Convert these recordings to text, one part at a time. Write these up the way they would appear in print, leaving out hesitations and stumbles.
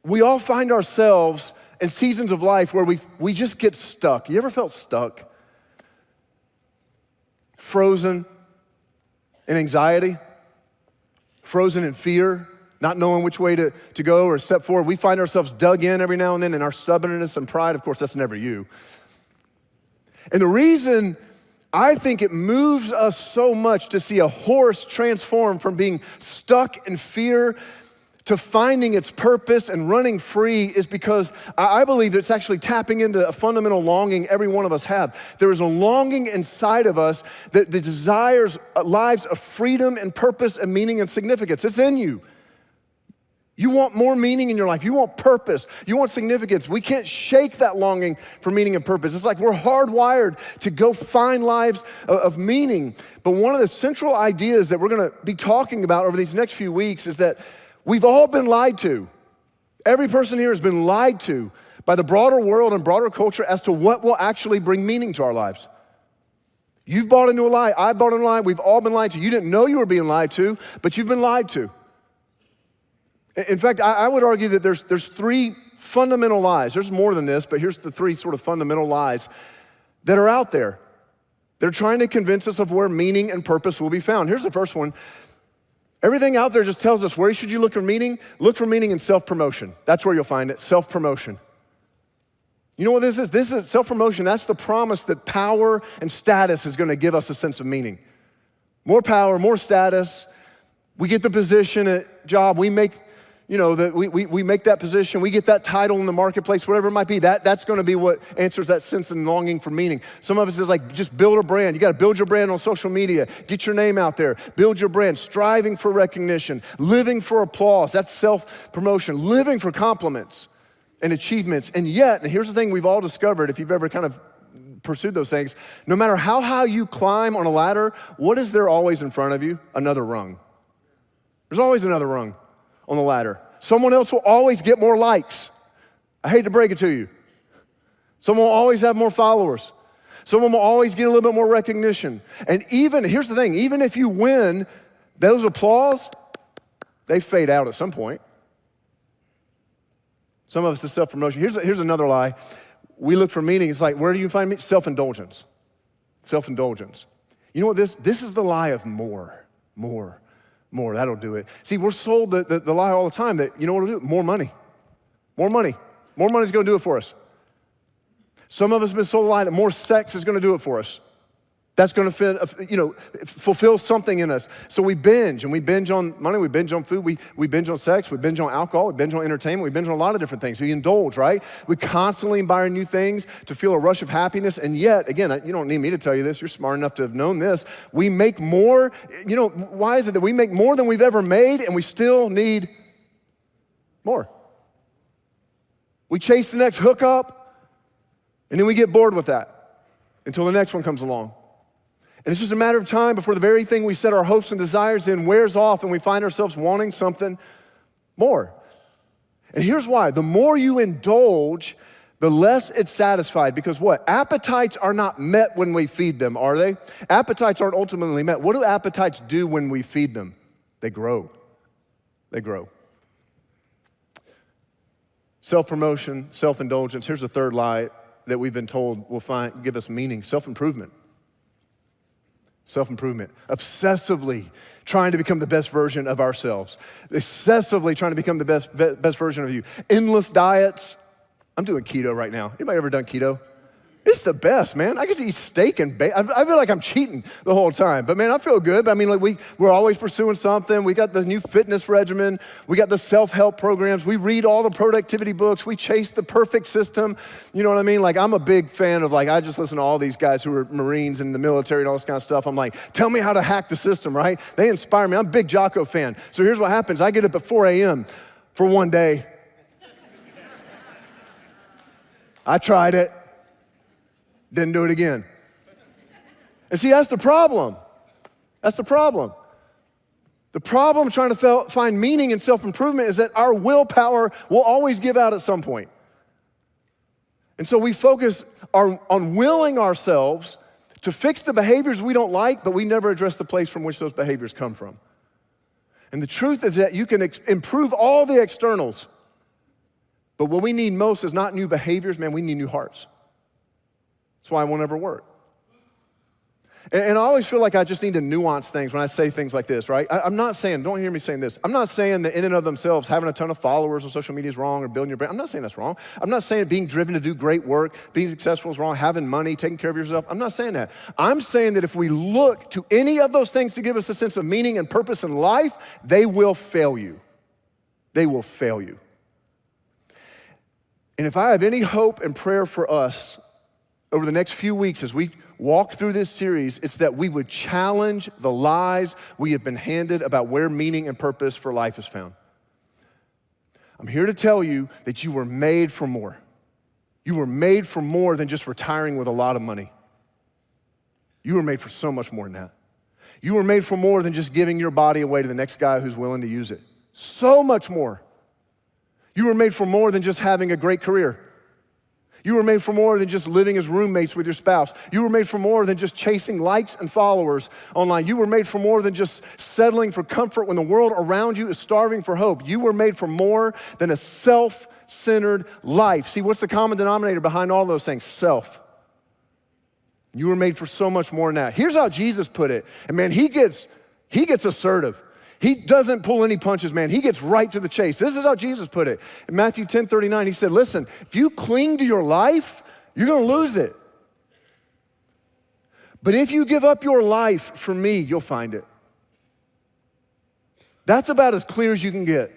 we all find ourselves in seasons of life where we just get stuck. You ever felt stuck? Frozen in anxiety, frozen in fear, not knowing which way to go or step forward. We find ourselves dug in every now and then in our stubbornness and pride. Of course, that's never you. And the reason I think it moves us so much to see a horse transform from being stuck in fear to finding its purpose and running free is because I believe it's actually tapping into a fundamental longing every one of us have. There is a longing inside of us that desires lives of freedom and purpose and meaning and significance. It's in you. You want more meaning in your life. You want purpose. You want significance. We can't shake that longing for meaning and purpose. It's like we're hardwired to go find lives of meaning. But one of the central ideas that we're going to be talking about over these next few weeks is that we've all been lied to. Every person here has been lied to by the broader world and broader culture as to what will actually bring meaning to our lives. You've bought into a lie. I bought into a lie. We've all been lied to. You didn't know you were being lied to, but you've been lied to. In fact, I would argue that there's three fundamental lies. There's more than this, but here's the three sort of fundamental lies that are out there. They're trying to convince us of where meaning and purpose will be found. Here's the first one. Everything out there just tells us where should you look for meaning? Look for meaning in self-promotion. That's where you'll find it, self-promotion. You know what this is? This is self-promotion. That's the promise that power and status is going to give us a sense of meaning. More power, more status. We get the position at job. We make we make that position, we get that title in the marketplace, whatever it might be. That's going to be what answers that sense and longing for meaning. Some of us is like, just build a brand. You got to build your brand on social media. Get your name out there. Build your brand. Striving for recognition. Living for applause. That's self-promotion. Living for compliments and achievements. And yet, and here's the thing we've all discovered, if you've ever kind of pursued those things, no matter how high you climb on a ladder, what is there always in front of you? Another rung. There's always another rung on the ladder. Someone else will always get more likes. I hate to break it to you. Someone will always have more followers. Someone will always get a little bit more recognition. And here's the thing, even if you win, those applause, they fade out at some point. Some of us is self-promotion. Here's another lie. We look for meaning. It's like, where do you find meaning? Self-indulgence. Self-indulgence. You know what this is the lie of more, that'll do it. See, we're sold the lie all the time that, you know what it'll do? More money. More money's gonna do it for us. Some of us have been sold the lie that more sex is gonna do it for us. That's gonna fulfill something in us. So we binge, and we binge on money, we binge on food, we binge on sex, we binge on alcohol, we binge on entertainment, we binge on a lot of different things. We indulge, right? We constantly buy new things to feel a rush of happiness, and yet, again, you don't need me to tell you this, you're smart enough to have known this, we make more, why is it that we make more than we've ever made, and we still need more? We chase the next hookup, and then we get bored with that until the next one comes along. And it's just a matter of time before the very thing we set our hopes and desires in wears off and we find ourselves wanting something more. And here's why. The more you indulge, the less it's satisfied. Because what? Appetites are not met when we feed them, are they? Appetites aren't ultimately met. What do appetites do when we feed them? They grow. They grow. Self-promotion, self-indulgence. Here's a third lie that we've been told will give us meaning. Self-improvement. Self-improvement, obsessively trying to become the best version of ourselves, obsessively trying to become the best version of you. Endless diets. I'm doing keto right now. Anybody ever done keto? It's the best, man. I get to eat steak and bacon. I feel like I'm cheating the whole time. But man, I feel good. But I mean, like we're always pursuing something. We got the new fitness regimen. We got the self-help programs. We read all the productivity books. We chase the perfect system. You know what I mean? Like I'm a big fan of I just listen to all these guys who are Marines and in the military and all this kind of stuff. I'm like, tell me how to hack the system, right? They inspire me. I'm a big Jocko fan. So here's what happens. I get up at 4 a.m. for one day. I tried it. Didn't do it again. And see, that's the problem. That's the problem. The problem trying to find meaning in self-improvement is that our willpower will always give out at some point. And so we focus on willing ourselves to fix the behaviors we don't like, but we never address the place from which those behaviors come from. And the truth is that you can improve all the externals, But what we need most is not new behaviors, man, we need new hearts. That's why it won't ever work. And I always feel like I just need to nuance things when I say things like this, right? I'm not saying, don't hear me saying this. I'm not saying that in and of themselves, having a ton of followers on social media is wrong or building your brand. I'm not saying that's wrong. I'm not saying being driven to do great work, being successful is wrong, having money, taking care of yourself. I'm not saying that. I'm saying that if we look to any of those things to give us a sense of meaning and purpose in life, they will fail you. They will fail you. And if I have any hope and prayer for us over the next few weeks as we walk through this series, it's that we would challenge the lies we have been handed about where meaning and purpose for life is found. I'm here to tell you that you were made for more. You were made for more than just retiring with a lot of money. You were made for so much more than that. You were made for more than just giving your body away to the next guy who's willing to use it. So much more. You were made for more than just having a great career. You were made for more than just living as roommates with your spouse. You were made for more than just chasing likes and followers online. You were made for more than just settling for comfort when the world around you is starving for hope. You were made for more than a self-centered life. See, what's the common denominator behind all those things? Self. You were made for so much more than that. Here's how Jesus put it. And man, he gets assertive. He doesn't pull any punches, man. He gets right to the chase. This is how Jesus put it. In Matthew 10:39, he said, listen, if you cling to your life, you're gonna lose it. But if you give up your life for me, you'll find it. That's about as clear as you can get.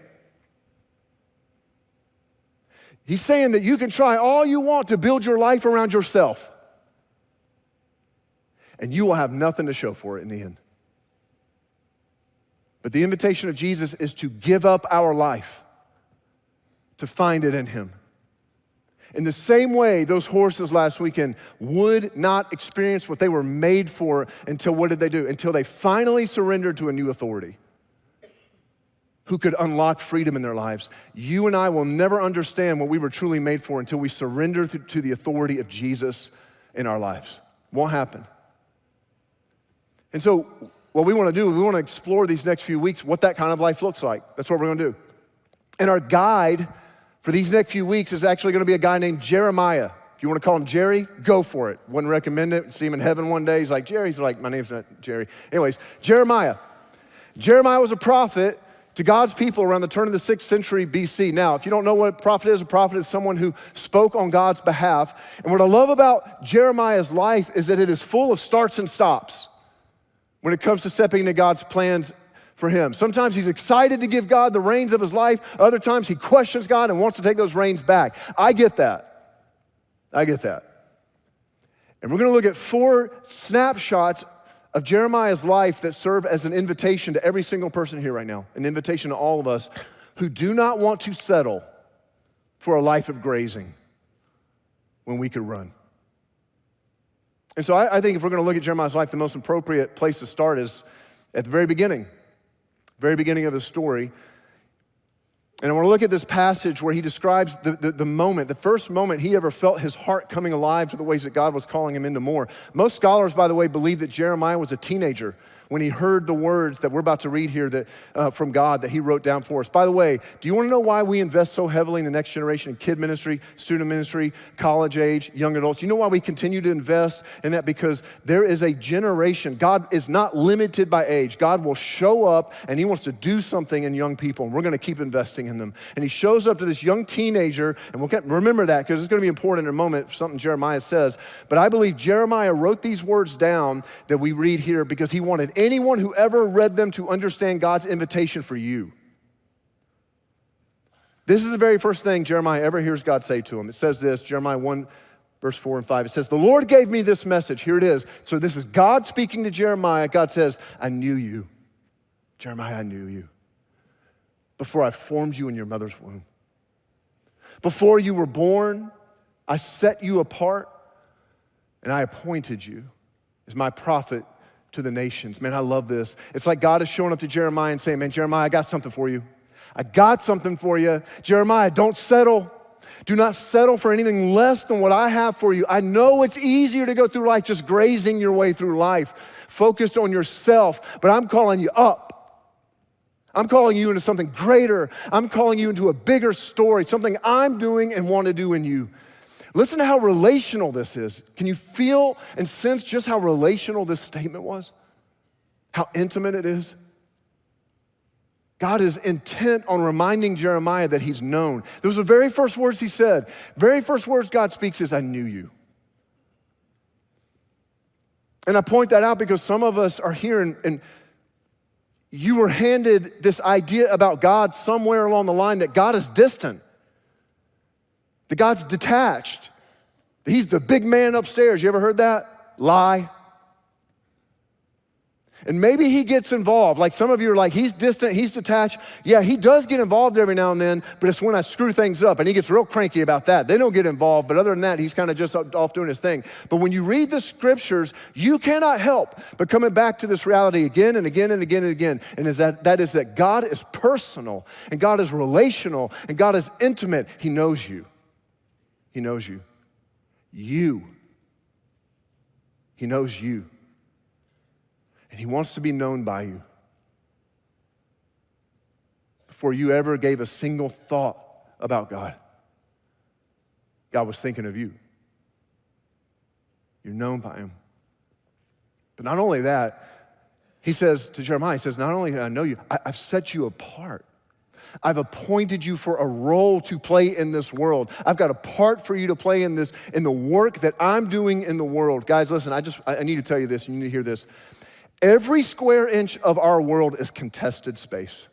He's saying that you can try all you want to build your life around yourself, and you will have nothing to show for it in the end. But the invitation of Jesus is to give up our life, to find it in him. In the same way, those horses last weekend would not experience what they were made for until what did they do? Until they finally surrendered to a new authority who could unlock freedom in their lives. You and I will never understand what we were truly made for until we surrender to the authority of Jesus in our lives. Won't happen. And so, what we want to do is we want to explore these next few weeks what that kind of life looks like. That's what we're going to do. And our guide for these next few weeks is actually going to be a guy named Jeremiah. If you want to call him Jerry, go for it. Wouldn't recommend it. See him in heaven one day. He's like, Jerry. He's like, my name's not Jerry. Anyways, Jeremiah. Jeremiah was a prophet to God's people around the turn of the 6th century BC. Now, if you don't know what a prophet is someone who spoke on God's behalf. And what I love about Jeremiah's life is that it is full of starts and stops when it comes to stepping into God's plans for him. Sometimes he's excited to give God the reins of his life. Other times he questions God and wants to take those reins back. I get that. And we're gonna look at 4 snapshots of Jeremiah's life that serve as an invitation to every single person here right now, an invitation to all of us who do not want to settle for a life of grazing when we could run. And so I think if we're going to look at Jeremiah's life, the most appropriate place to start is at the very beginning of his story. And I want to look at this passage where he describes the moment, the first moment he ever felt his heart coming alive to the ways that God was calling him into more. Most scholars, by the way, believe that Jeremiah was a teenager when he heard the words that we're about to read here that from God that he wrote down for us. By the way, do you want to know why we invest so heavily in the next generation in kid ministry, student ministry, college age, young adults? You know why we continue to invest in that? Because there is a generation. God is not limited by age. God will show up and he wants to do something in young people, and we're going to keep investing in them. And he shows up to this young teenager, and we'll remember that because it's going to be important in a moment, something Jeremiah says. But I believe Jeremiah wrote these words down that we read here because he wanted anyone who ever read them to understand God's invitation for you. This is the very first thing Jeremiah ever hears God say to him. It says this, Jeremiah 1, verse 4 and 5. It says, the Lord gave me this message. Here it is. So this is God speaking to Jeremiah. God says, I knew you. Jeremiah, I knew you before I formed you in your mother's womb. Before you were born, I set you apart and I appointed you as my prophet to the nations. Man, I love this. It's like God is showing up to Jeremiah and saying, man, Jeremiah, I got something for you. I got something for you. Jeremiah, don't settle. Do not settle for anything less than what I have for you. I know it's easier to go through life just grazing your way through life, focused on yourself, but I'm calling you up. I'm calling you into something greater. I'm calling you into a bigger story, something I'm doing and want to do in you. Listen to how relational this is. Can you feel and sense just how relational this statement was? How intimate it is? God is intent on reminding Jeremiah that he's known. Those are the very first words he said. Very first words God speaks is, I knew you. And I point that out because some of us are here and you were handed this idea about God somewhere along the line that God is distant, that God's detached, that he's the big man upstairs. You ever heard that? Lie. And maybe he gets involved. Like some of you are like, he's distant, he's detached. Yeah, he does get involved every now and then, but it's when I screw things up, and he gets real cranky about that. They don't get involved, but other than that, he's kind of just off doing his thing. But when you read the scriptures, you cannot help but coming back to this reality again and again and again and again, and that is that God is personal, and God is relational, and God is intimate. He knows you. He knows you. He knows you. And he wants to be known by you. Before you ever gave a single thought about God, God was thinking of you. You're known by him. But not only that, he says to Jeremiah, he says, not only do I know you, I've set you apart. I've appointed you for a role to play in this world. I've got a part for you to play in the work that I'm doing in the world. Guys, listen, I need to tell you this, you need to hear this. Every square inch of our world is contested space.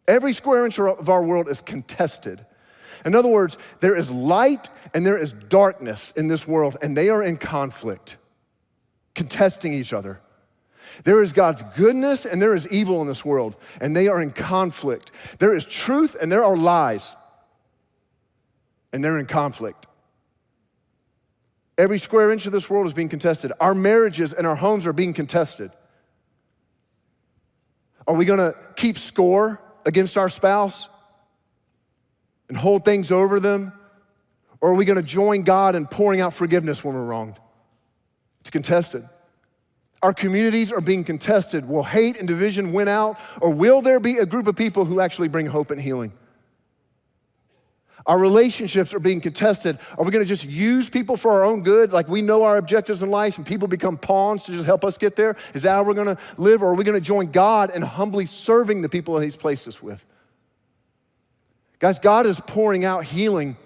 Every square inch of our world is contested. In other words, there is light and there is darkness in this world, and they are in conflict, contesting each other. There is God's goodness and there is evil in this world, and they are in conflict. There is truth and there are lies, and they're in conflict. Every square inch of this world is being contested. Our marriages and our homes are being contested. Are we gonna keep score against our spouse and hold things over them? Or are we gonna join God in pouring out forgiveness when we're wronged? It's contested. Our communities are being contested. Will hate and division win out, or will there be a group of people who actually bring hope and healing? Our relationships are being contested. Are we gonna just use people for our own good? Like we know our objectives in life and people become pawns to just help us get there? Is that how we're gonna live? Or are we gonna join God in humbly serving the people that he's placed us with? Guys, God is pouring out healing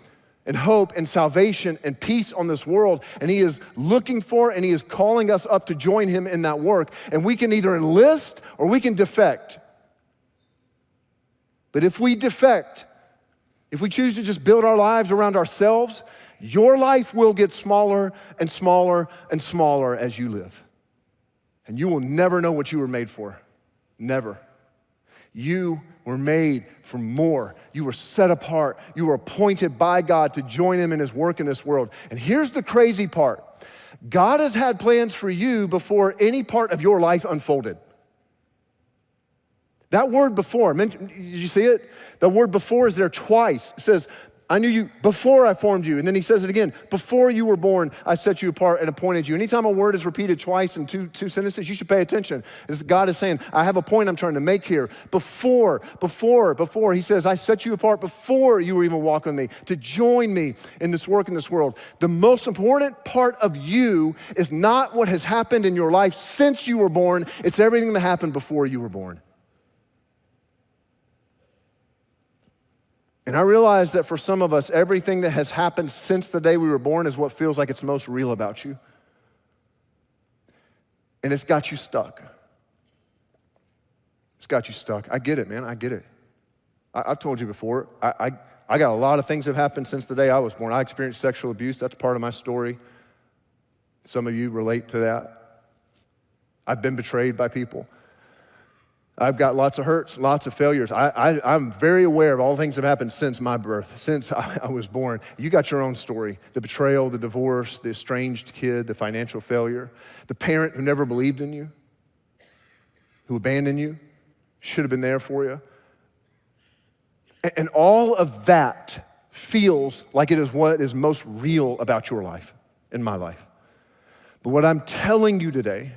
and hope and salvation and peace on this world, and he is looking for and he is calling us up to join him in that work. And we can either enlist or we can defect. But if we defect, if we choose to just build our lives around ourselves, your life will get smaller and smaller and smaller as you live. And you will never know what you were made for. Never. You were made for more. You were set apart. You were appointed by God to join him in his work in this world. And here's the crazy part. God has had plans for you before any part of your life unfolded. That word before, did you see it? The word before is there twice. It says, I knew you before I formed you. And then he says it again, before you were born, I set you apart and appointed you. Anytime a word is repeated twice in two sentences, you should pay attention. God is saying, I have a point I'm trying to make here. Before. He says, I set you apart before you were even walking with me to join me in this work in this world. The most important part of you is not what has happened in your life since you were born. It's everything that happened before you were born. And I realize that for some of us, everything that has happened since the day we were born is what feels like it's most real about you. And it's got you stuck. It's got you stuck. I get it, man, I get it. I've told you before, I got a lot of things that have happened since the day I was born. I experienced sexual abuse, that's part of my story. Some of you relate to that. I've been betrayed by people. I've got lots of hurts, lots of failures. I'm very aware of all the things that have happened since my birth, since I was born. You got your own story. The betrayal, the divorce, the estranged kid, the financial failure, the parent who never believed in you, who abandoned you, should have been there for you. And all of that feels like it is what is most real about your life, in my life. But what I'm telling you today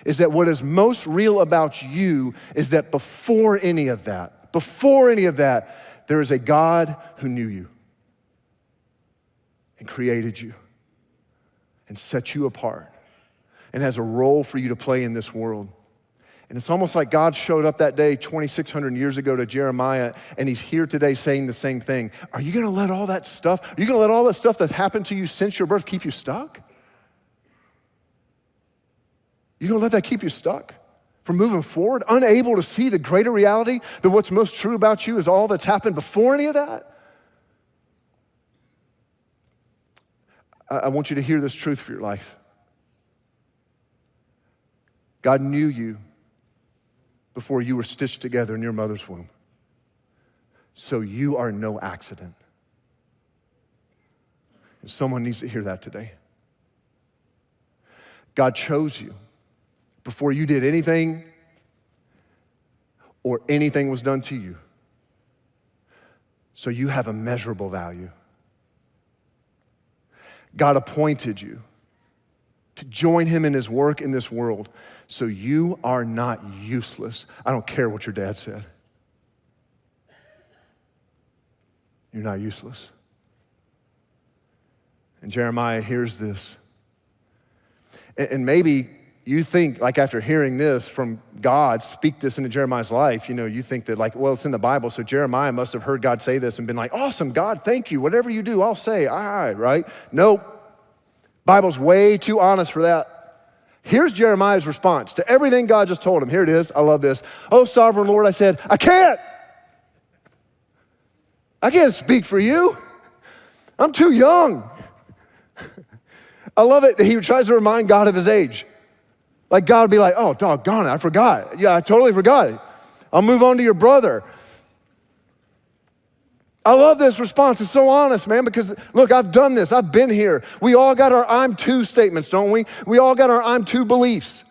is that what is most real about you is that before any of that, there is a God who knew you and created you and set you apart and has a role for you to play in this world. And it's almost like God showed up that day 2,600 years ago to Jeremiah, and he's here today saying the same thing. Are you gonna let all that stuff, are you gonna let all that stuff that's happened to you since your birth keep you stuck? You gonna let that keep you stuck from moving forward, unable to see the greater reality that what's most true about you is all that's happened before any of that? I want you to hear this truth for your life. God knew you before you were stitched together in your mother's womb. So you are no accident. And someone needs to hear that today. God chose you before you did anything or anything was done to you. So you have immeasurable value. God appointed you to join him in his work in this world. So you are not useless. I don't care what your dad said. You're not useless. And Jeremiah hears this. And maybe you think, like after hearing this from God, speak this into Jeremiah's life, you think that like, well, it's in the Bible, so Jeremiah must have heard God say this and been like, awesome, God, thank you. Whatever you do, I'll say, all right, right? Nope. Bible's way too honest for that. Here's Jeremiah's response to everything God just told him. Here it is. I love this. Oh, sovereign Lord, I said, I can't speak for you. I'm too young. I love it that he tries to remind God of his age. Like God would be like, oh, doggone it, I forgot. Yeah, I totally forgot it. I'll move on to your brother. I love this response. It's so honest, man, because look, I've done this. I've been here. We all got our I'm too statements, don't we? We all got our I'm too beliefs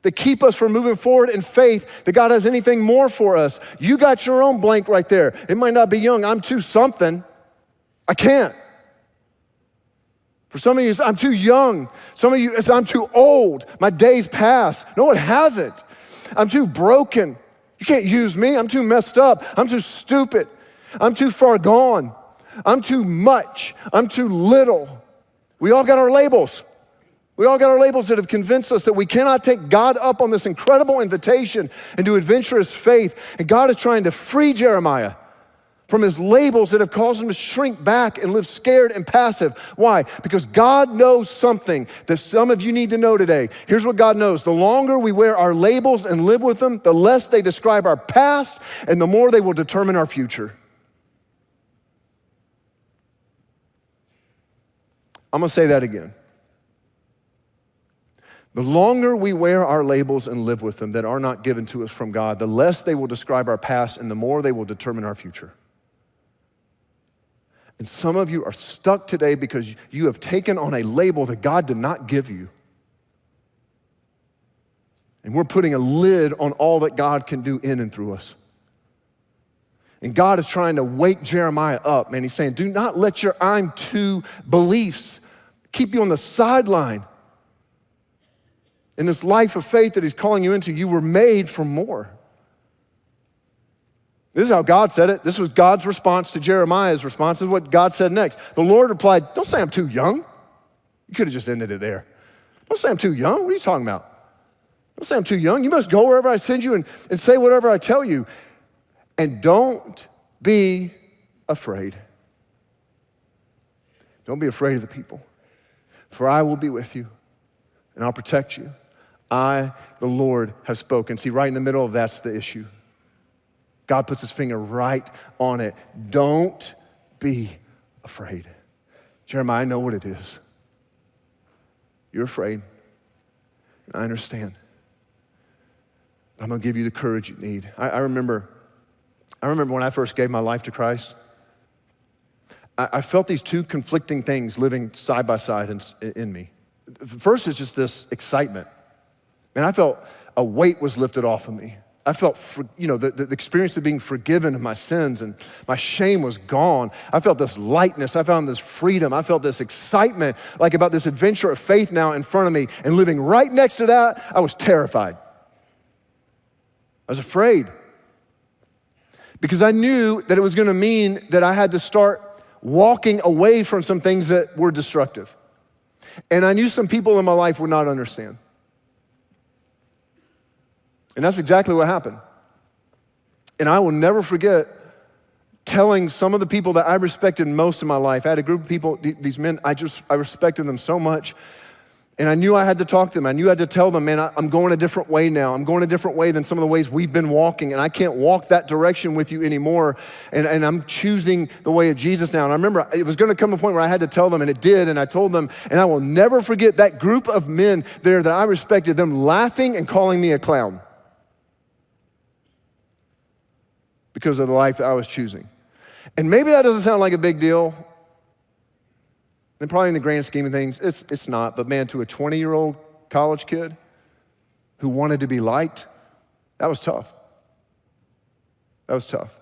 that keep us from moving forward in faith that God has anything more for us. You got your own blank right there. It might not be young. I'm too something. I can't. For some of you, it's I'm too young. Some of you, it's I'm too old. My days pass. No, it hasn't. I'm too broken. You can't use me. I'm too messed up. I'm too stupid. I'm too far gone. I'm too much. I'm too little. We all got our labels. We all got our labels that have convinced us that we cannot take God up on this incredible invitation into adventurous faith. And God is trying to free Jeremiah from his labels that have caused him to shrink back and live scared and passive. Why? Because God knows something that some of you need to know today. Here's what God knows. The longer we wear our labels and live with them, the less they describe our past and the more they will determine our future. I'm gonna say that again. The longer we wear our labels and live with them that are not given to us from God, the less they will describe our past and the more they will determine our future. And some of you are stuck today because you have taken on a label that God did not give you. And we're putting a lid on all that God can do in and through us. And God is trying to wake Jeremiah up, man. He's saying, do not let your I'm too beliefs keep you on the sideline. In this life of faith that he's calling you into, you were made for more. This is how God said it. This was God's response to Jeremiah's response. This is what God said next. The Lord replied, don't say I'm too young. You could have just ended it there. Don't say I'm too young. What are you talking about? Don't say I'm too young. You must go wherever I send you and say whatever I tell you. And don't be afraid. Don't be afraid of the people. For I will be with you and I'll protect you. I, the Lord, have spoken. See, right in the middle of that's the issue. God puts his finger right on it. Don't be afraid. Jeremiah, I know what it is. You're afraid. I understand. I'm gonna give you the courage you need. I remember when I first gave my life to Christ, I felt these two conflicting things living side by side in me. First is just this excitement. And I felt a weight was lifted off of me. I felt, the experience of being forgiven of my sins, and my shame was gone. I felt this lightness. I found this freedom. I felt this excitement, like about this adventure of faith now in front of me. And living right next to that, I was terrified. I was afraid. Because I knew that it was gonna mean that I had to start walking away from some things that were destructive. And I knew some people in my life would not understand. And that's exactly what happened. And I will never forget telling some of the people that I respected most in my life. I had a group of people, these men, I respected them so much. And I knew I had to talk to them. I knew I had to tell them, man, I'm going a different way now. I'm going a different way than some of the ways we've been walking. And I can't walk that direction with you anymore. And I'm choosing the way of Jesus now. And I remember it was going to come a point where I had to tell them, and it did. And I told them, and I will never forget that group of men there that I respected, them laughing and calling me a clown. Because of the life that I was choosing. And maybe that doesn't sound like a big deal. And probably in the grand scheme of things, it's not. But man, to a 20-year-old college kid who wanted to be liked, that was tough. That was tough.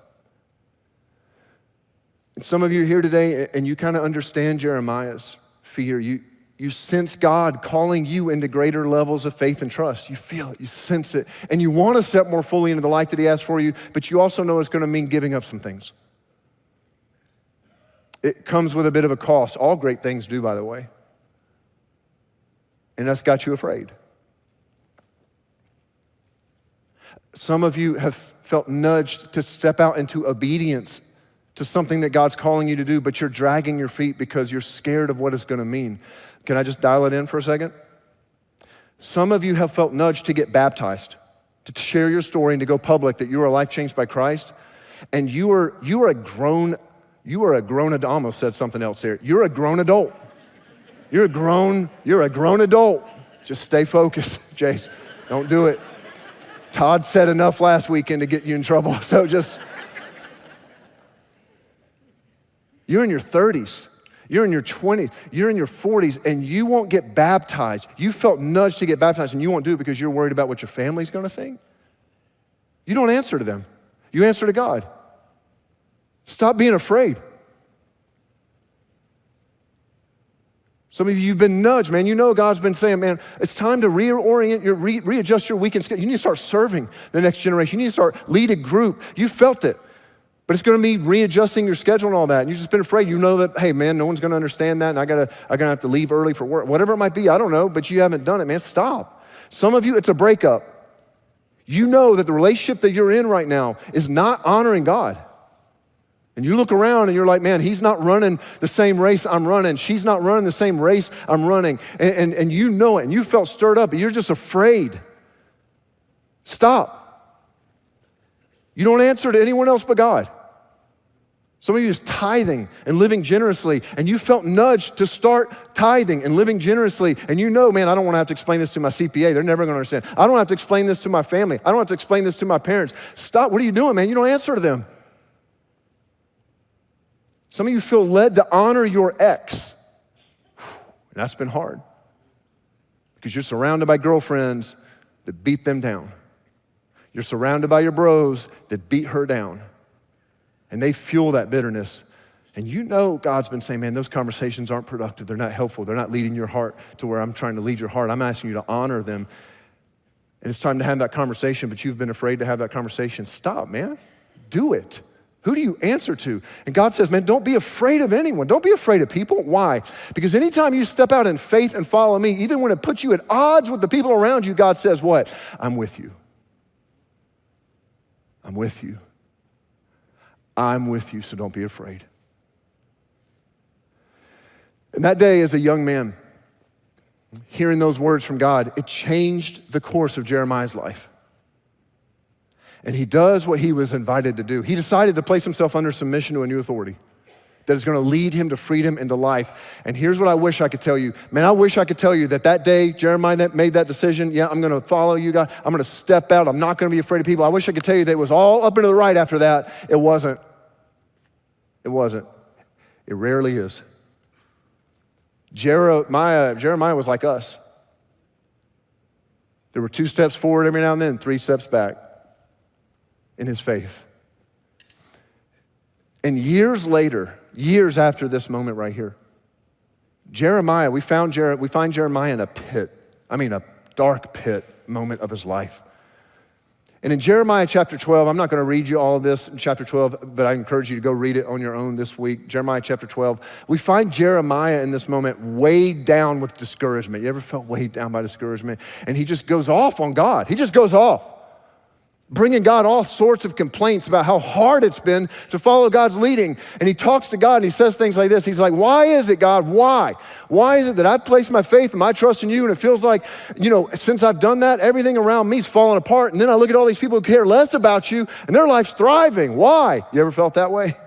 And some of you are here today and you kind of understand Jeremiah's fear. You sense God calling you into greater levels of faith and trust. You feel it, you sense it, and you want to step more fully into the life that he has for you, but you also know it's going to mean giving up some things. It comes with a bit of a cost. All great things do, by the way. And that's got you afraid. Some of you have felt nudged to step out into obedience to something that God's calling you to do, but you're dragging your feet because you're scared of what it's going to mean. Can I just dial it in for a second? Some of you have felt nudged to get baptized, to share your story and to go public that you are a life changed by Christ. And you are a grown adult. I almost said something else there. You're a grown adult. You're a grown adult. Just stay focused, Jace. Don't do it. Todd said enough last weekend to get you in trouble. So you're in your 30s. You're in your 20s, you're in your 40s, and you won't get baptized. You felt nudged to get baptized, and you won't do it because you're worried about what your family's gonna think. You don't answer to them. You answer to God. Stop being afraid. Some of you, you've been nudged, man. You know God's been saying, man, it's time to readjust your weekend schedule. You need to start serving the next generation. You need to start leading a group. You felt it. But it's gonna be readjusting your schedule and all that. And you've just been afraid. You know that, hey man, no one's gonna understand that and I'm gonna have to leave early for work. Whatever it might be, I don't know, but you haven't done it, man, stop. Some of you, it's a breakup. You know that the relationship that you're in right now is not honoring God. And you look around and you're like, man, he's not running the same race I'm running. She's not running the same race I'm running. And you know it, and you felt stirred up, but you're just afraid. Stop. You don't answer to anyone else but God. Some of you is tithing and living generously, and you felt nudged to start tithing and living generously, and you know, man, I don't want to have to explain this to my CPA. They're never going to understand. I don't have to explain this to my family. I don't have to explain this to my parents. Stop. What are you doing, man? You don't answer to them. Some of you feel led to honor your ex. And that's been hard because you're surrounded by girlfriends that beat them down. You're surrounded by your bros that beat her down. And they fuel that bitterness. And you know God's been saying, man, those conversations aren't productive. They're not helpful. They're not leading your heart to where I'm trying to lead your heart. I'm asking you to honor them. And it's time to have that conversation, but you've been afraid to have that conversation. Stop, man. Do it. Who do you answer to? And God says, man, don't be afraid of anyone. Don't be afraid of people. Why? Because anytime you step out in faith and follow me, even when it puts you at odds with the people around you, God says what? I'm with you. I'm with you. I'm with you, so don't be afraid. And that day, as a young man, hearing those words from God, it changed the course of Jeremiah's life. And he does what he was invited to do. He decided to place himself under submission to a new authority that is gonna lead him to freedom and to life. And here's what I wish I could tell you. Man, I wish I could tell you that day, Jeremiah made that decision. Yeah, I'm gonna follow you, God. I'm gonna step out. I'm not gonna be afraid of people. I wish I could tell you that it was all up and to the right after that. It wasn't. It wasn't. It rarely is. Jeremiah was like us. There were 2 steps forward every now and then, 3 steps back. in his faith. And years later, years after this moment right here, Jeremiah, we find Jeremiah in a pit. I mean, a dark pit moment of his life. And in Jeremiah chapter 12, I'm not going to read you all of this in chapter 12, but I encourage you to go read it on your own this week. Jeremiah chapter 12, we find Jeremiah in this moment weighed down with discouragement. You ever felt weighed down by discouragement? And he just goes off on God. He just goes off, bringing God all sorts of complaints about how hard it's been to follow God's leading. And he talks to God and he says things like this. He's like, why is it, God? Why? Why is it that I place my faith and my trust in you and it feels like, since I've done that, everything around me's falling apart. And then I look at all these people who care less about you and their life's thriving. Why? You ever felt that way?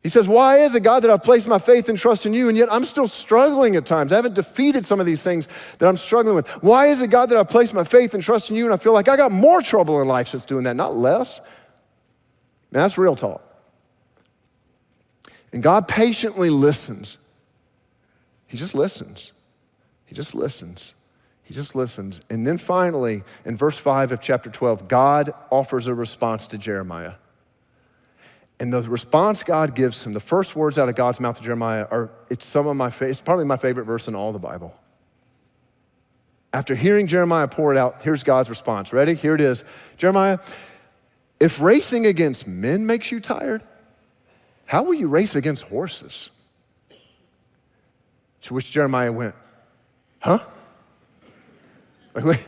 He says, why is it, God, that I've placed my faith and trust in you, and yet I'm still struggling at times? I haven't defeated some of these things that I'm struggling with. Why is it, God, that I've placed my faith and trust in you, and I feel like I got more trouble in life since doing that, not less? Man, that's real talk. And God patiently listens. He just listens. He just listens. He just listens. And then finally, in verse 5 of chapter 12, God offers a response to Jeremiah. And the response God gives him, the first words out of God's mouth to Jeremiah it's probably my favorite verse in all the Bible. After hearing Jeremiah pour it out, here's God's response. Ready? Here it is. Jeremiah, if racing against men makes you tired, how will you race against horses? To which Jeremiah went, huh? Wait,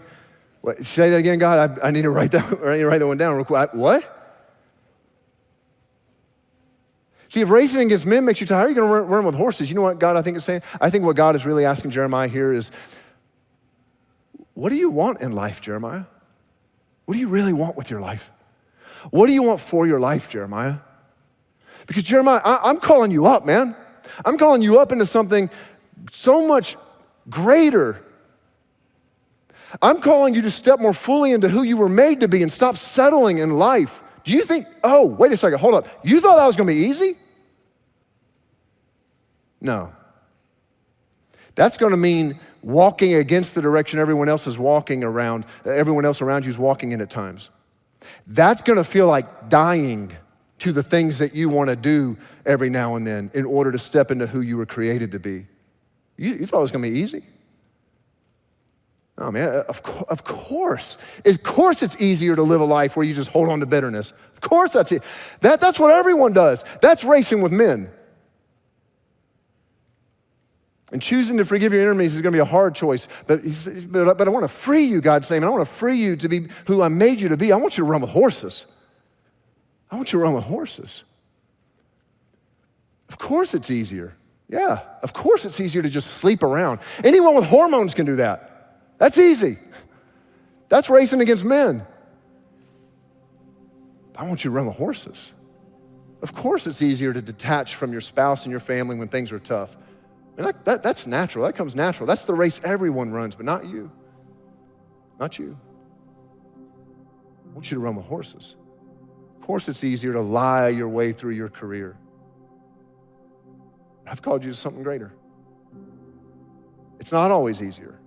say that again, God. I need to write that one down real quick. What? See, if racing against men makes you tired, how are you going to run with horses? You know what God, I think, is saying? I think what God is really asking Jeremiah here is, what do you want in life, Jeremiah? What do you really want with your life? What do you want for your life, Jeremiah? Because Jeremiah, I'm calling you up, man. I'm calling you up into something so much greater. I'm calling you to step more fully into who you were made to be and stop settling in life. Do you think, oh, wait a second, hold up. You thought that was going to be easy? No. That's going to mean walking against the direction everyone else is walking around, everyone else around you is walking in at times. That's going to feel like dying to the things that you want to do every now and then in order to step into who you were created to be. You thought it was going to be easy? Oh man, of course it's easier to live a life where you just hold on to bitterness. Of course that's it. That's what everyone does. That's racing with men. And choosing to forgive your enemies is going to be a hard choice. But I want to free you, God's saying. I want to free you to be who I made you to be. I want you to run with horses. I want you to run with horses. Of course it's easier. Yeah, of course it's easier to just sleep around. Anyone with hormones can do that. That's easy. That's racing against men. I want you to run with horses. Of course it's easier to detach from your spouse and your family when things are tough. And that's natural. That comes natural. That's the race everyone runs, but not you. Not you. I want you to run with horses. Of course it's easier to lie your way through your career. I've called you to something greater. It's not always easier,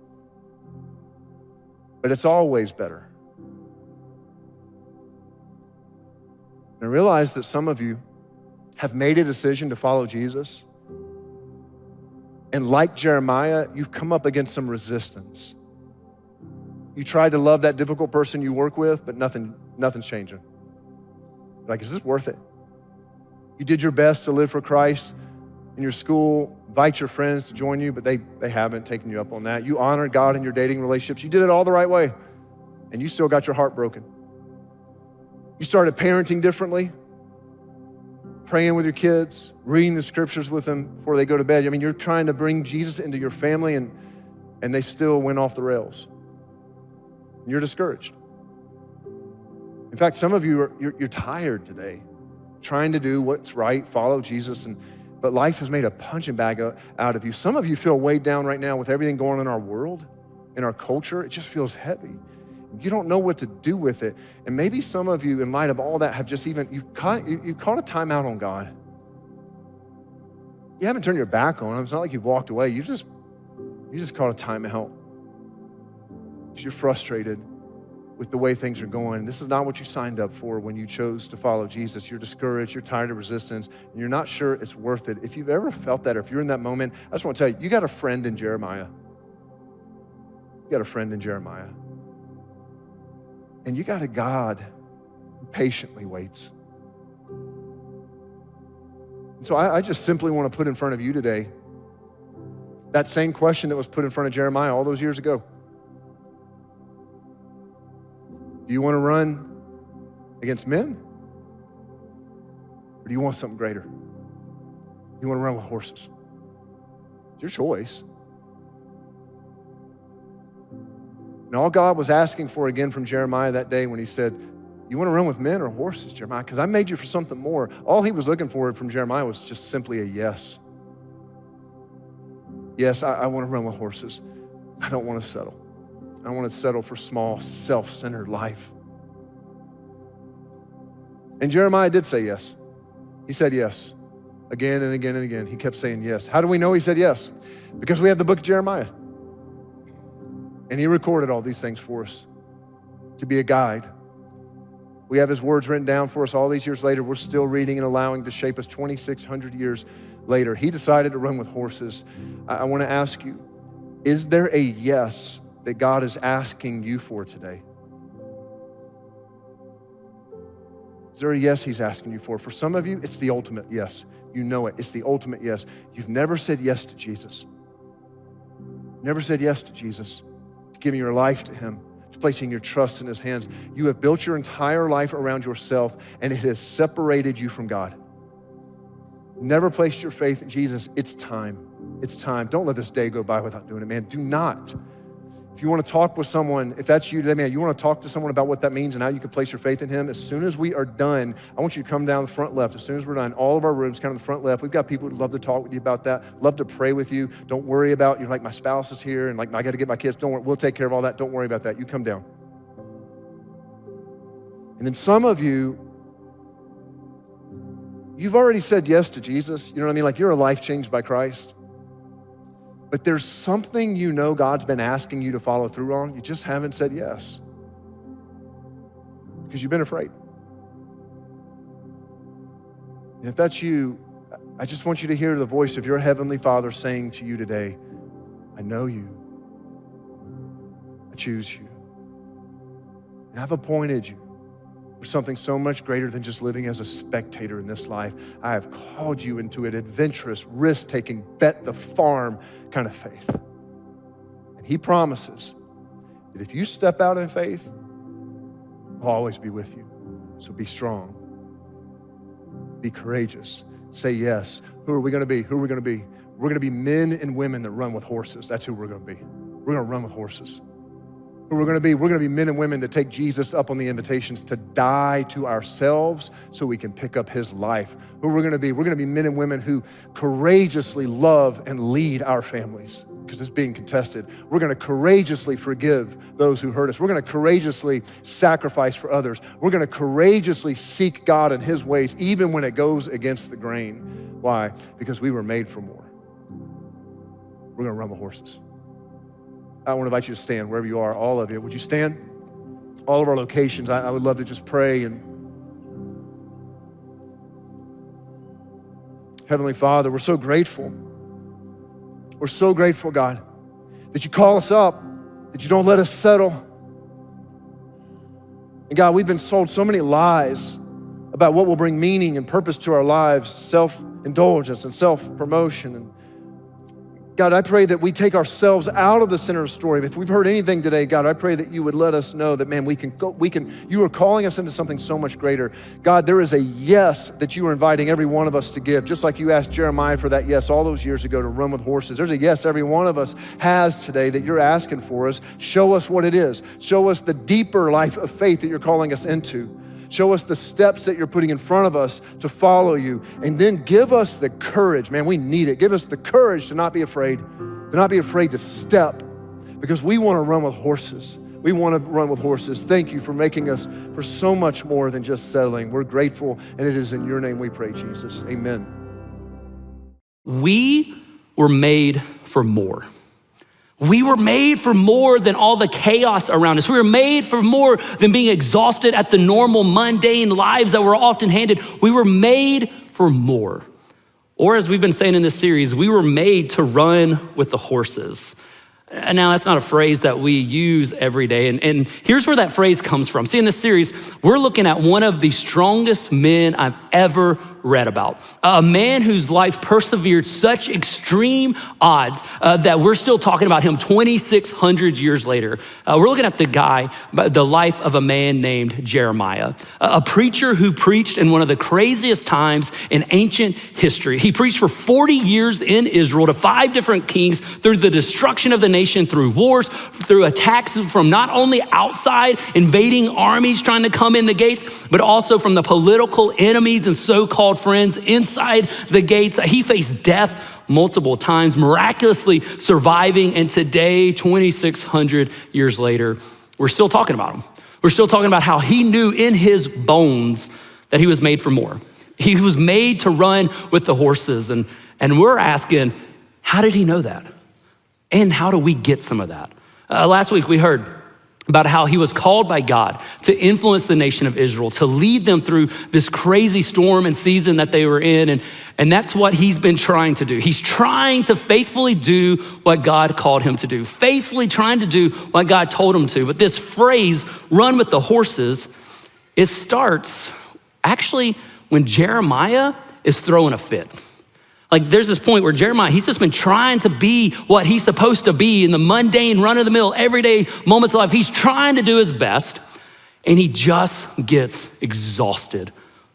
but it's always better. And I realize that some of you have made a decision to follow Jesus. And like Jeremiah, you've come up against some resistance. You tried to love that difficult person you work with, but nothing's changing. Like, is this worth it? You did your best to live for Christ in your school, invite your friends to join you, but they haven't taken you up on that. You honored God in your dating relationships. You did it all the right way, and you still got your heart broken. You started parenting differently, praying with your kids, reading the scriptures with them before they go to bed. I mean, you're trying to bring Jesus into your family, and they still went off the rails. You're discouraged. In fact, some of you, you're tired today, trying to do what's right, follow Jesus, but life has made a punching bag out of you. Some of you feel weighed down right now with everything going on in our world, in our culture. It just feels heavy. You don't know what to do with it. And maybe some of you, in light of all that, have just you've caught a timeout on God. You haven't turned your back on him. It's not like you've walked away. You just caught a timeout. Because you're frustrated with the way things are going. This is not what you signed up for when you chose to follow Jesus. You're discouraged, you're tired of resistance, and you're not sure it's worth it. If you've ever felt that, or if you're in that moment, I just want to tell you, you got a friend in Jeremiah. You got a friend in Jeremiah. And you got a God who patiently waits. And so I just simply want to put in front of you today that same question that was put in front of Jeremiah all those years ago. Do you want to run against men? Or do you want something greater? You want to run with horses? It's your choice. And all God was asking for again from Jeremiah that day when he said, you want to run with men or horses, Jeremiah? Because I made you for something more. All he was looking for from Jeremiah was just simply a yes. Yes, I want to run with horses. I don't want to settle. I want to settle for small, self-centered life. And Jeremiah did say yes. He said yes. Again and again and again. He kept saying yes. How do we know he said yes? Because we have the book of Jeremiah. And he recorded all these things for us to be a guide. We have his words written down for us all these years later. We're still reading and allowing to shape us 2,600 years later. He decided to run with horses. I want to ask you, is there a yes that God is asking you for today? Is there a yes he's asking you for? For some of you, it's the ultimate yes. You know it. It's the ultimate yes. You've never said yes to Jesus. Never said yes to Jesus, to giving your life to him, to placing your trust in his hands. You have built your entire life around yourself, and it has separated you from God. Never placed your faith in Jesus. It's time. It's time. Don't let this day go by without doing it, man. Do not. If you want to talk with someone, if that's you today, man, you want to talk to someone about what that means and how you can place your faith in him, as soon as we are done, I want you to come down the front left. As soon as we're done, all of our rooms, kind of the front left, we've got people who'd love to talk with you about that, love to pray with you. Don't worry about, you're like, my spouse is here and like, I got to get my kids. Don't worry, we'll take care of all that. Don't worry about that. You come down. And then some of you, you've already said yes to Jesus. You know what I mean? Like, you're a life changed by Christ. But there's something you know God's been asking you to follow through on. You just haven't said yes because you've been afraid. And if that's you, I just want you to hear the voice of your Heavenly Father saying to you today, I know you. I choose you. And I've appointed you for something so much greater than just living as a spectator in this life. I have called you into an adventurous, risk-taking, bet the farm kind of faith. And he promises that if you step out in faith, I'll always be with you. So be strong. Be courageous. Say yes. Who are we going to be? Who are we going to be? We're going to be men and women that run with horses. That's who we're going to be. We're going to run with horses. Who we're going to be men and women that take Jesus up on the invitations to die to ourselves so we can pick up his life. Who we're going to be men and women who courageously love and lead our families because it's being contested. We're going to courageously forgive those who hurt us. We're going to courageously sacrifice for others. We're going to courageously seek God and his ways even when it goes against the grain. Why? Because we were made for more. We're going to run with horses. I want to invite you to stand wherever you are, all of you. Would you stand? All of our locations, I would love to just pray. And Heavenly Father, we're so grateful. We're so grateful, God, that you call us up, that you don't let us settle. And God, we've been sold so many lies about what will bring meaning and purpose to our lives, self-indulgence and self-promotion. And God, I pray that we take ourselves out of the center of the story. If we've heard anything today, God, I pray that you would let us know that, man, you are calling us into something so much greater. God, there is a yes that you are inviting every one of us to give, just like you asked Jeremiah for that yes all those years ago to run with horses. There's a yes every one of us has today that you're asking for us. Show us what it is. Show us the deeper life of faith that you're calling us into. Show us the steps that you're putting in front of us to follow you. And then give us the courage, man, we need it. Give us the courage to not be afraid, to step, because we want to run with horses. We want to run with horses. Thank you for making us for so much more than just settling. We're grateful, and it is in your name we pray, Jesus. Amen. We were made for more. We were made for more than all the chaos around us. We were made for more than being exhausted at the normal, mundane lives that we're often handed. We were made for more. Or as we've been saying in this series, we were made to run with the horses. And now that's not a phrase that we use every day. And here's where that phrase comes from. See, in this series, we're looking at one of the strongest men I've ever read about. A man whose life persevered such extreme odds that we're still talking about him 2,600 years later. We're looking at the life of a man named Jeremiah, a preacher who preached in one of the craziest times in ancient history. He preached for 40 years in Israel to 5 different kings through the destruction of the nation, through wars, through attacks from not only outside invading armies trying to come in the gates, but also from the political enemies and so-called friends inside the gates. He faced death multiple times, miraculously surviving. And today, 2,600 years later, we're still talking about him. We're still talking about how he knew in his bones that he was made for more. He was made to run with the horses. And we're asking, how did he know that? And how do we get some of that? Last week we heard about how he was called by God to influence the nation of Israel, to lead them through this crazy storm and season that they were in. And that's what he's been trying to do. He's trying to faithfully do what God called him to do, faithfully trying to do what God told him to. But this phrase, run with the horses, it starts actually when Jeremiah is throwing a fit. Like there's this point where Jeremiah, he's just been trying to be what he's supposed to be in the mundane, run-of-the-mill, everyday moments of life. He's trying to do his best, and he just gets exhausted,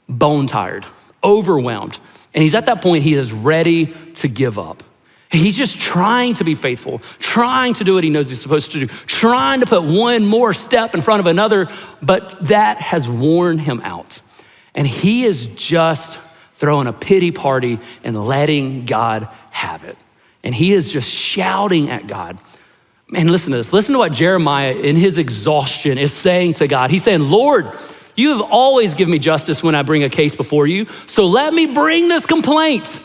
bone-tired, overwhelmed. And he's at that point, he is ready to give up. He's just trying to be faithful, trying to do what he knows he's supposed to do, trying to put one more step in front of another, but that has worn him out. And he is just throwing a pity party and letting God have it. And he is just shouting at God. Man, listen to this. Listen to what Jeremiah in his exhaustion is saying to God. He's saying, Lord, you have always given me justice when I bring a case before you. So let me bring this complaint.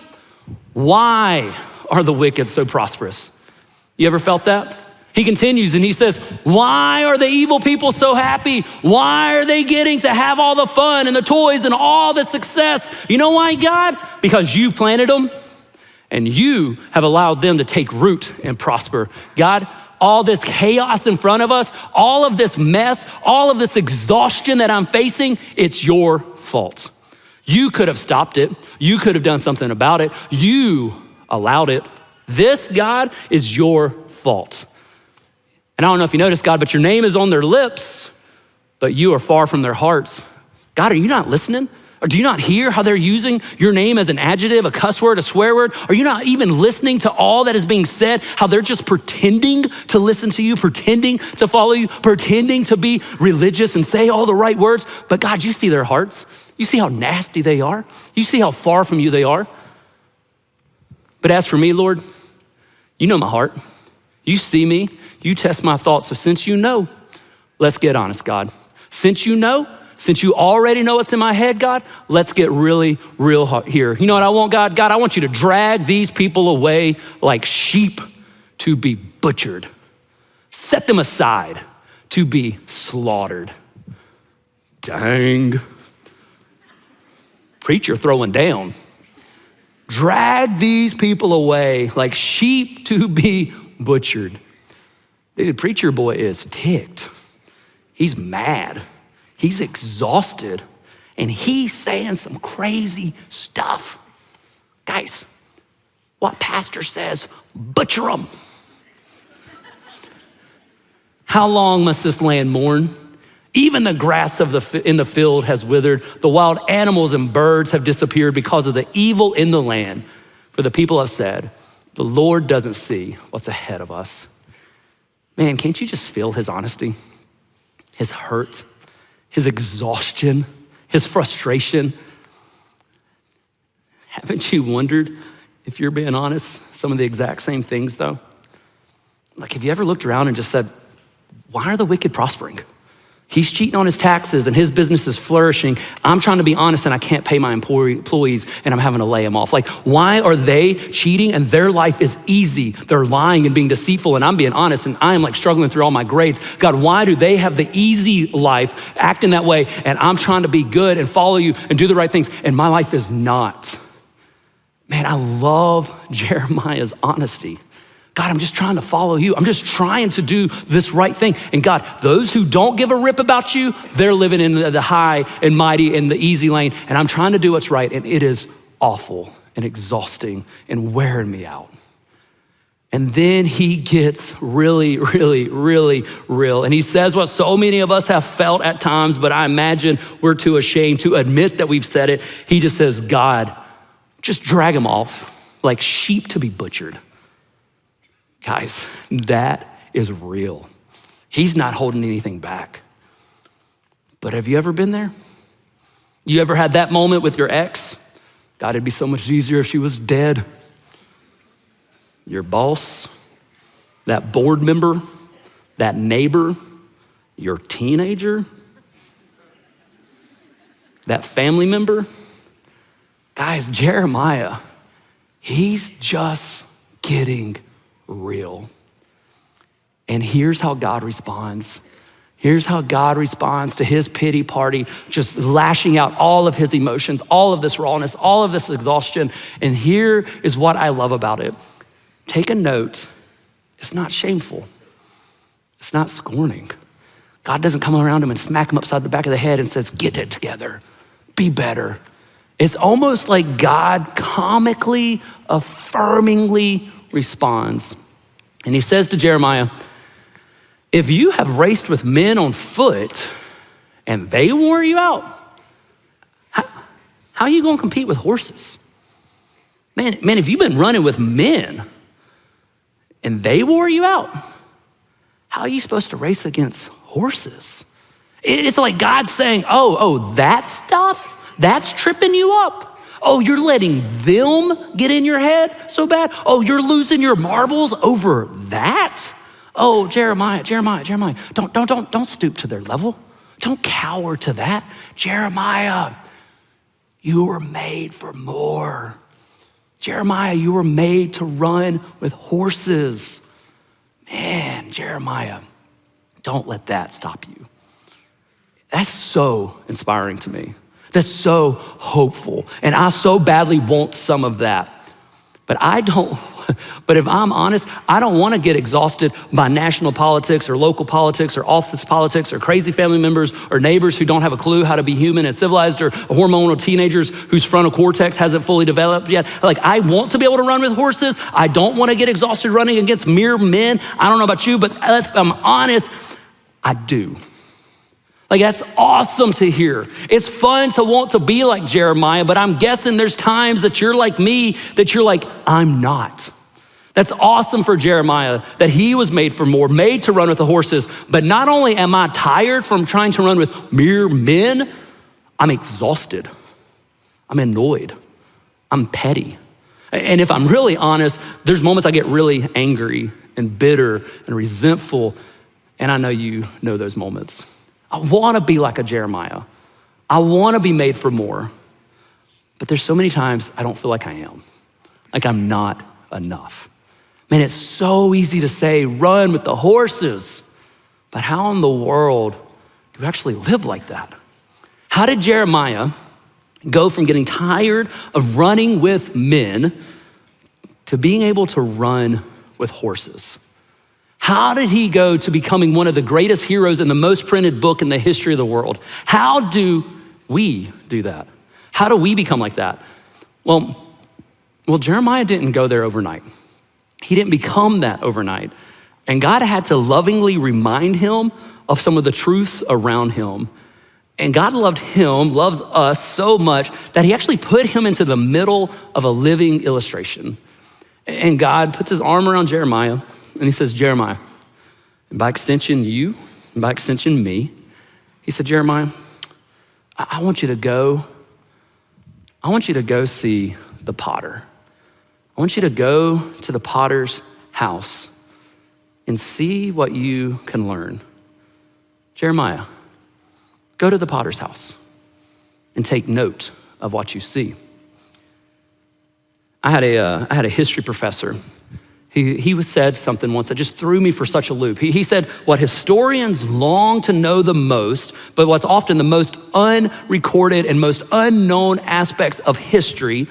Why are the wicked so prosperous? You ever felt that? He continues and he says, why are the evil people so happy? Why are they getting to have all the fun and the toys and all the success? You know why, God? Because you planted them and you have allowed them to take root and prosper. God, all this chaos in front of us, all of this mess, all of this exhaustion that I'm facing, it's your fault. You could have stopped it. You could have done something about it. You allowed it. This, God, is your fault. And I don't know if you noticed, God, but your name is on their lips, but you are far from their hearts. God, are you not listening? Or do you not hear how they're using your name as an adjective, a cuss word, a swear word? Are you not even listening to all that is being said? How they're just pretending to listen to you, pretending to follow you, pretending to be religious and say all the right words. But God, you see their hearts. You see how nasty they are. You see how far from you they are. But as for me, Lord, you know my heart. You see me. You test my thoughts. So since you know, let's get honest, God. Since you know, since you already know what's in my head, God, let's get really real here. You know what I want, God? God, I want you to drag these people away like sheep to be butchered. Set them aside to be slaughtered. Dang. Preacher throwing down. Drag these people away like sheep to be butchered. Dude, preacher boy is ticked. He's mad. He's exhausted. And he's saying some crazy stuff. Guys, what pastor says, butcher them. How long must this land mourn? Even the grass in the field has withered. The wild animals and birds have disappeared because of the evil in the land. For the people have said, the Lord doesn't see what's ahead of us. Man, can't you just feel his honesty, his hurt, his exhaustion, his frustration? Haven't you wondered, if you're being honest, some of the exact same things though? Like, have you ever looked around and just said, why are the wicked prospering? He's cheating on his taxes and his business is flourishing. I'm trying to be honest and I can't pay my employees and I'm having to lay them off. Like, why are they cheating and their life is easy? They're lying and being deceitful and I'm being honest and I am like struggling through all my grades. God, why do they have the easy life acting that way and I'm trying to be good and follow you and do the right things and my life is not? Man, I love Jeremiah's honesty. God, I'm just trying to follow you. I'm just trying to do this right thing. And God, those who don't give a rip about you, they're living in the high and mighty and the easy lane. And I'm trying to do what's right. And it is awful and exhausting and wearing me out. And then he gets really, really, really real. And he says what so many of us have felt at times, but I imagine we're too ashamed to admit that we've said it. He just says, God, just drag them off like sheep to be butchered. Guys, that is real. He's not holding anything back. But have you ever been there? You ever had that moment with your ex? God, it'd be so much easier if she was dead. Your boss, that board member, that neighbor, your teenager, that family member. Guys, Jeremiah, he's just getting real. And here's how God responds. Here's how God responds to his pity party, just lashing out all of his emotions, all of this rawness, all of this exhaustion. And here is what I love about it. Take a note. It's not shameful. It's not scorning. God doesn't come around him and smack him upside the back of the head and says, get it together, be better. It's almost like God comically, affirmingly responds. And he says to Jeremiah, if you have raced with men on foot and they wore you out, how are you gonna compete with horses? Man, if you've been running with men and they wore you out, how are you supposed to race against horses? It's like God saying, oh, that stuff, that's tripping you up. Oh, you're letting them get in your head so bad? Oh, you're losing your marbles over that? Oh, Jeremiah, don't stoop to their level. Don't cower to that. Jeremiah, you were made for more. Jeremiah, you were made to run with horses. Man, Jeremiah, don't let that stop you. That's so inspiring to me. That's so hopeful. And I so badly want some of that. But if I'm honest, I don't want to get exhausted by national politics or local politics or office politics or crazy family members or neighbors who don't have a clue how to be human and civilized or hormonal teenagers whose frontal cortex hasn't fully developed yet. Like, I want to be able to run with horses. I don't want to get exhausted running against mere men. I don't know about you, but if I'm honest, I do. Like, that's awesome to hear. It's fun to want to be like Jeremiah, but I'm guessing there's times that you're like me, that you're like, I'm not. That's awesome for Jeremiah, that he was made for more, made to run with the horses. But not only am I tired from trying to run with mere men, I'm exhausted. I'm annoyed. I'm petty. And if I'm really honest, there's moments I get really angry and bitter and resentful, and I know you know those moments. I wanna be like a Jeremiah. I wanna be made for more. But there's so many times I don't feel like I am. Like I'm not enough. Man, it's so easy to say, run with the horses. But how in the world do we actually live like that? How did Jeremiah go from getting tired of running with men to being able to run with horses? How did he go to becoming one of the greatest heroes in the most printed book in the history of the world? How do we do that? How do we become like that? Well, Jeremiah didn't go there overnight. He didn't become that overnight. And God had to lovingly remind him of some of the truths around him. And God loved him, loves us so much that he actually put him into the middle of a living illustration. And God puts his arm around Jeremiah and he says, Jeremiah, and by extension you, and by extension me, he said, Jeremiah, I want you to go see the potter. I want you to go to the potter's house and see what you can learn. Jeremiah, go to the potter's house and take note of what you see. I had a history professor. He said something once that just threw me for such a loop. He said, what historians long to know the most, but what's often the most unrecorded and most unknown aspects of history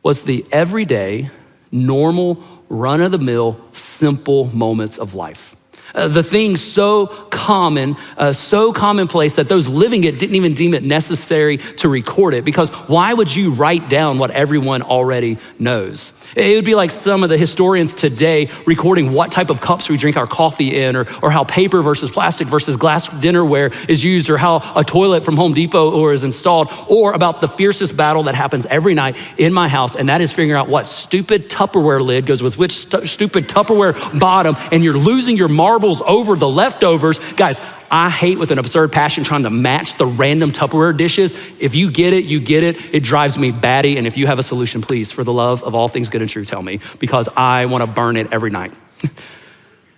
was the everyday, normal, run-of-the-mill, simple moments of life. The things so common, so commonplace that those living it didn't even deem it necessary to record it, because why would you write down what everyone already knows? It would be like some of the historians today recording what type of cups we drink our coffee in, or how paper versus plastic versus glass dinnerware is used, or how a toilet from Home Depot is installed, or about the fiercest battle that happens every night in my house, and that is figuring out what stupid Tupperware lid goes with which stupid Tupperware bottom, and you're losing your marbles over the leftovers. Guys, I hate with an absurd passion trying to match the random Tupperware dishes. If you get it, you get it. It drives me batty. And if you have a solution, please, for the love of all things good and true, tell me, because I want to burn it every night.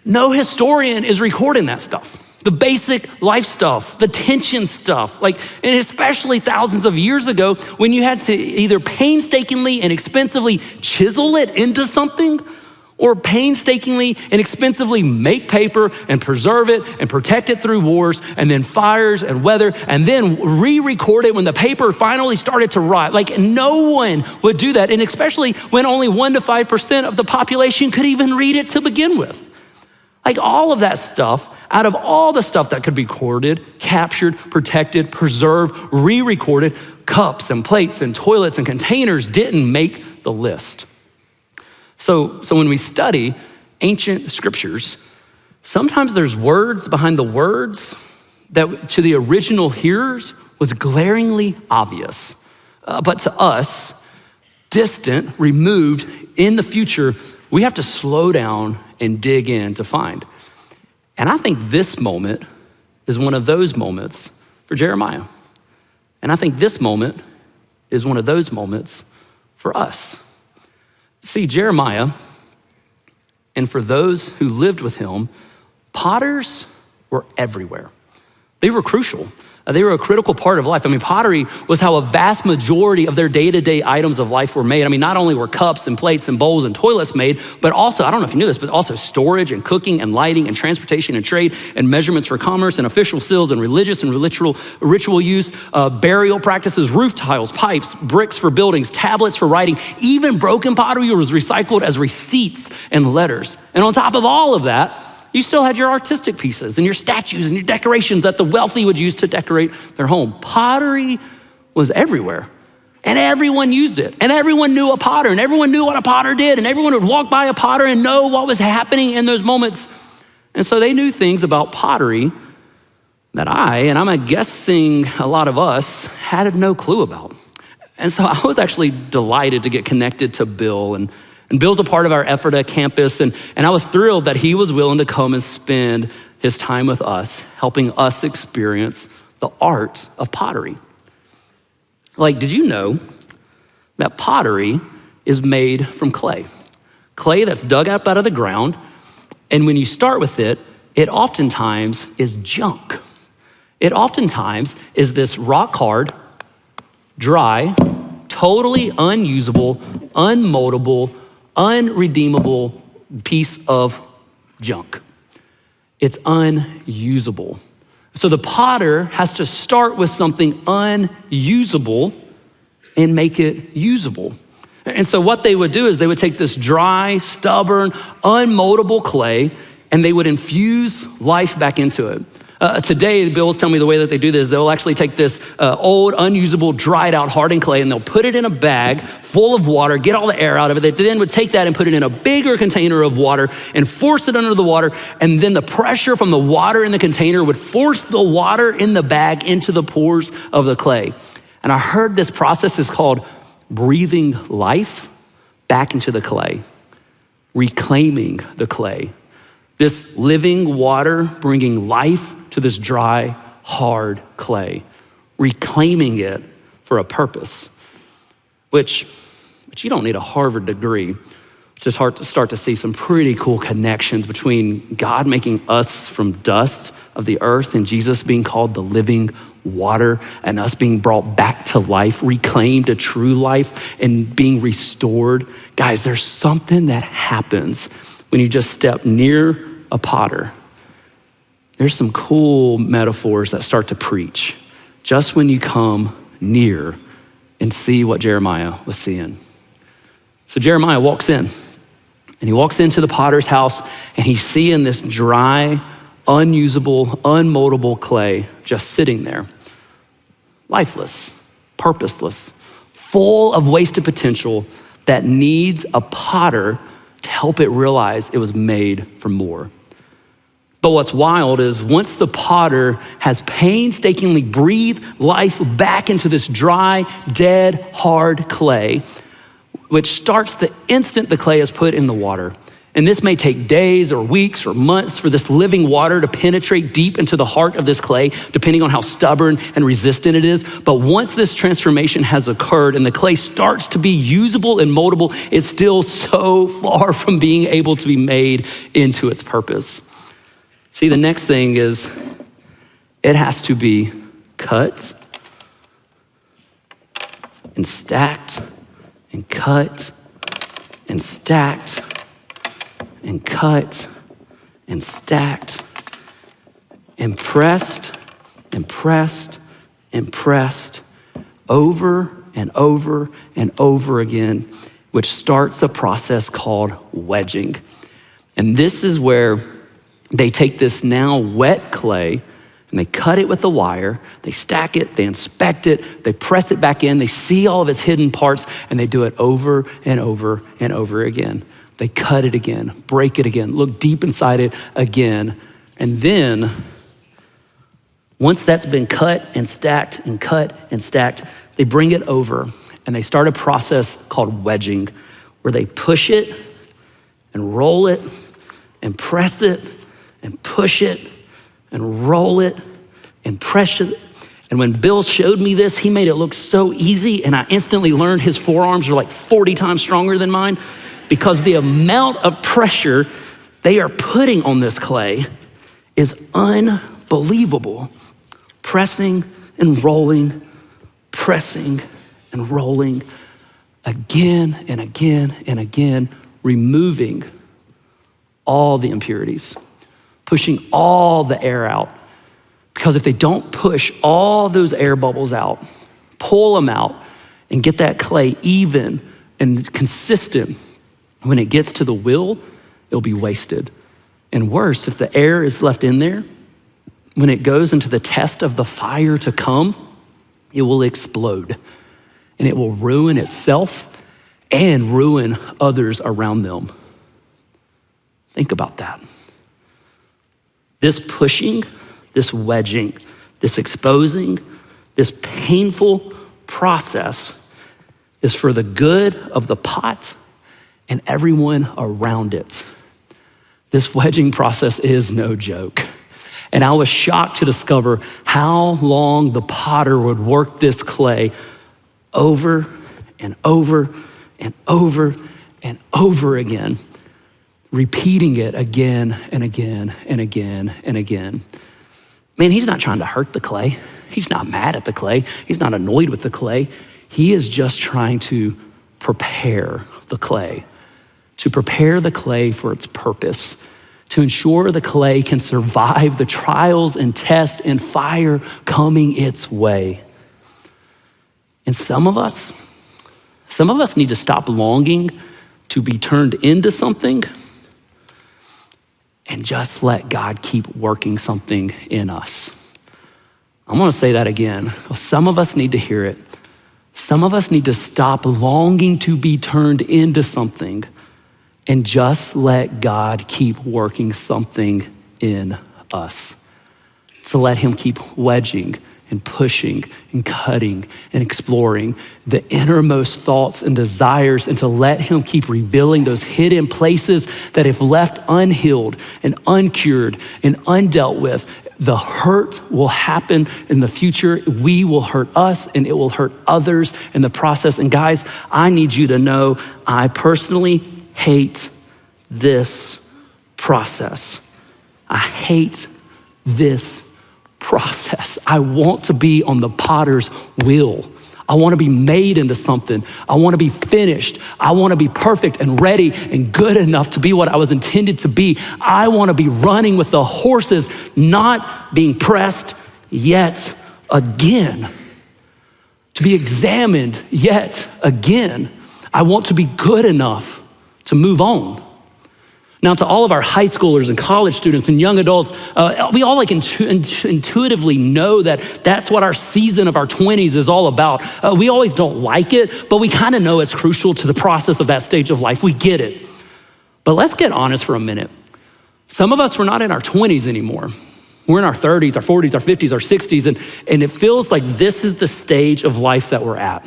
No historian is recording that stuff. The basic life stuff, the tension stuff, and especially thousands of years ago when you had to either painstakingly and expensively chisel it into something, or painstakingly and expensively make paper and preserve it and protect it through wars and then fires and weather, and then re-record it when the paper finally started to rot. No one would do that, and especially when only 1% to 5% of the population could even read it to begin with. All of that stuff, out of all the stuff that could be recorded, captured, protected, preserved, re-recorded, cups and plates and toilets and containers didn't make the list. So when we study ancient scriptures, sometimes there's words behind the words that to the original hearers was glaringly obvious. But to us, distant, removed, in the future, we have to slow down and dig in to find. And I think this moment is one of those moments for Jeremiah. And I think this moment is one of those moments for us. See, Jeremiah, and for those who lived with him, potters were everywhere. They were crucial. They were a critical part of life. Pottery was how a vast majority of their day-to-day items of life were made. Not only were cups and plates and bowls and toilets made, but also, I don't know if you knew this, but also storage and cooking and lighting and transportation and trade and measurements for commerce and official seals and religious and ritual use, burial practices, roof tiles, pipes, bricks for buildings, tablets for writing. Even broken pottery was recycled as receipts and letters. And on top of all of that, you still had your artistic pieces and your statues and your decorations that the wealthy would use to decorate their home. Pottery was everywhere, and everyone used it, and everyone knew a potter, and everyone knew what a potter did, and everyone would walk by a potter and know what was happening in those moments. And so they knew things about pottery that I'm guessing a lot of us had no clue about. And so I was actually delighted to get connected to Bill, and Bill's a part of our Ephrata campus, and I was thrilled that he was willing to come and spend his time with us, helping us experience the art of pottery. Did you know that pottery is made from clay? Clay that's dug up out of the ground, and when you start with it, it oftentimes is junk. It oftentimes is this rock hard, dry, totally unusable, unmoldable, unredeemable piece of junk. It's unusable. So the potter has to start with something unusable and make it usable. And so what they would do is they would take this dry, stubborn, unmoldable clay, and they would infuse life back into it. Today, Bill was telling me the way that they do this, they'll actually take this old, unusable, dried out, hardened clay, and they'll put it in a bag full of water, get all the air out of it. They then would take that and put it in a bigger container of water and force it under the water. And then the pressure from the water in the container would force the water in the bag into the pores of the clay. And I heard this process is called breathing life back into the clay, reclaiming the clay. This living water bringing life to this dry, hard clay, reclaiming it for a purpose, which you don't need a Harvard degree to start to see some pretty cool connections between God making us from dust of the earth and Jesus being called the living water and us being brought back to life, reclaimed to true life and being restored. Guys, there's something that happens when you just step near a potter. There's some cool metaphors that start to preach just when you come near and see what Jeremiah was seeing. So Jeremiah walks in, and he walks into the potter's house, and he's seeing this dry, unusable, unmoldable clay just sitting there, lifeless, purposeless, full of wasted potential that needs a potter to help it realize it was made for more. But what's wild is once the potter has painstakingly breathed life back into this dry, dead, hard clay, which starts the instant the clay is put in the water. And this may take days or weeks or months for this living water to penetrate deep into the heart of this clay, depending on how stubborn and resistant it is. But once this transformation has occurred and the clay starts to be usable and moldable, it's still so far from being able to be made into its purpose. See, the next thing is it has to be cut and stacked and cut and stacked and cut and stacked and pressed and pressed and pressed over and over and over again, which starts a process called wedging. And this is where they take this now wet clay and they cut it with a wire, they stack it, they inspect it, they press it back in, they see all of its hidden parts, and they do it over and over and over again. They cut it again, break it again, look deep inside it again. And then, once that's been cut and stacked and cut and stacked, they bring it over and they start a process called wedging, where they push it and roll it and press it and push it and roll it and press it. And when Bill showed me this, he made it look so easy, and I instantly learned his forearms are like 40 times stronger than mine, because the amount of pressure they are putting on this clay is unbelievable. Pressing and rolling, pressing and rolling, again and again and again, removing all the impurities, pushing all the air out. Because if they don't push all those air bubbles out, pull them out, and get that clay even and consistent, when it gets to the wheel, it'll be wasted. And worse, if the air is left in there, when it goes into the test of the fire to come, it will explode. And it will ruin itself and ruin others around them. Think about that. This pushing, this wedging, this exposing, this painful process is for the good of the pot and everyone around it. This wedging process is no joke. And I was shocked to discover how long the potter would work this clay over and over and over and over again, repeating it again and again and again and again. Man, he's not trying to hurt the clay. He's not mad at the clay. He's not annoyed with the clay. He is just trying to prepare the clay, to prepare the clay for its purpose, to ensure the clay can survive the trials and tests and fire coming its way. And some of us need to stop longing to be turned into something and just let God keep working something in us. I'm gonna say that again. Some of us need to hear it. Some of us need to stop longing to be turned into something and just let God keep working something in us. So let him keep wedging and pushing and cutting and exploring the innermost thoughts and desires, and to let him keep revealing those hidden places that if left unhealed and uncured and undealt with, the hurt will happen in the future. We will hurt us and it will hurt others in the process. And guys, I need you to know, I personally hate this process. I hate this process. I want to be on the potter's wheel. I want to be made into something. I want to be finished. I want to be perfect and ready and good enough to be what I was intended to be. I want to be running with the horses, not being pressed yet again. To be examined yet again. I want to be good enough to move on. Now, to all of our high schoolers and college students and young adults, we all intuitively know that that's what our season of our 20s is all about. We always don't like it, but we kind of know it's crucial to the process of that stage of life. We get it. But let's get honest for a minute. Some of us, we're not in our 20s anymore. We're in our 30s, our 40s, our 50s, our 60s, and it feels like this is the stage of life that we're at.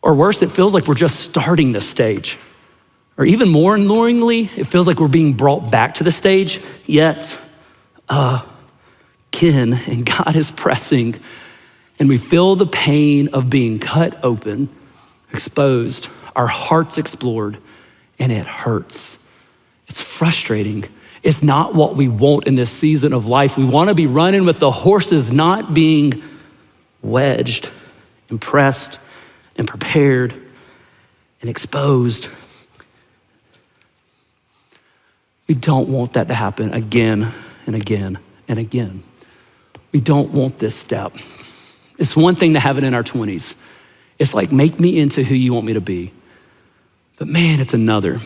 Or worse, it feels like we're just starting this stage. Or even more annoyingly, it feels like we're being brought back to the stage, yet again, and God is pressing, and we feel the pain of being cut open, exposed, our hearts explored, and it hurts. It's frustrating. It's not what we want in this season of life. We want to be running with the horses, not being wedged, impressed, and prepared, and exposed. We don't want that to happen again and again and again. We don't want this step. It's one thing to have it in our 20s. It's like, make me into who you want me to be. But man, it's another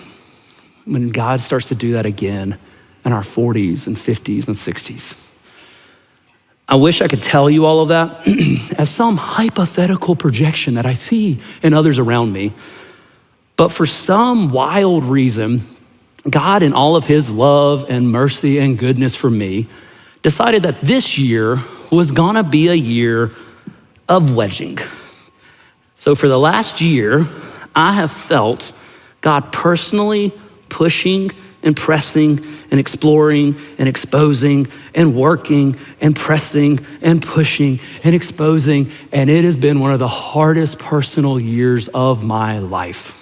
when God starts to do that again in our 40s and 50s and 60s. I wish I could tell you all of that as some hypothetical projection that I see in others around me. But for some wild reason, God, in all of his love and mercy and goodness for me, decided that this year was gonna be a year of wedging. So for the last year, I have felt God personally pushing and pressing and exploring and exposing and working and pressing and pushing and exposing, and it has been one of the hardest personal years of my life.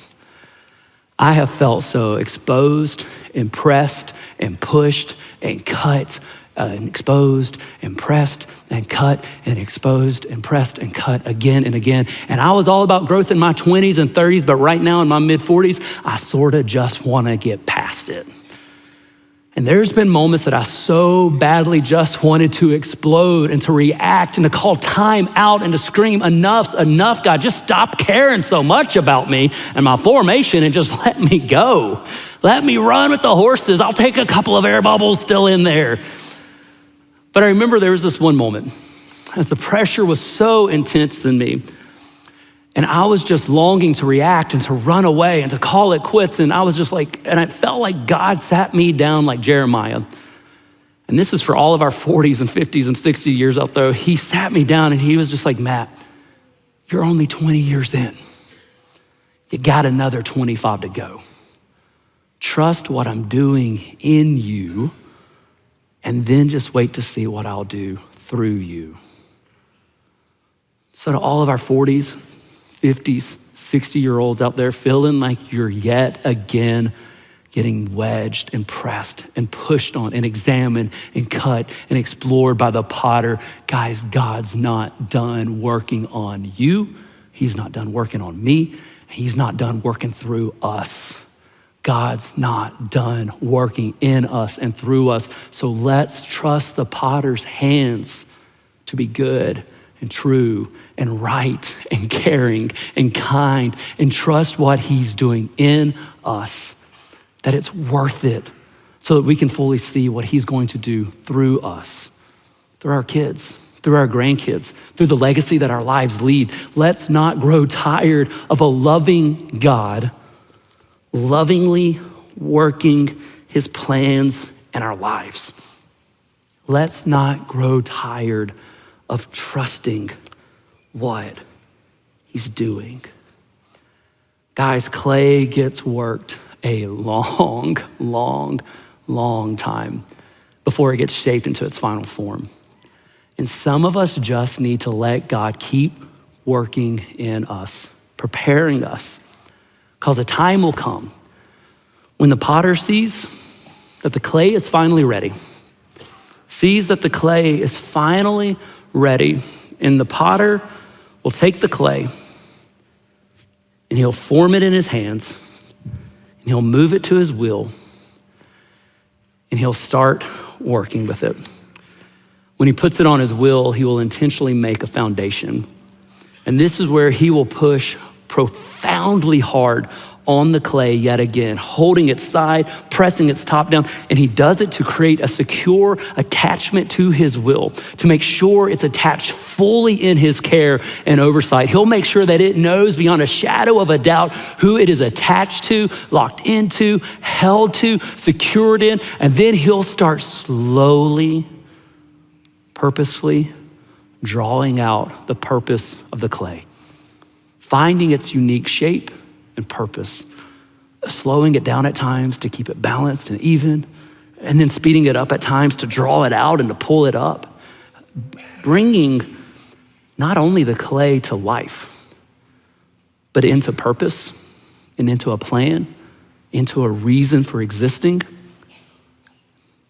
I have felt so exposed and pressed and pushed and cut and exposed and pressed and cut and exposed and pressed and cut again and again. And I was all about growth in my 20s and 30s, but right now in my mid 40s, I sort of just want to get past it. And there's been moments that I so badly just wanted to explode and to react and to call time out and to scream, enough's enough, God, just stop caring so much about me and my formation and just let me go. Let me run with the horses. I'll take a couple of air bubbles still in there. But I remember there was this one moment as the pressure was so intense in me, and I was just longing to react and to run away and to call it quits. And I was just like, and I felt like God sat me down like Jeremiah. And this is for all of our 40s and 50s and 60 years out there. He sat me down and he was just like, Matt, you're only 20 years in. You got another 25 to go. Trust what I'm doing in you, and then just wait to see what I'll do through you. So to all of our 40s, 50s, 60-year-olds out there feeling like you're yet again getting wedged and pressed and pushed on and examined and cut and explored by the potter. Guys, God's not done working on you. He's not done working on me. He's not done working through us. God's not done working in us and through us. So let's trust the potter's hands to be good and true and right and caring and kind, and trust what he's doing in us, that it's worth it, so that we can fully see what he's going to do through us, through our kids, through our grandkids, through the legacy that our lives lead. Let's not grow tired of a loving God lovingly working his plans in our lives. Let's not grow tired of trusting what he's doing. Guys, clay gets worked a long, long, long time before it gets shaped into its final form. And some of us just need to let God keep working in us, preparing us, because a time will come when the potter sees that the clay is finally ready. sees that the clay is finally ready, and the potter will take the clay and he'll form it in his hands, and he'll move it to his will, and he'll start working with it. When he puts it on his will, he will intentionally make a foundation. And this is where he will push profoundly hard on the clay yet again, holding its side, pressing its top down, and he does it to create a secure attachment to his will, to make sure it's attached fully in his care and oversight. He'll make sure that it knows beyond a shadow of a doubt who it is attached to, locked into, held to, secured in, and then he'll start slowly, purposefully drawing out the purpose of the clay, finding its unique shape and purpose, slowing it down at times to keep it balanced and even, and then speeding it up at times to draw it out and to pull it up, bringing not only the clay to life, but into purpose and into a plan, into a reason for existing.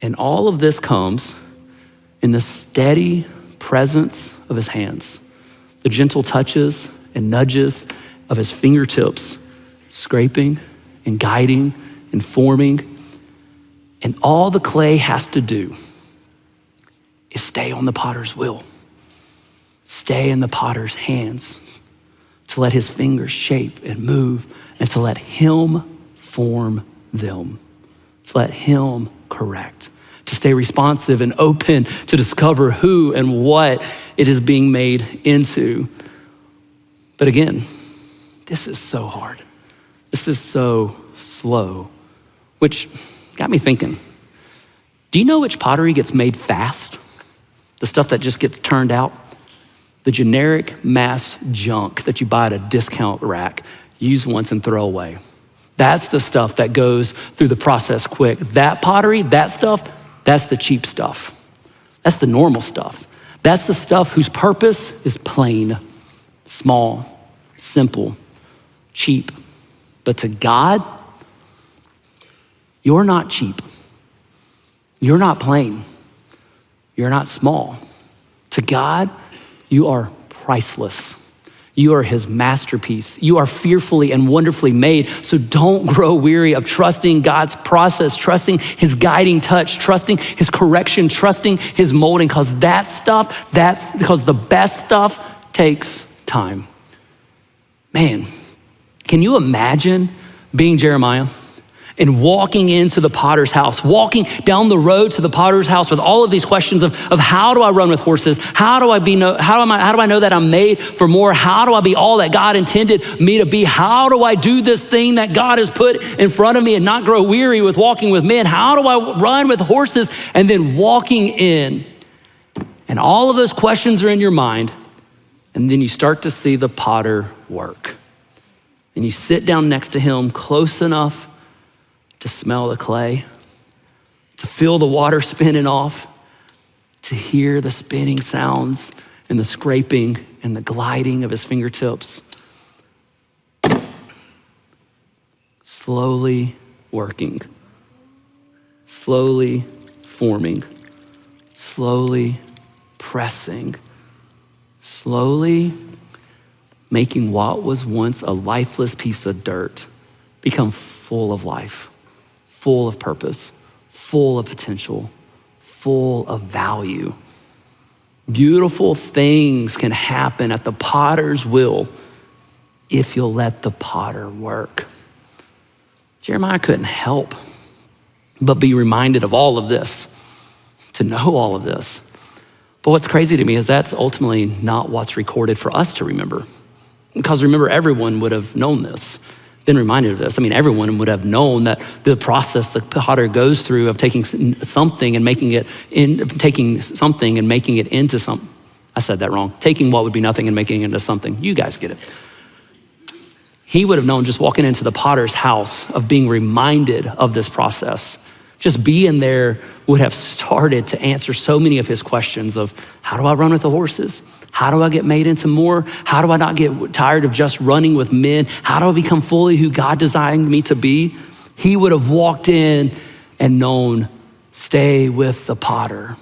And all of this comes in the steady presence of his hands, the gentle touches and nudges of his fingertips, scraping and guiding and forming. And all the clay has to do is stay on the potter's will, stay in the potter's hands, to let his fingers shape and move, and to let him form them, to let him correct, to stay responsive and open to discover who and what it is being made into. But again, this is so hard. This is so slow, which got me thinking, do you know which pottery gets made fast? The stuff that just gets turned out? The generic mass junk that you buy at a discount rack, use once and throw away. That's the stuff that goes through the process quick. That pottery, that stuff, that's the cheap stuff. That's the normal stuff. That's the stuff whose purpose is plain, small, simple, cheap. But to God, you're not cheap. You're not plain. You're not small. To God, you are priceless. You are his masterpiece. You are fearfully and wonderfully made. So don't grow weary of trusting God's process, trusting his guiding touch, trusting his correction, trusting his molding, because that's because the best stuff takes time. Man, can you imagine being Jeremiah and walking into the potter's house, walking down the road to the potter's house with all of these questions of how do I run with horses? How do I know that I'm made for more? How do I be all that God intended me to be? How do I do this thing that God has put in front of me and not grow weary with walking with men? How do I run with horses? And then walking in, and all of those questions are in your mind, and then you start to see the potter work. And you sit down next to him close enough to smell the clay, to feel the water spinning off, to hear the spinning sounds and the scraping and the gliding of his fingertips. Slowly working, slowly forming, slowly pressing, slowly making what was once a lifeless piece of dirt become full of life, full of purpose, full of potential, full of value. Beautiful things can happen at the potter's will if you'll let the potter work. Jeremiah couldn't help but be reminded of all of this, to know all of this. But what's crazy to me is that's ultimately not what's recorded for us to remember. Because remember, everyone would have known this, been reminded of this. I mean, everyone would have known that the process the potter goes through of taking something and making it into something. I said that wrong. Taking what would be nothing and making it into something. You guys get it. He would have known just walking into the potter's house of being reminded of this process. Just being there would have started to answer so many of his questions of, how do I run with the horses? How do I get made into more? How do I not get tired of just running with men? How do I become fully who God designed me to be? He would have walked in and known, stay with the potter.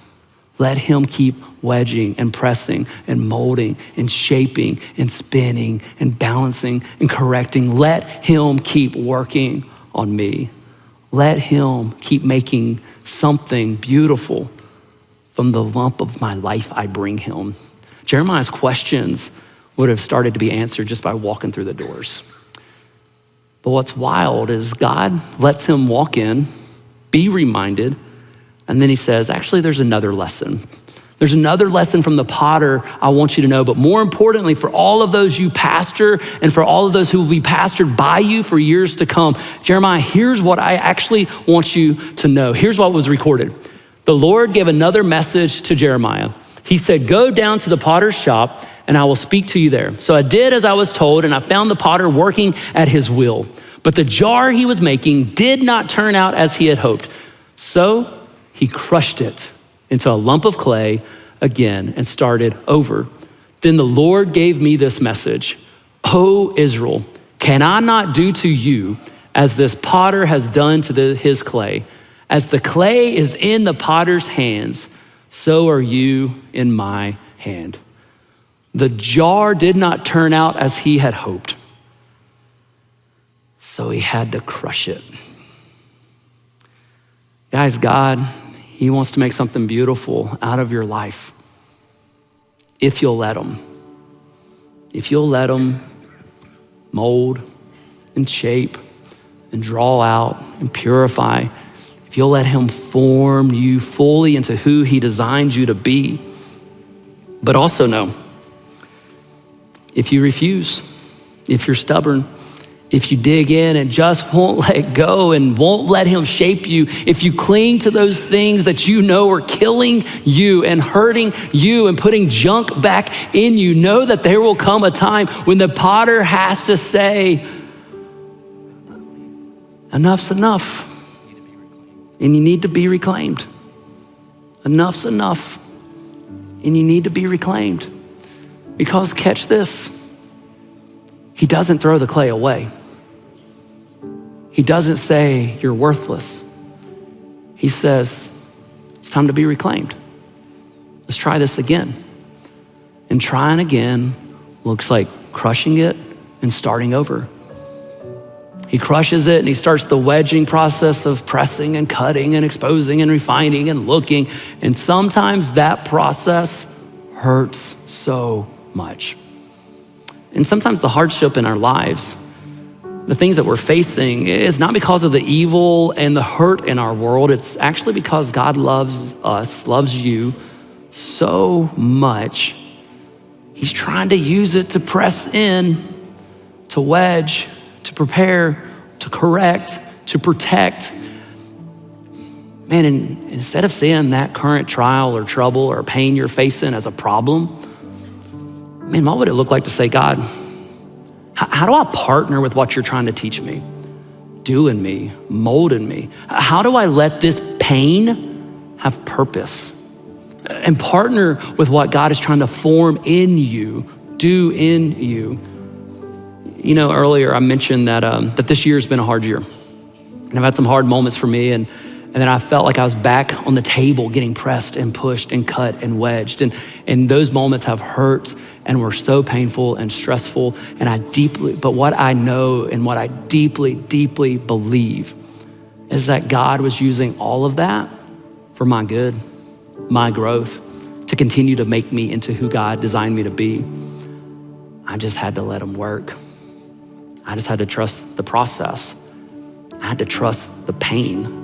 Let him keep wedging and pressing and molding and shaping and spinning and balancing and correcting. Let him keep working on me. Let him keep making something beautiful from the lump of my life I bring him. Jeremiah's questions would have started to be answered just by walking through the doors. But what's wild is God lets him walk in, be reminded, and then he says, actually, there's another lesson. There's another lesson from the potter I want you to know, but more importantly, for all of those you pastor and for all of those who will be pastored by you for years to come, Jeremiah, here's what I actually want you to know. Here's what was recorded. The Lord gave another message to Jeremiah. He said, go down to the potter's shop and I will speak to you there. So I did as I was told, and I found the potter working at his wheel. But the jar he was making did not turn out as he had hoped. So he crushed it into a lump of clay again and started over. Then the Lord gave me this message. O Israel, can I not do to you as this potter has done to his clay? As the clay is in the potter's hands, so are you in my hand. The jar did not turn out as he had hoped, so he had to crush it. Guys, God, he wants to make something beautiful out of your life if you'll let him. If you'll let him mold and shape and draw out and purify, if you'll let him form you fully into who he designed you to be. But also know, if you refuse, if you're stubborn, if you dig in and just won't let go and won't let him shape you, if you cling to those things that you know are killing you and hurting you and putting junk back in you, know that there will come a time when the potter has to say, enough's enough. And you need to be reclaimed. Enough's enough. And you need to be reclaimed. Because catch this, he doesn't throw the clay away. He doesn't say you're worthless. He says, it's time to be reclaimed. Let's try this again. And trying again looks like crushing it and starting over. He crushes it and he starts the wedging process of pressing and cutting and exposing and refining and looking. And sometimes that process hurts so much. And sometimes the hardship in our lives, the things that we're facing, is not because of the evil and the hurt in our world. It's actually because God loves us, loves you so much. He's trying to use it to press in, to wedge, to prepare, to correct, to protect. Man, and instead of seeing that current trial or trouble or pain you're facing as a problem, man, what would it look like to say, God, how do I partner with what you're trying to teach me, do in me, mold in me? How do I let this pain have purpose and partner with what God is trying to form in you, do in you? You know, earlier I mentioned that that this year's been a hard year. And I've had some hard moments for me, and then I felt like I was back on the table getting pressed and pushed and cut and wedged. And those moments have hurt and were so painful and stressful. But what I know and what I deeply, deeply believe is that God was using all of that for my good, my growth, to continue to make me into who God designed me to be. I just had to let him work. I just had to trust the process. I had to trust the pain.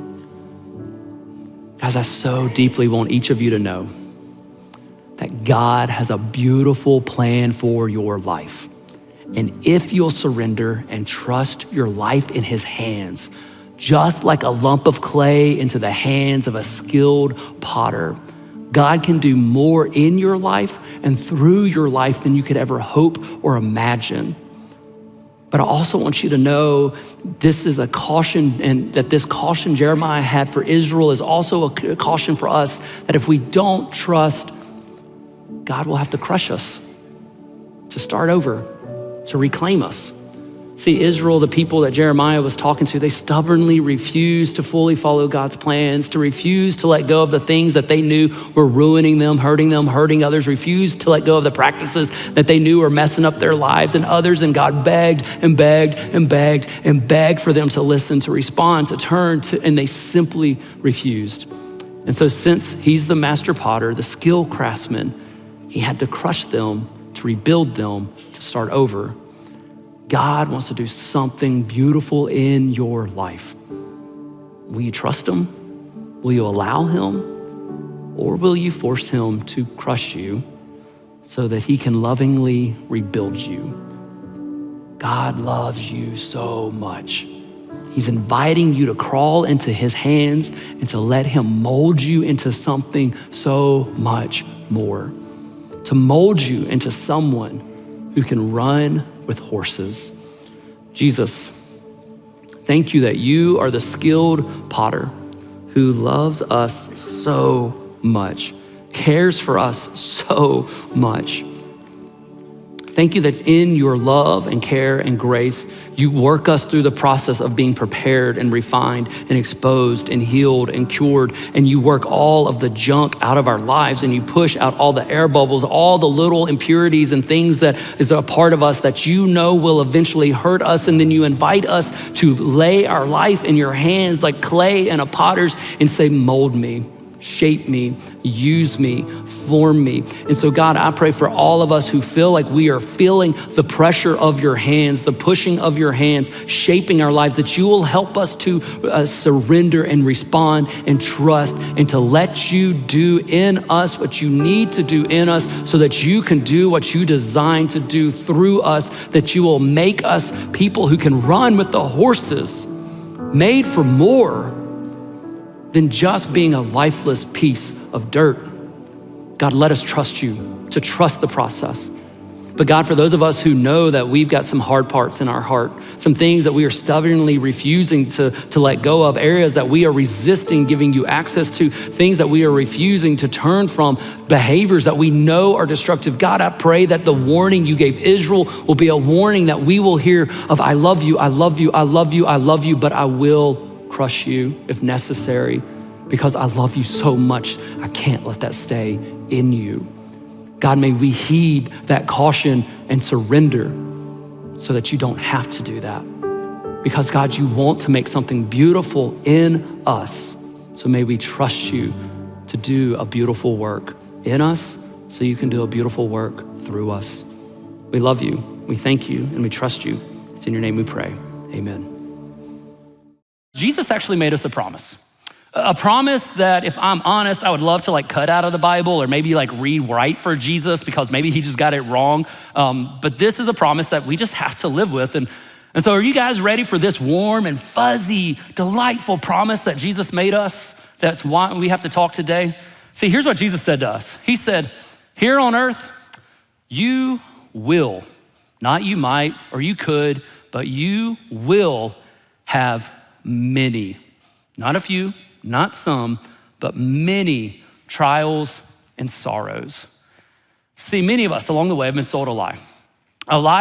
Guys, I so deeply want each of you to know that God has a beautiful plan for your life. And if you'll surrender and trust your life in his hands, just like a lump of clay into the hands of a skilled potter, God can do more in your life and through your life than you could ever hope or imagine. But I also want you to know this is a caution, and that this caution Jeremiah had for Israel is also a caution for us, that if we don't trust, God will have to crush us to start over, to reclaim us. See, Israel, the people that Jeremiah was talking to, they stubbornly refused to fully follow God's plans, to refuse to let go of the things that they knew were ruining them, hurting others, refused to let go of the practices that they knew were messing up their lives and others. And God begged and begged and begged and begged for them to listen, to respond, to turn, and they simply refused. And so since he's the master potter, the skilled craftsman, he had to crush them, to rebuild them, to start over. God wants to do something beautiful in your life. Will you trust him? Will you allow him? Or will you force him to crush you so that he can lovingly rebuild you? God loves you so much. He's inviting you to crawl into his hands and to let him mold you into something so much more. To mold you into someone who can run with horses. Jesus, thank you that you are the skilled potter who loves us so much, cares for us so much. Thank you that in your love and care and grace, you work us through the process of being prepared and refined and exposed and healed and cured. And you work all of the junk out of our lives and you push out all the air bubbles, all the little impurities and things that is a part of us that you know will eventually hurt us. And then you invite us to lay our life in your hands like clay in a potter's and say, mold me. Shape me, use me, form me. And so God, I pray for all of us who feel like we are feeling the pressure of your hands, the pushing of your hands, shaping our lives, that you will help us to surrender and respond and trust and to let you do in us what you need to do in us so that you can do what you designed to do through us, that you will make us people who can run with the horses, made for more than just being a lifeless piece of dirt. God, let us trust you, to trust the process. But God, for those of us who know that we've got some hard parts in our heart, some things that we are stubbornly refusing to let go of, areas that we are resisting giving you access to, things that we are refusing to turn from, behaviors that we know are destructive. God, I pray that the warning you gave Israel will be a warning that we will hear of, I love you, I love you, I love you, I love you, but I will crush you if necessary, because I love you so much, I can't let that stay in you. God, may we heed that caution and surrender so that you don't have to do that. Because God, you want to make something beautiful in us. So may we trust you to do a beautiful work in us so you can do a beautiful work through us. We love you, we thank you, and we trust you. It's in your name we pray, amen. Jesus actually made us a promise that if I'm honest, I would love to like cut out of the Bible or maybe like rewrite for Jesus because maybe he just got it wrong. But this is a promise that we just have to live with. And so are you guys ready for this warm and fuzzy, delightful promise that Jesus made us? That's why we have to talk today. See, here's what Jesus said to us. He said, here on earth, you will, not you might or you could, but you will have many, not a few, not some, but many trials and sorrows. See, many of us along the way have been sold a lie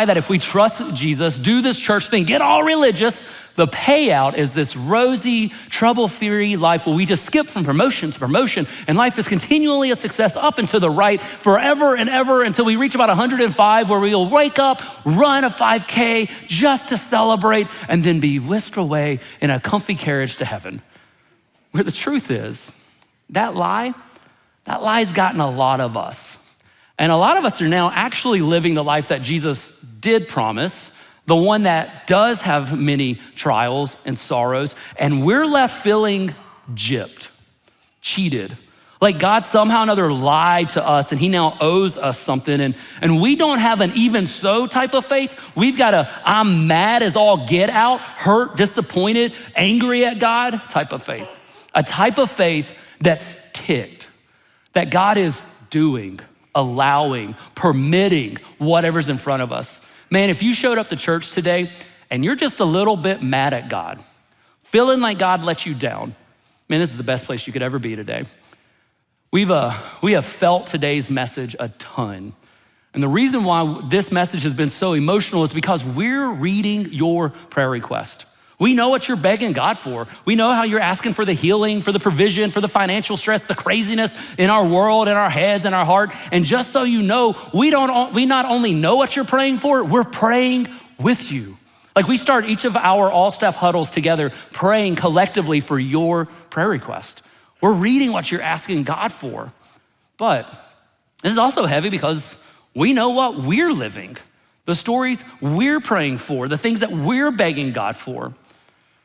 that if we trust Jesus, do this church thing, get all religious, the payout is this rosy, trouble-free life where we just skip from promotion to promotion and life is continually a success up and to the right forever and ever until we reach about 105 where we'll wake up, run a 5K just to celebrate and then be whisked away in a comfy carriage to heaven. Where the truth is, that lie's gotten a lot of us. And a lot of us are now actually living the life that Jesus did promise, the one that does have many trials and sorrows, and we're left feeling gypped, cheated. Like God somehow or another lied to us and he now owes us something. And we don't have an even so type of faith. We've got a I'm mad as all get out, hurt, disappointed, angry at God type of faith. A type of faith that's ticked, that God is doing, allowing, permitting whatever's in front of us. Man, if you showed up to church today and you're just a little bit mad at God, feeling like God let you down, man, this is the best place you could ever be today. We have felt today's message a ton. And the reason why this message has been so emotional is because we're reading your prayer request. We know what you're begging God for. We know how you're asking for the healing, for the provision, for the financial stress, the craziness in our world, in our heads, in our heart. And just so you know, we not only know what you're praying for, we're praying with you. Like we start each of our all-staff huddles together praying collectively for your prayer request. We're reading what you're asking God for. But this is also heavy because we know what we're living, the stories we're praying for, the things that we're begging God for.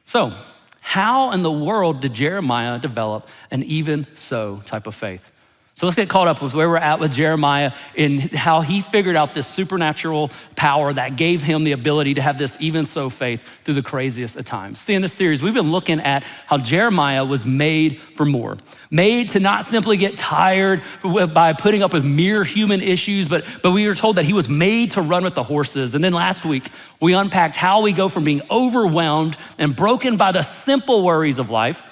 So how in the world did Jeremiah develop an even so type of faith? So let's get caught up with where we're at with Jeremiah and how he figured out this supernatural power that gave him the ability to have this even so faith through the craziest of times. See, in this series, we've been looking at how Jeremiah was made for more, made to not simply get tired by putting up with mere human issues, but we were told that he was made to run with the horses. And then last week, we unpacked how we go from being overwhelmed and broken by the simple worries of life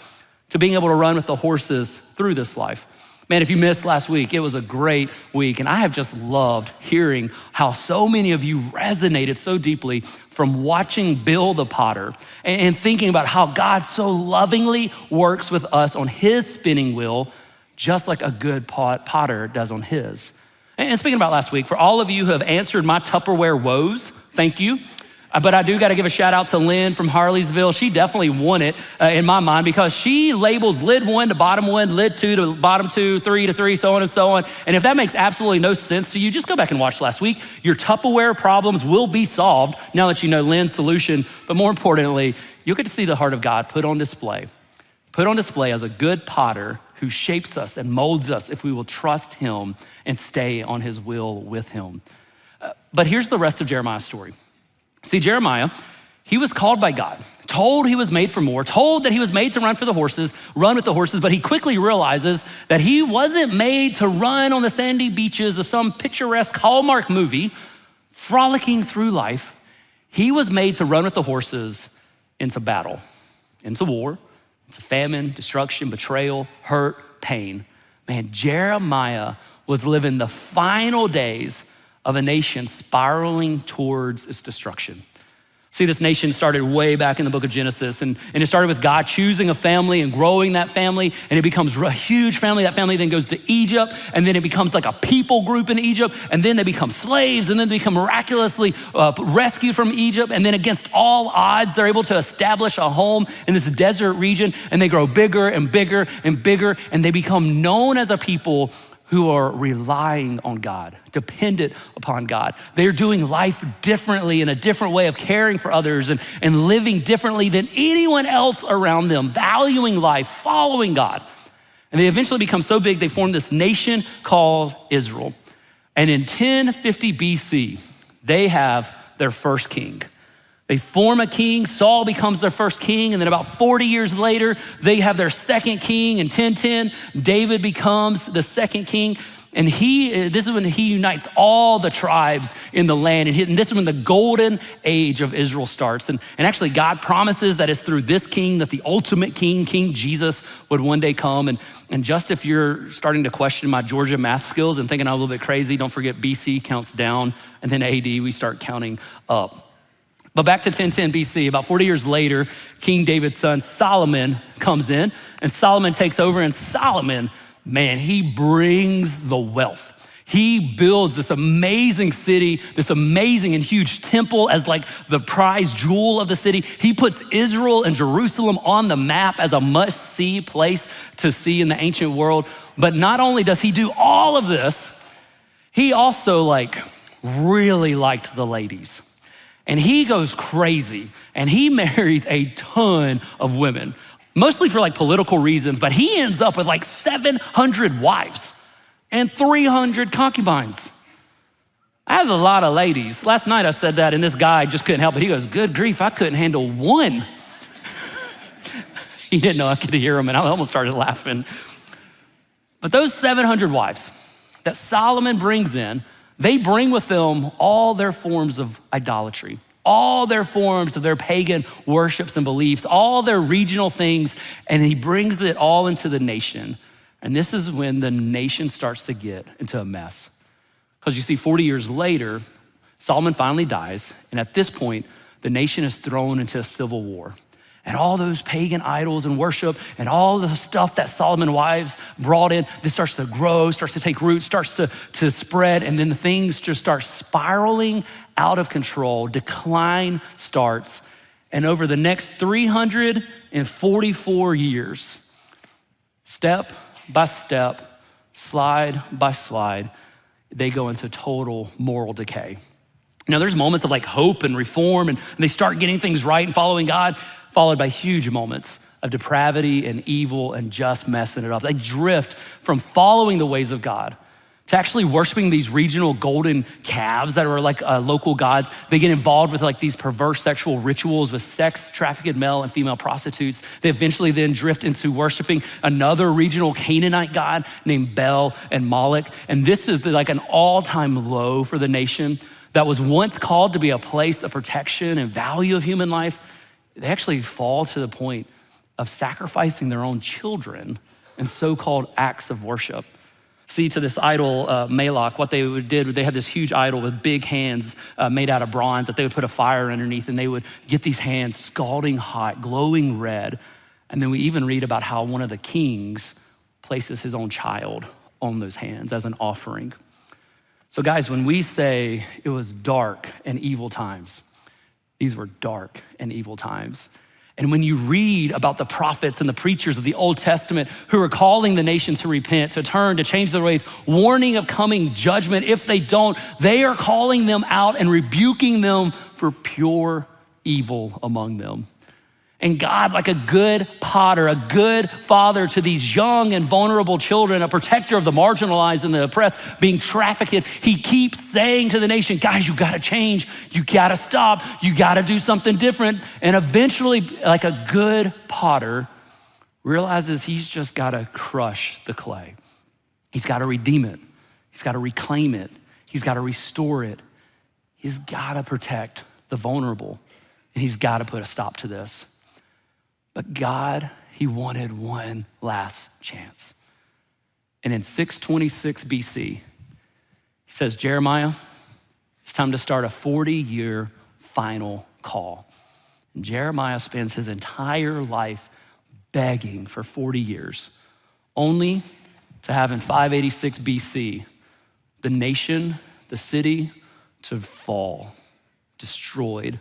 to being able to run with the horses through this life. Man, if you missed last week, it was a great week. And I have just loved hearing how so many of you resonated so deeply from watching Bill the Potter and thinking about how God so lovingly works with us on his spinning wheel, just like a good potter does on his. And speaking about last week, for all of you who have answered my Tupperware woes, thank you. But I do gotta give a shout out to Lynn from Harleysville. She definitely won it in my mind because she labels lid 1 to bottom 1, lid 2 to bottom 2, 3 to 3, so on and so on. And if that makes absolutely no sense to you, just go back and watch last week. Your Tupperware problems will be solved now that you know Lynn's solution. But more importantly, you'll get to see the heart of God put on display as a good potter who shapes us and molds us if we will trust him and stay on his will with him. But here's the rest of Jeremiah's story. See, Jeremiah, he was called by God, told he was made for more, told that he was made to run with the horses, but he quickly realizes that he wasn't made to run on the sandy beaches of some picturesque Hallmark movie, frolicking through life. He was made to run with the horses into battle, into war, into famine, destruction, betrayal, hurt, pain. Man, Jeremiah was living the final days of a nation spiraling towards its destruction. See, this nation started way back in the book of Genesis, and it started with God choosing a family and growing that family, and it becomes a huge family. That family then goes to Egypt, and then it becomes like a people group in Egypt, and then they become slaves, and then they become miraculously rescued from Egypt, and then against all odds, they're able to establish a home in this desert region, and they grow bigger and bigger and bigger, and they become known as a people who are relying on God, dependent upon God. They're doing life differently, in a different way of caring for others and living differently than anyone else around them, valuing life, following God. And they eventually become so big, they form this nation called Israel. And in 1050 BC, they have their first king. They form a king, Saul becomes their first king, and then about 40 years later, they have their second king. In 1010, David becomes the second king, and this is when he unites all the tribes in the land, and this is when the golden age of Israel starts. And actually, God promises that it's through this king that the ultimate king, King Jesus, would one day come. And just if you're starting to question my Georgia math skills and thinking I'm a little bit crazy, don't forget BC counts down, and then AD, we start counting up. But back to 1010 BC, about 40 years later, King David's son Solomon comes in, and Solomon takes over, and Solomon, man, he brings the wealth. He builds this amazing city, this amazing and huge temple as like the prize jewel of the city. He puts Israel and Jerusalem on the map as a must-see place to see in the ancient world. But not only does he do all of this, he also really liked the ladies. And he goes crazy and he marries a ton of women, mostly for political reasons, but he ends up with 700 wives and 300 concubines. That's a lot of ladies. Last night I said that and this guy just couldn't help it. He goes, good grief, I couldn't handle one. He didn't know I could hear him and I almost started laughing. But those 700 wives that Solomon brings in, they bring with them all their forms of idolatry, all their forms of their pagan worships and beliefs, all their regional things, and he brings it all into the nation. And this is when the nation starts to get into a mess. Because you see, 40 years later, Solomon finally dies, and at this point, the nation is thrown into a civil war. And all those pagan idols and worship and all the stuff that Solomon's wives brought in, this starts to grow, starts to take root, starts to spread, and then the things just start spiraling out of control. Decline starts. And over the next 344 years, step by step, slide by slide, they go into total moral decay. Now, there's moments of like hope and reform, and they start getting things right and following God, followed by huge moments of depravity and evil and just messing it up. They drift from following the ways of God to actually worshiping these regional golden calves that are like local gods. They get involved with like these perverse sexual rituals with sex trafficked male and female prostitutes. They eventually then drift into worshiping another regional Canaanite god named Bel and Moloch. And this is like an all-time low for the nation that was once called to be a place of protection and value of human life. They actually fall to the point of sacrificing their own children in so-called acts of worship. See, to this idol, Moloch, what they did, they had this huge idol with big hands made out of bronze that they would put a fire underneath, and they would get these hands scalding hot, glowing red. And then we even read about how one of the kings places his own child on those hands as an offering. So guys, when we say it was dark and evil times, these were dark and evil times. And when you read about the prophets and the preachers of the Old Testament who are calling the nation to repent, to turn, to change their ways, warning of coming judgment if they don't, they are calling them out and rebuking them for pure evil among them. And God, like a good potter, a good father to these young and vulnerable children, a protector of the marginalized and the oppressed, being trafficked, he keeps saying to the nation, guys, you gotta change, you gotta stop, you gotta do something different. And eventually, like a good potter, realizes he's just gotta crush the clay. He's gotta redeem it. He's gotta reclaim it. He's gotta restore it. He's gotta protect the vulnerable. And he's gotta put a stop to this. But God, he wanted one last chance. And in 626 BC, he says, Jeremiah, it's time to start a 40-year final call. And Jeremiah spends his entire life begging for 40 years, only to have in 586 BC, the nation, the city, to fall, destroyed.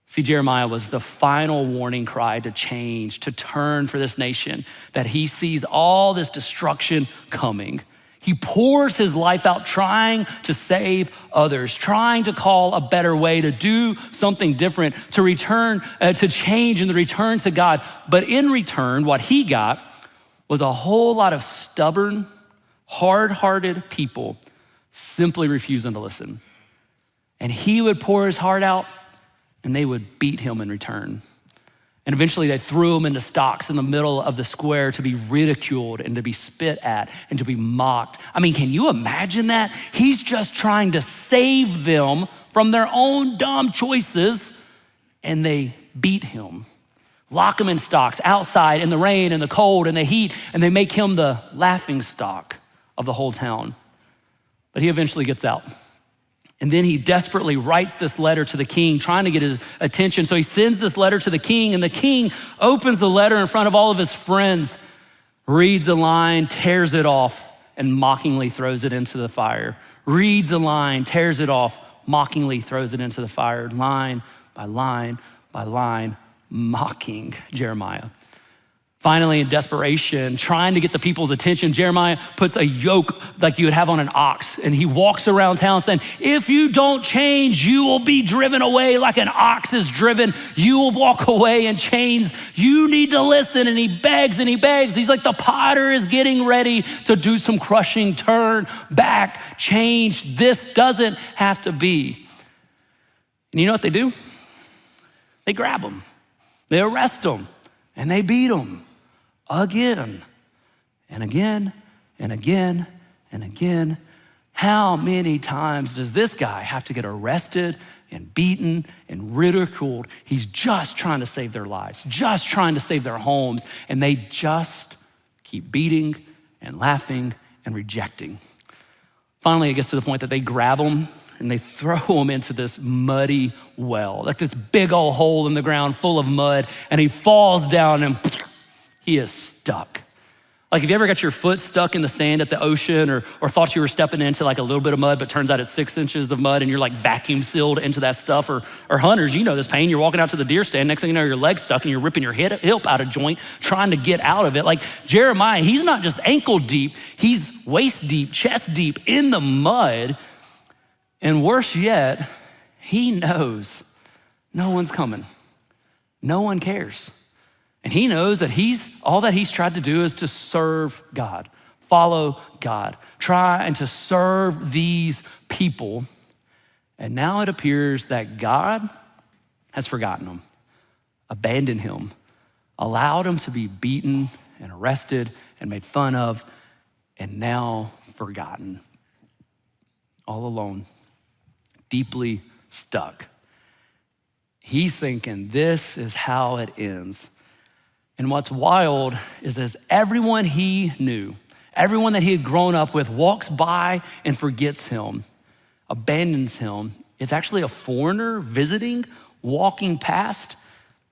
See, Jeremiah was the final warning cry to change, to turn for this nation, that he sees all this destruction coming. He pours his life out trying to save others, trying to call a better way, to do something different, to return, to change and to return to God. But in return, what he got was a whole lot of stubborn, hard-hearted people simply refusing to listen. And he would pour his heart out, and they would beat him in return. And eventually they threw him into stocks in the middle of the square to be ridiculed and to be spit at and to be mocked. I mean, can you imagine that? He's just trying to save them from their own dumb choices, and they beat him, lock him in stocks outside in the rain and the cold and the heat, and they make him the laughing stock of the whole town. But he eventually gets out. And then he desperately writes this letter to the king, trying to get his attention. So he sends this letter to the king, and the king opens the letter in front of all of his friends, reads a line, tears it off, and mockingly throws it into the fire. Reads a line, tears it off, mockingly throws it into the fire, line by line by line, mocking Jeremiah. Finally, in desperation, trying to get the people's attention, Jeremiah puts a yoke like you would have on an ox, and he walks around town saying, if you don't change, you will be driven away like an ox is driven. You will walk away in chains. You need to listen. And he begs and he begs. He's like, the potter is getting ready to do some crushing. Turn back, change. This doesn't have to be. And you know what they do? They grab him, they arrest him, and they beat him. Again and again and again and again. How many times does this guy have to get arrested and beaten and ridiculed? He's just trying to save their lives, just trying to save their homes, and they just keep beating and laughing and rejecting. Finally, it gets to the point that they grab him and they throw him into this muddy well, like this big old hole in the ground full of mud, and he falls down and he is stuck. Like, have you ever got your foot stuck in the sand at the ocean or thought you were stepping into like a little bit of mud, but turns out it's 6 inches of mud and you're like vacuum sealed into that stuff? Or hunters, you know this pain. You're walking out to the deer stand. Next thing you know, your leg's stuck and you're ripping your hip out of joint, trying to get out of it. Like Jeremiah, he's not just ankle deep, he's waist deep, chest deep in the mud. And worse yet, he knows no one's coming. No one cares. And he knows that all that he's tried to do is to serve God, follow God, try and to serve these people. And now it appears that God has forgotten him, abandoned him, allowed him to be beaten and arrested and made fun of, and now forgotten, all alone, deeply stuck. He's thinking this is how it ends. And what's wild is as everyone he knew, everyone that he had grown up with walks by and forgets him, abandons him, it's actually a foreigner visiting, walking past,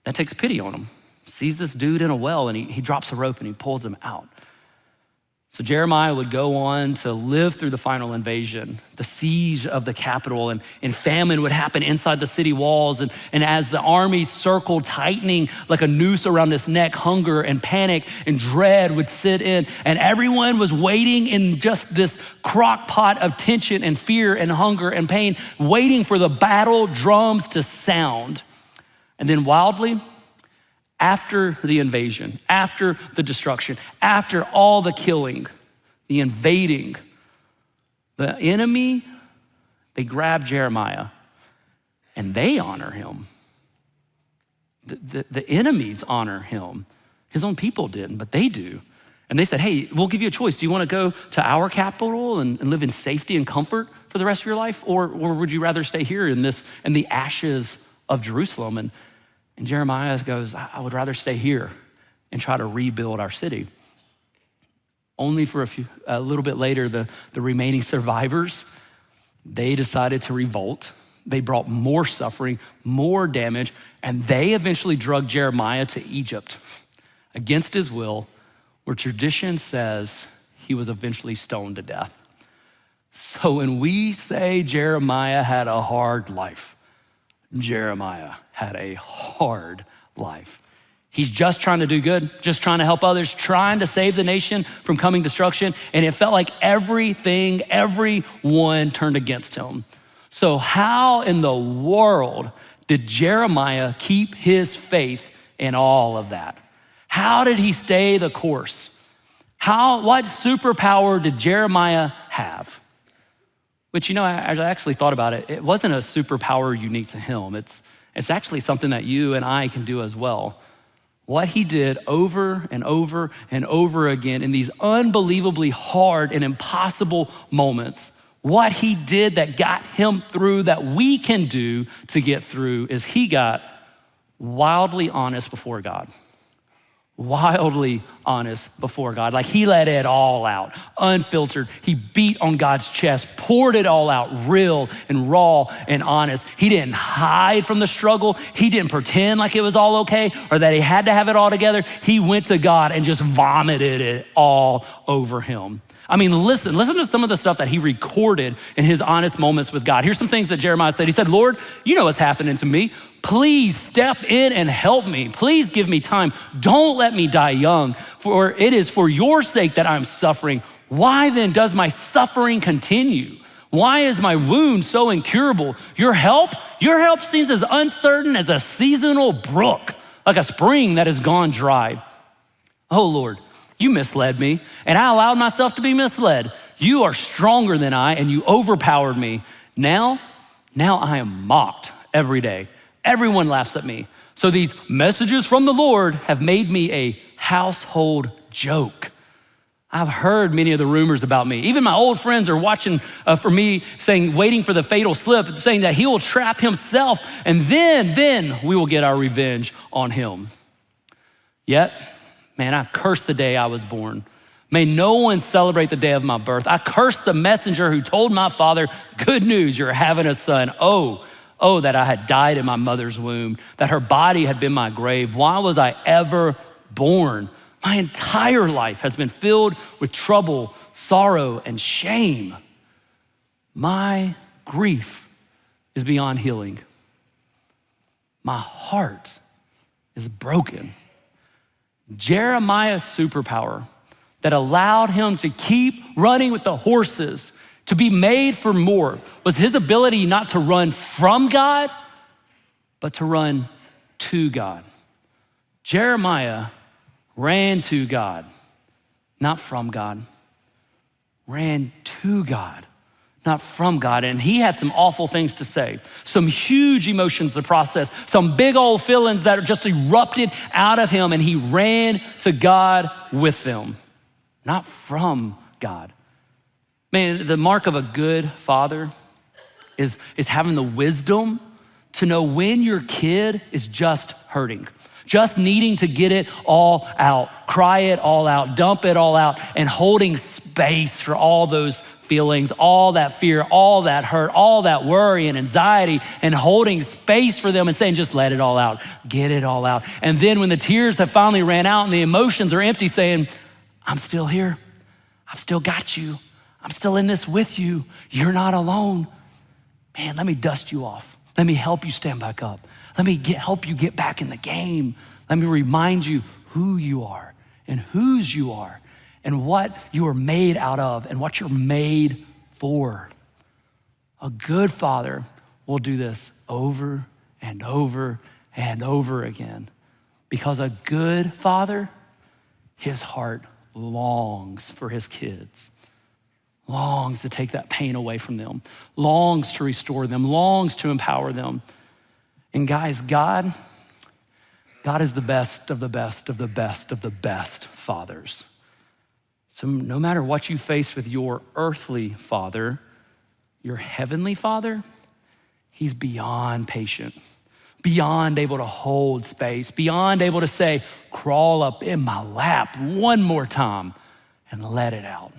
that takes pity on him, sees this dude in a well, and he drops a rope and he pulls him out. So Jeremiah would go on to live through the final invasion, the siege of the capital, and famine would happen inside the city walls. And as the army circled, tightening like a noose around his neck, hunger and panic and dread would sit in. And everyone was waiting in just this crock pot of tension and fear and hunger and pain, waiting for the battle drums to sound. And then wildly, after the invasion, after the destruction, after all the killing, the invading, the enemy, they grab Jeremiah and they honor him. The enemies honor him. His own people didn't, but they do. And they said, hey, we'll give you a choice. Do you want to go to our capital and live in safety and comfort for the rest of your life? Or would you rather stay here in the ashes of Jerusalem? And Jeremiah goes, I would rather stay here and try to rebuild our city. Only for a little bit later, the remaining survivors, they decided to revolt. They brought more suffering, more damage, and they eventually dragged Jeremiah to Egypt against his will, where tradition says he was eventually stoned to death. So when we say Jeremiah had a hard life, Jeremiah had a hard life. He's just trying to do good, just trying to help others, trying to save the nation from coming destruction. And it felt like everyone turned against him. So how in the world did Jeremiah keep his faith in all of that? How did he stay the course? What superpower did Jeremiah have? Which, as I actually thought about it, it wasn't a superpower unique to him. It's actually something that you and I can do as well. What he did over and over and over again in these unbelievably hard and impossible moments, what he did that got him through, that we can do to get through, is he got wildly honest before God. Wildly honest before God. Like he let it all out, unfiltered. He beat on God's chest, poured it all out, real and raw and honest. He didn't hide from the struggle. He didn't pretend like it was all okay or that he had to have it all together. He went to God and just vomited it all over him. I mean, listen to some of the stuff that he recorded in his honest moments with God. Here's some things that Jeremiah said. He said, Lord, you know what's happening to me. Please step in and help me. Please give me time. Don't let me die young, for it is for your sake that I'm suffering. Why then does my suffering continue? Why is my wound so incurable? Your help seems as uncertain as a seasonal brook, like a spring that has gone dry. Oh Lord, you misled me, and I allowed myself to be misled. You are stronger than I, and you overpowered me. Now I am mocked every day. Everyone laughs at me. So these messages from the Lord have made me a household joke. I've heard many of the rumors about me. Even my old friends are watching for me, waiting for the fatal slip, saying that he will trap himself, and then we will get our revenge on him. Yet, man, I curse the day I was born, May no one celebrate the day of my birth. I curse the messenger who told my father, good news, you're having a son. Oh, that I had died in my mother's womb, that her body had been my grave. Why was I ever born? My entire life has been filled with trouble, sorrow, and shame. My grief is beyond healing. My heart is broken. Jeremiah's superpower that allowed him to keep running with the horses, to be made for more, was his ability not to run from God, but to run to God. Jeremiah ran to God, not from God. Ran to God, not from God. And he had some awful things to say, some huge emotions to process, some big old feelings that just erupted out of him, and he ran to God with them, not from God. Man, the mark of a good father is having the wisdom to know when your kid is just hurting, just needing to get it all out, cry it all out, dump it all out, and holding space for all those feelings, all that fear, all that hurt, all that worry and anxiety, and holding space for them and saying, just let it all out, get it all out. And then when the tears have finally ran out and the emotions are empty, saying, I'm still here. I've still got you. I'm still in this with you. You're not alone. Man, let me dust you off. Let me help you stand back up. Let me help you get back in the game. Let me remind you who you are and whose you are and what you are made out of and what you're made for. A good father will do this over and over and over again, because a good father, his heart longs for his kids, longs to take that pain away from them, longs to restore them, longs to empower them. And guys, God is the best of the best of the best of the best fathers. So no matter what you face with your earthly father, your heavenly father, he's beyond patient, beyond able to hold space, beyond able to say, crawl up in my lap one more time and let it out.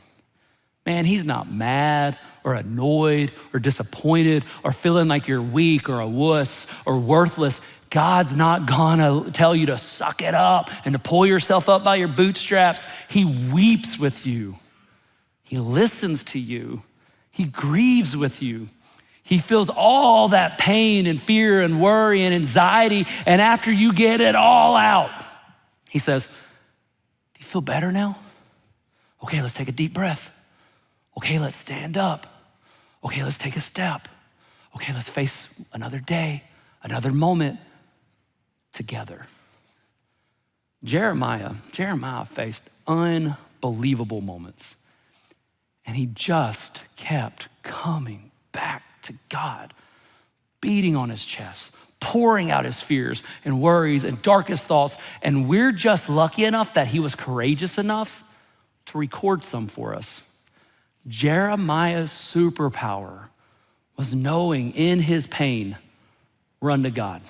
Man, he's not mad or annoyed or disappointed or feeling like you're weak or a wuss or worthless. God's not gonna tell you to suck it up and to pull yourself up by your bootstraps. He weeps with you. He listens to you. He grieves with you. He feels all that pain and fear and worry and anxiety. And after you get it all out, he says, do you feel better now? Okay, let's take a deep breath. Okay, let's stand up. Okay, let's take a step. Okay, let's face another day, another moment together. Jeremiah faced unbelievable moments, and he just kept coming back to God, beating on his chest, pouring out his fears and worries and darkest thoughts. And we're just lucky enough that he was courageous enough to record some for us. Jeremiah's superpower was knowing in his pain, run to God,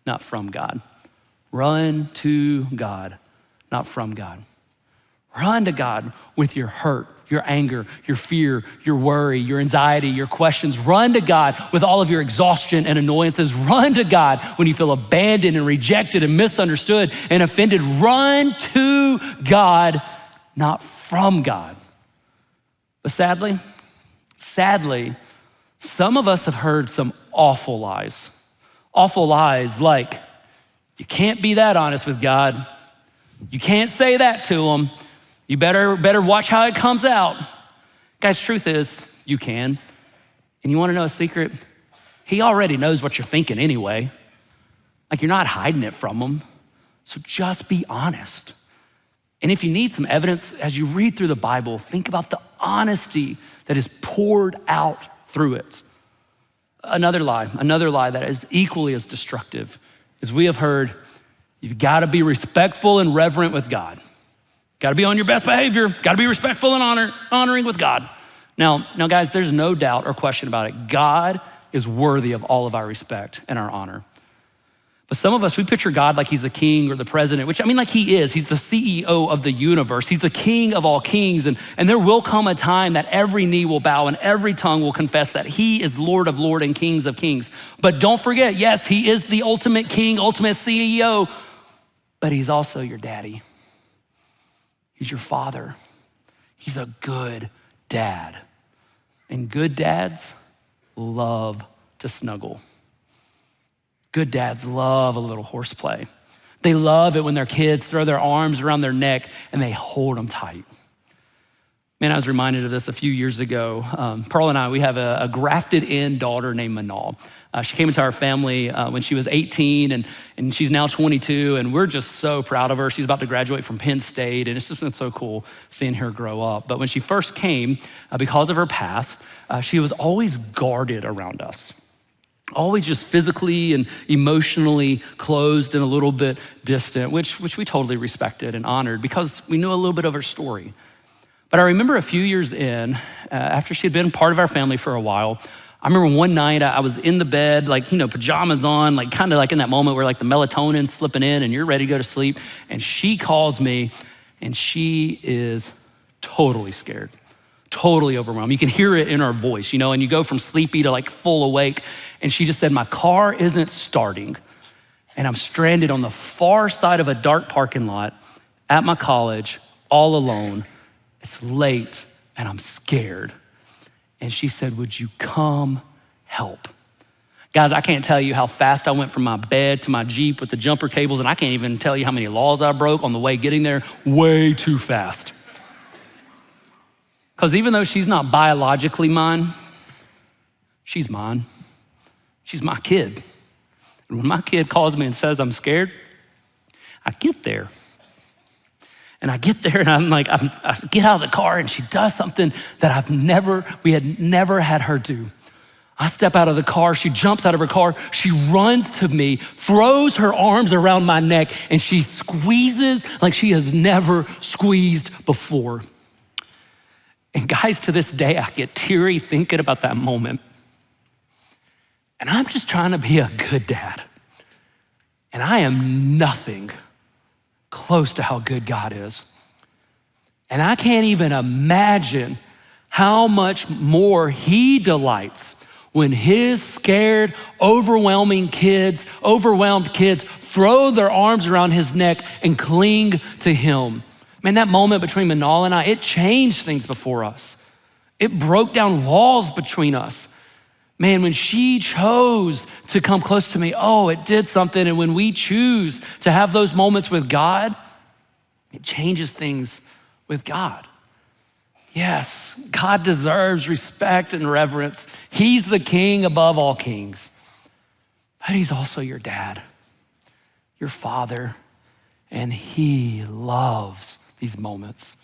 not from God. Run to God, not from God. Run to God with your hurt, your anger, your fear, your worry, your anxiety, your questions. Run to God with all of your exhaustion and annoyances. Run to God when you feel abandoned and rejected and misunderstood and offended. Run to God, not from God. But sadly, some of us have heard some awful lies like, you can't be that honest with God. You can't say that to him. You better watch how it comes out. Guys, truth is, you can. And you wanna know a secret? He already knows what you're thinking anyway. Like, you're not hiding it from him. So just be honest. And if you need some evidence, as you read through the Bible, think about the honesty that is poured out through it. Another lie that is equally as destructive is we have heard, you've gotta be respectful and reverent with God. Gotta be on your best behavior, gotta be respectful and honoring with God. Now guys, there's no doubt or question about it. God is worthy of all of our respect and our honor. But some of us, we picture God like he's the king or the president, which I mean, like he is. He's the CEO of the universe. He's the king of all kings. And there will come a time that every knee will bow and every tongue will confess that he is Lord of lords and kings of kings. But don't forget, yes, he is the ultimate king, ultimate CEO, but he's also your daddy. He's your father. He's a good dad. And good dads love to snuggle. Good dads love a little horseplay. They love it when their kids throw their arms around their neck and they hold them tight. Man, I was reminded of this a few years ago. Pearl and I, we have a grafted in daughter named Manal. She came into our family when she was 18 and she's now 22 and we're just so proud of her. She's about to graduate from Penn State and it's just been so cool seeing her grow up. But when she first came, because of her past, she was always guarded around us. Always just physically and emotionally closed and a little bit distant, which we totally respected and honored because we knew a little bit of her story. But I remember a few years in, after she had been part of our family for a while, I remember one night I was in the bed, like, pajamas on, like kind of like in that moment where like the melatonin's slipping in and you're ready to go to sleep. And she calls me and she is totally scared. Totally overwhelmed. You can hear it in her voice, and you go from sleepy to like full awake. And she just said, my car isn't starting. And I'm stranded on the far side of a dark parking lot at my college, all alone. It's late and I'm scared. And she said, would you come help? Guys, I can't tell you how fast I went from my bed to my Jeep with the jumper cables. And I can't even tell you how many laws I broke on the way getting there. Way too fast. Because even though she's not biologically mine, she's mine. She's my kid. And when my kid calls me and says I'm scared, I get there. And I get there and I'm like, I get out of the car and she does something that we had never had her do. I step out of the car, she jumps out of her car, she runs to me, throws her arms around my neck, and she squeezes like she has never squeezed before. And guys, to this day, I get teary thinking about that moment. And I'm just trying to be a good dad. And I am nothing close to how good God is. And I can't even imagine how much more he delights when his scared, overwhelmed kids throw their arms around his neck and cling to him. Man, that moment between Manal and I, it changed things before us. It broke down walls between us. Man, when she chose to come close to me, it did something. And when we choose to have those moments with God, it changes things with God. Yes, God deserves respect and reverence. He's the king above all kings. But he's also your dad, your father, and he loves these moments.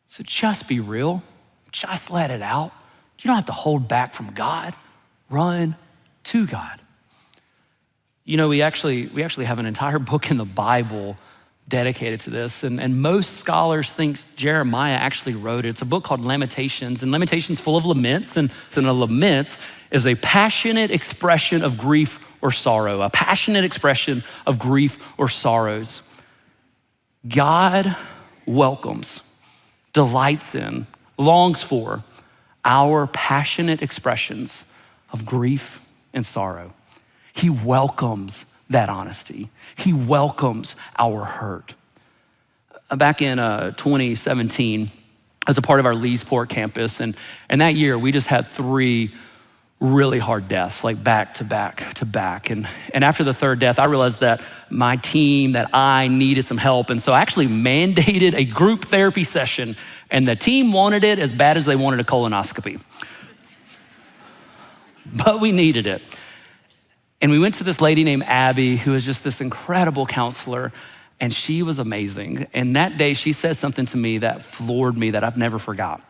So just be real, just let it out. You don't have to hold back from God. Run to God. We actually have an entire book in the Bible dedicated to this, and most scholars think Jeremiah actually wrote it. It's a book called Lamentations, and Lamentations full of laments, and a lament is a passionate expression of grief or sorrow, a passionate expression of grief or sorrows. God welcomes, delights in, longs for our passionate expressions of grief and sorrow. He welcomes that honesty. He welcomes our hurt. Back in 2017, as a part of our Leesport campus, and that year we just had 3 really hard deaths, like back to back to back. And after the 3rd death, I realized that my team, that I needed some help. And so I actually mandated a group therapy session, and the team wanted it as bad as they wanted a colonoscopy. But we needed it. And we went to this lady named Abby, who is just this incredible counselor, and she was amazing. And that day she said something to me that floored me that I've never forgot.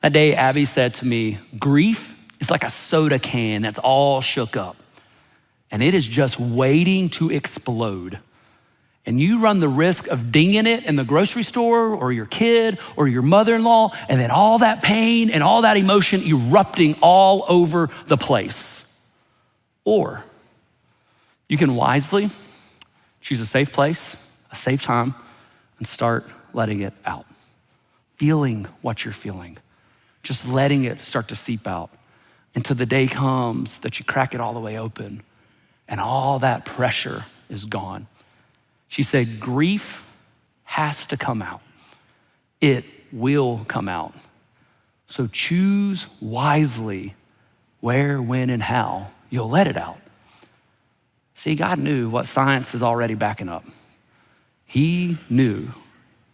That day Abby said to me, grief is like a soda can that's all shook up, and it is just waiting to explode. And you run the risk of dinging it in the grocery store or your kid or your mother-in-law, and then all that pain and all that emotion erupting all over the place. Or You can wisely choose a safe place, a safe time, and start letting it out. Feeling what you're feeling. Just letting it start to seep out until the day comes that you crack it all the way open and all that pressure is gone. She said, grief has to come out. It will come out. So choose wisely where, when, and how you'll let it out. See, God knew what science is already backing up. He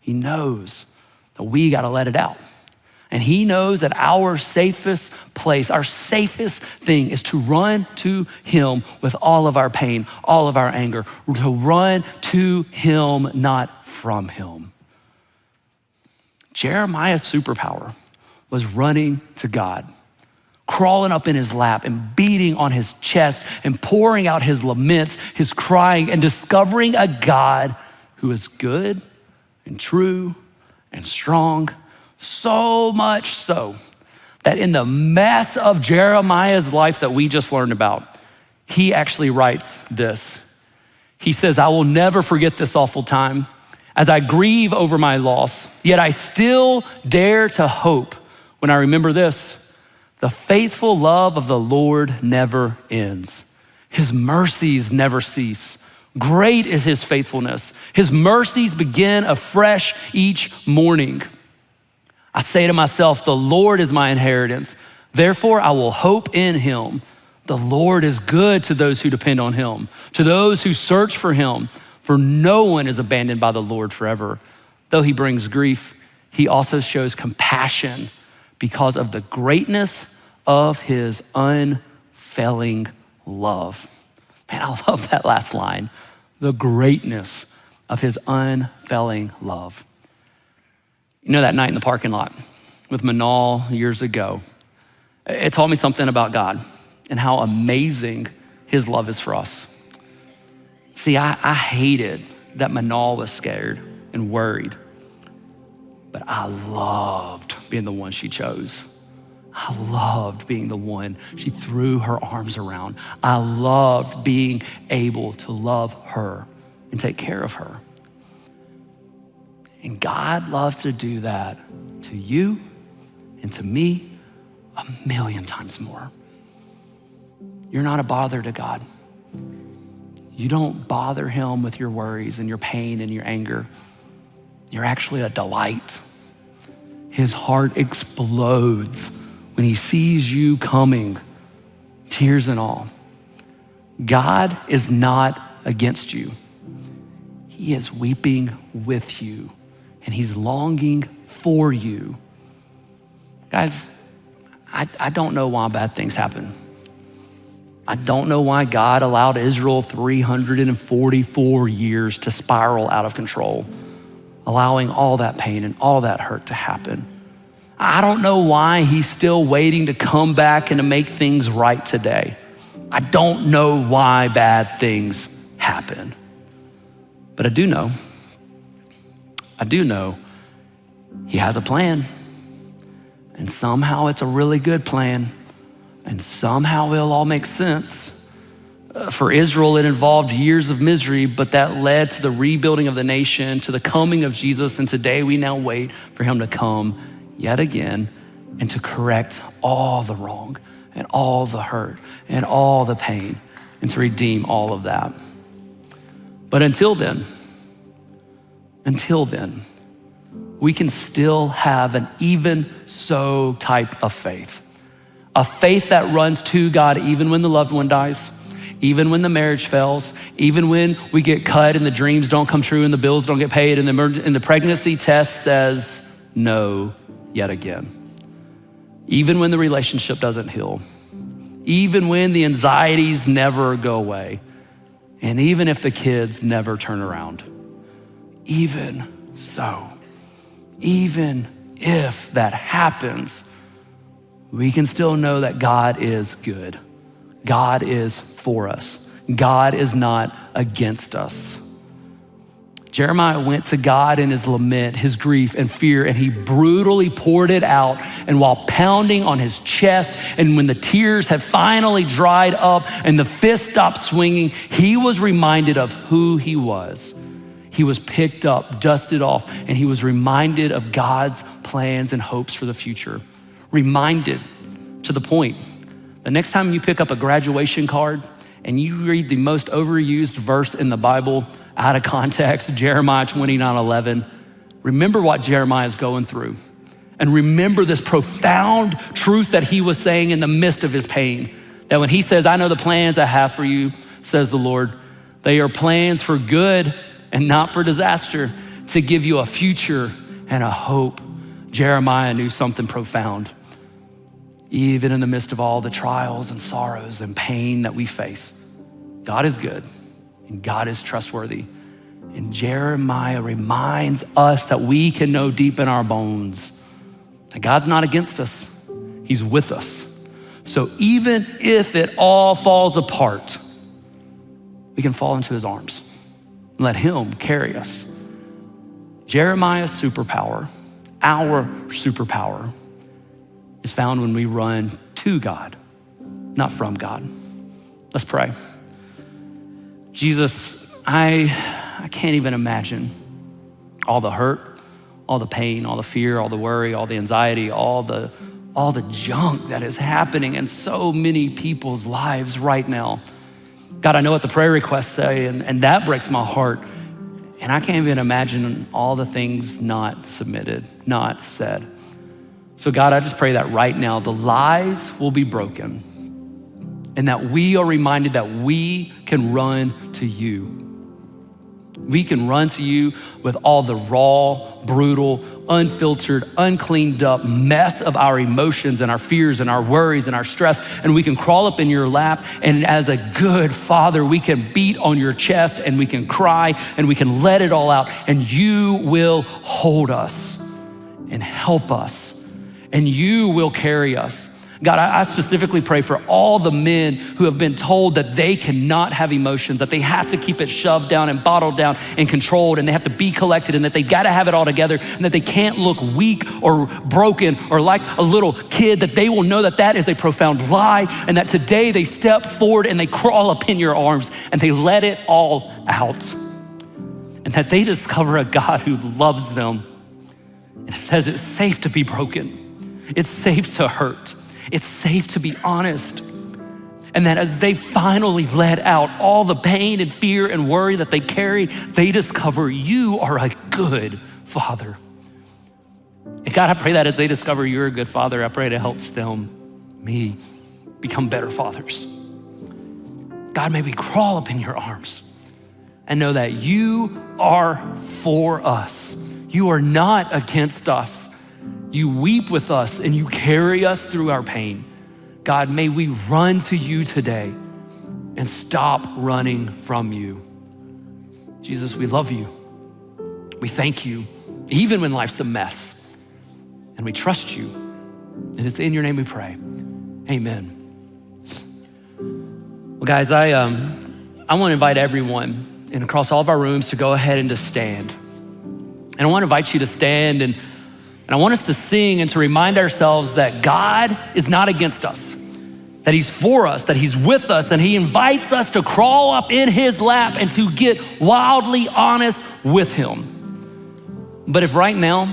knows that we gotta let it out. And he knows that our safest place, our safest thing is to run to him with all of our pain, all of our anger, to run to him, not from him. Jeremiah's superpower was running to God, crawling up in his lap and beating on his chest and pouring out his laments, his crying, and discovering a God who is good and true and strong. So much so that in the mess of Jeremiah's life that we just learned about, he actually writes this. He says, I will never forget this awful time as I grieve over my loss, yet I still dare to hope when I remember this. The faithful love of the Lord never ends. His mercies never cease. Great is his faithfulness. His mercies begin afresh each morning. I say to myself, the Lord is my inheritance. Therefore, I will hope in him. The Lord is good to those who depend on him, to those who search for him. For no one is abandoned by the Lord forever. Though he brings grief, he also shows compassion because of the greatness of his unfailing love. Man, I love that last line. The greatness of his unfailing love. You know, that night in the parking lot with Manal years ago, it taught me something about God and how amazing his love is for us. See, I hated that Manal was scared and worried, but I loved being the one she chose. I loved being the one she threw her arms around. I loved being able to love her and take care of her. And God loves to do that to you and to me 1,000,000 times more. You're not a bother to God. You don't bother him with your worries and your pain and your anger. You're actually a delight. His heart explodes when he sees you coming, tears and all. God is not against you. He is weeping with you, and he's longing for you. Guys, I don't know why bad things happen. I don't know why God allowed Israel 344 years to spiral out of control, allowing all that pain and all that hurt to happen. I don't know why he's still waiting to come back and to make things right today. I don't know why bad things happen. But I do know he has a plan. And somehow it's a really good plan. And somehow it'll all make sense. For Israel, it involved years of misery, but that led to the rebuilding of the nation, to the coming of Jesus. And today we now wait for him to come yet again and to correct all the wrong and all the hurt and all the pain and to redeem all of that. But until then, we can still have an even so type of faith. A faith that runs to God even when the loved one dies, even when the marriage fails, even when we get cut and the dreams don't come true and the bills don't get paid and the pregnancy test says no yet again. Even when the relationship doesn't heal, even when the anxieties never go away, and even if the kids never turn around. Even so, even if that happens, we can still know that God is good. God is for us. God is not against us. Jeremiah went to God in his lament, his grief and fear, and he brutally poured it out. And while pounding on his chest, and when the tears had finally dried up and the fist stopped swinging, he was reminded of who he was. He was picked up, dusted off, and he was reminded of God's plans and hopes for the future. Reminded to the point, the next time you pick up a graduation card and you read the most overused verse in the Bible out of context, Jeremiah 29:11, remember what Jeremiah is going through. And remember this profound truth that he was saying in the midst of his pain. That when he says, I know the plans I have for you, says the Lord, they are plans for good and not for disaster, to give you a future and a hope. Jeremiah knew something profound. Even in the midst of all the trials and sorrows and pain that we face, God is good and God is trustworthy. And Jeremiah reminds us that we can know deep in our bones that God's not against us, he's with us. So even if it all falls apart, we can fall into his arms. Let him carry us. Jeremiah's superpower, our superpower, is found when we run to God, not from God. Let's pray. Jesus, I can't even imagine all the hurt, all the pain, all the fear, all the worry, all the anxiety, all the junk that is happening in so many people's lives right now. God, I know what the prayer requests say, and that breaks my heart. And I can't even imagine all the things not submitted, not said. So God, I just pray that right now the lies will be broken and that we are reminded that we can run to you. We can run to you with all the raw, brutal, unfiltered, uncleaned up mess of our emotions and our fears and our worries and our stress. And we can crawl up in your lap. And as a good father, we can beat on your chest and we can cry and we can let it all out. And you will hold us and help us. And you will carry us. God, I specifically pray for all the men who have been told that they cannot have emotions, that they have to keep it shoved down and bottled down and controlled, and they have to be collected, and that they gotta have it all together, and that they can't look weak or broken or like a little kid, that they will know that that is a profound lie, and that today they step forward and they crawl up in your arms and they let it all out. And that they discover a God who loves them and says it's safe to be broken. It's safe to hurt. It's safe to be honest. And that as they finally let out all the pain and fear and worry that they carry, they discover you are a good father. And God, I pray that as they discover you're a good father, I pray it helps them, me, become better fathers. God, may we crawl up in your arms and know that you are for us. You are not against us. You weep with us and you carry us through our pain. God, may we run to you today and stop running from you. Jesus, we love you. We thank you, even when life's a mess. And we trust you. And it's in your name we pray. Amen. Well, guys, I want to invite everyone and across all of our rooms to go ahead and to stand. And I want to invite you to stand and I want us to sing and to remind ourselves that God is not against us, that he's for us, that he's with us, and he invites us to crawl up in his lap and to get wildly honest with him. But if right now,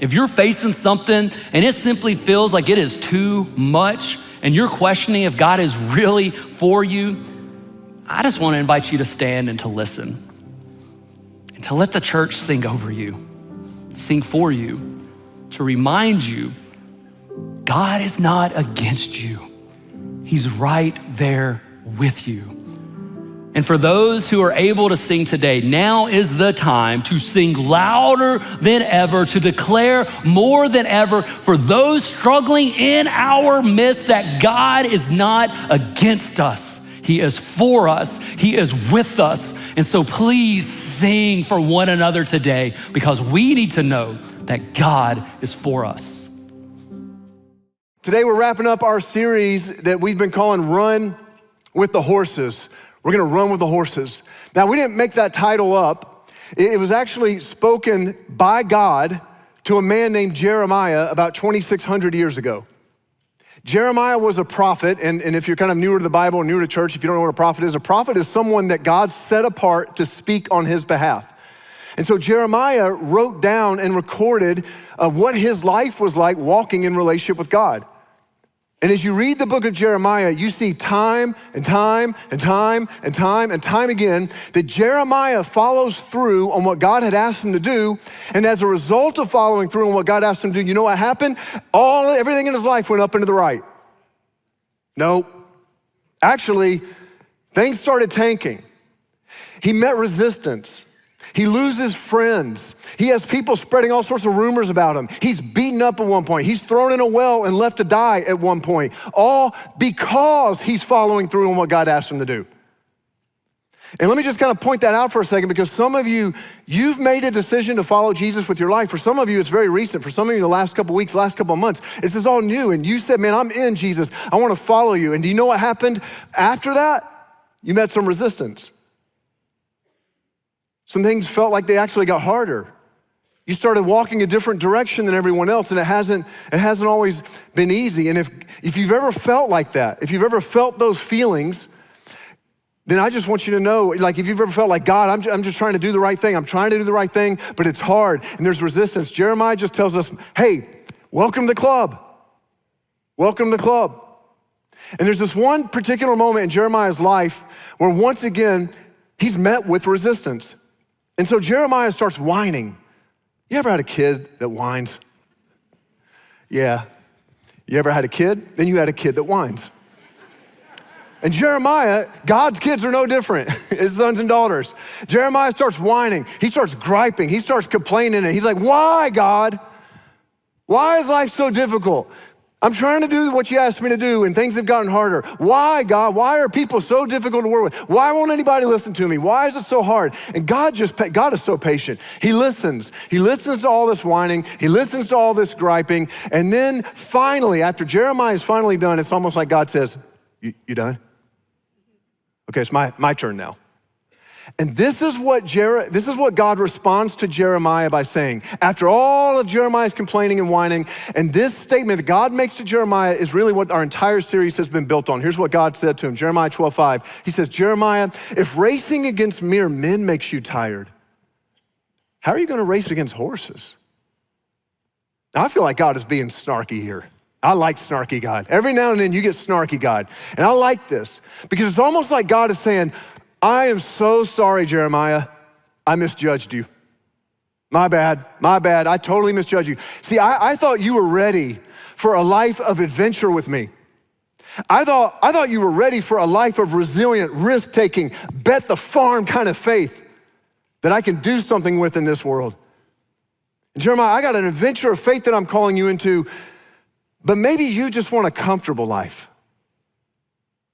if you're facing something and it simply feels like it is too much and you're questioning if God is really for you, I just want to invite you to stand and to listen and to let the church sing over you, sing for you, to remind you, God is not against you. He's right there with you. And for those who are able to sing today, now is the time to sing louder than ever, to declare more than ever for those struggling in our midst that God is not against us. He is for us. He is with us. And so please sing for one another today because we need to know that God is for us. Today we're wrapping up our series that we've been calling Run with the Horses. We're gonna run with the horses. Now we didn't make that title up. It was actually spoken by God to a man named Jeremiah about 2,600 years ago. Jeremiah was a prophet, and if you're kind of newer to the Bible or newer to church, if you don't know what a prophet is someone that God set apart to speak on his behalf. And so Jeremiah wrote down and recorded what his life was like walking in relationship with God. And as you read the book of Jeremiah, you see time and time and time and time and time again that Jeremiah follows through on what God had asked him to do. And as a result of following through on what God asked him to do, you know what happened? Everything in his life went up and to the right. No, actually, things started tanking. He met resistance. He loses friends. He has people spreading all sorts of rumors about him. He's beaten up at one point. He's thrown in a well and left to die at one point, all because he's following through on what God asked him to do. And let me just kind of point that out for a second, because some of you, you've made a decision to follow Jesus with your life. For some of you, it's very recent. For some of you, the last couple of weeks, last couple of months, this is all new. And you said, man, I'm in Jesus. I want to follow you. And do you know what happened after that? You met some resistance. Some things felt like they actually got harder. You started walking a different direction than everyone else, and it hasn't always been easy. And if you've ever felt like that, if you've ever felt those feelings, then I just want you to know, like if you've ever felt like, God, I'm just trying to do the right thing. I'm trying to do the right thing, but it's hard and there's resistance. Jeremiah just tells us, hey, welcome to the club. Welcome to the club. And there's this one particular moment in Jeremiah's life where once again, he's met with resistance. And so Jeremiah starts whining. You ever had a kid that whines? Yeah. You ever had a kid? Then you had a kid that whines. And Jeremiah, God's kids are no different, his sons and daughters. Jeremiah starts whining. He starts griping. He starts complaining. And he's like, why, God? Why is life so difficult? I'm trying to do what you asked me to do, and things have gotten harder. Why, God? Why are people so difficult to work with? Why won't anybody listen to me? Why is it so hard? And God is so patient. He listens. He listens to all this whining. He listens to all this griping. And then finally, after Jeremiah is finally done, it's almost like God says, you done? Okay, it's my turn now. And this is what God responds to Jeremiah by saying, after all of Jeremiah's complaining and whining, and this statement that God makes to Jeremiah is really what our entire series has been built on. Here's what God said to him, Jeremiah 12:5. He says, Jeremiah, if racing against mere men makes you tired, how are you gonna race against horses? Now, I feel like God is being snarky here. I like snarky God. Every now and then you get snarky God. And I like this because it's almost like God is saying, I am so sorry, Jeremiah. I misjudged you. My bad. I totally misjudged you. See, I thought you were ready for a life of adventure with me. I thought you were ready for a life of resilient, risk-taking, bet the farm kind of faith that I can do something with in this world. And Jeremiah, I got an adventure of faith that I'm calling you into, but maybe you just want a comfortable life.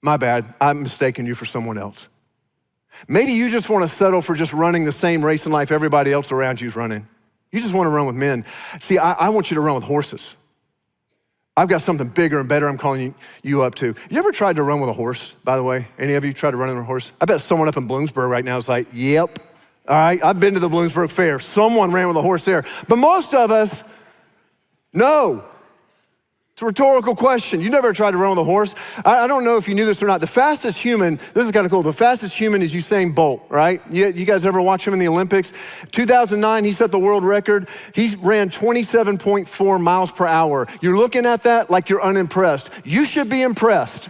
My bad. I'm mistaking you for someone else. Maybe you just want to settle for just running the same race in life everybody else around you is running. You just want to run with men. See, I want you to run with horses. I've got something bigger and better I'm calling you up to. You ever tried to run with a horse, by the way? Any of you tried to run with a horse? I bet someone up in Bloomsburg right now is like, yep. All right, I've been to the Bloomsburg Fair. Someone ran with a horse there. But most of us, no. It's a rhetorical question. You never tried to run with a horse. I don't know if you knew this or not. The fastest human, this is kind of cool. The fastest human is Usain Bolt, right? You guys ever watch him in the Olympics? 2009, he set the world record. He ran 27.4 miles per hour. You're looking at that like you're unimpressed. You should be impressed.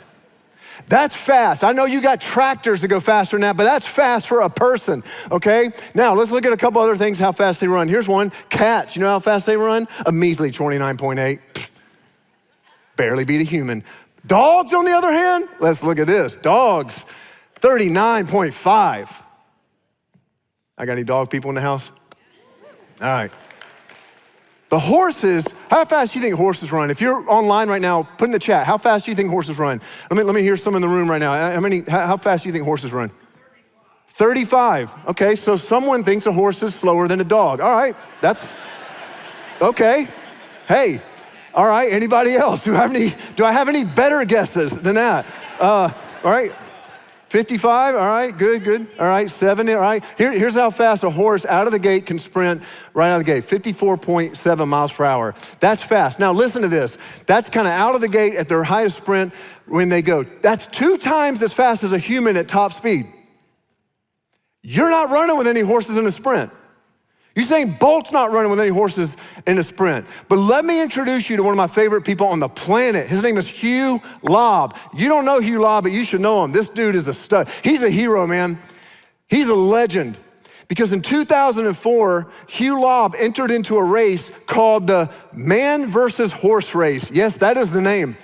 That's fast. I know you got tractors that go faster than that, but that's fast for a person, okay? Now, let's look at a couple other things, how fast they run. Here's one, cats. You know how fast they run? A measly 29.8. Barely beat a human. Dogs, on the other hand, let's look at this. Dogs, 39.5. I got any dog people in the house? All right. The horses, how fast do you think horses run? If you're online right now, put in the chat, how fast do you think horses run? Let me hear some in the room right now. How fast do you think horses run? 35. Okay, so someone thinks a horse is slower than a dog. All right, that's, okay. Hey. All right, anybody else? Do I have any better guesses than that? All right, 55, all right, good. All right, 70, all right. Here's how fast a horse out of the gate can sprint right out of the gate, 54.7 miles per hour. That's fast. Now listen to this. That's kind of out of the gate at their highest sprint when they go. That's 2 times as fast as a human at top speed. You're not running with any horses in a sprint. Usain Bolt's not running with any horses in a sprint. But let me introduce you to one of my favorite people on the planet. His name is Hugh Lobb. You don't know Hugh Lobb, but you should know him. This dude is a stud. He's a hero, man. He's a legend. Because in 2004, Hugh Lobb entered into a race called the Man versus Horse race. Yes, that is the name.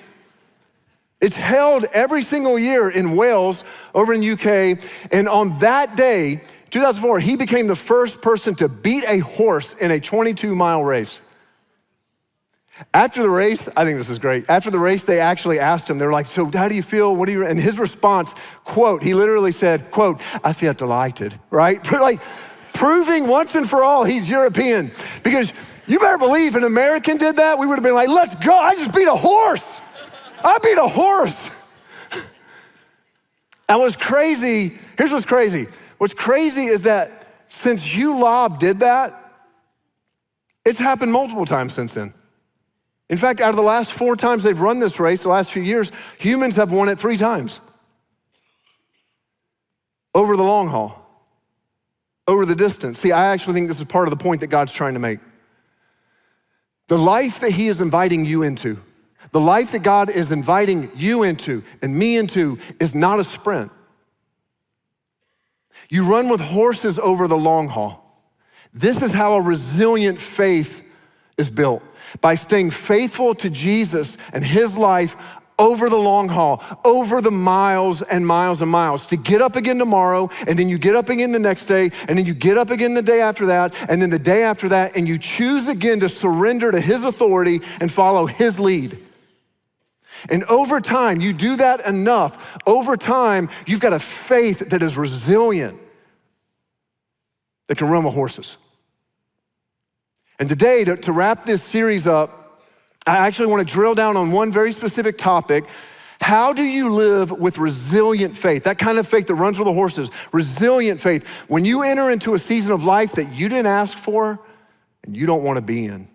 It's held every single year in Wales, over in UK. And on that day, 2004, he became the first person to beat a horse in a 22-mile race. After the race, I think this is great. After the race, they actually asked him, they were like, so how do you feel? What do you, and his response, quote, he literally said, quote, I feel delighted, right? Like proving once and for all he's European. Because you better believe an American did that, we would have been like, let's go, I just beat a horse. I beat a horse. And what's crazy, here's what's crazy. What's crazy is that since Hugh Lobb did that, it's happened multiple times since then. In fact, out of the last 4 times they've run this race, the last few years, humans have won it 3 times. Over the long haul, over the distance. See, I actually think this is part of the point that God's trying to make. The life that he is inviting you into, the life that God is inviting you into and me into is not a sprint. You run with horses over the long haul. This is how a resilient faith is built, by staying faithful to Jesus and his life over the long haul, over the miles and miles and miles, to get up again tomorrow, and then you get up again the next day, and then you get up again the day after that, and then the day after that, and you choose again to surrender to his authority and follow his lead. And over time, you do that enough, over time, you've got a faith that is resilient, that can run with horses. And today, to wrap this series up, I actually want to drill down on one very specific topic. How do you live with resilient faith? That kind of faith that runs with the horses, resilient faith. When you enter into a season of life that you didn't ask for and you don't want to be in.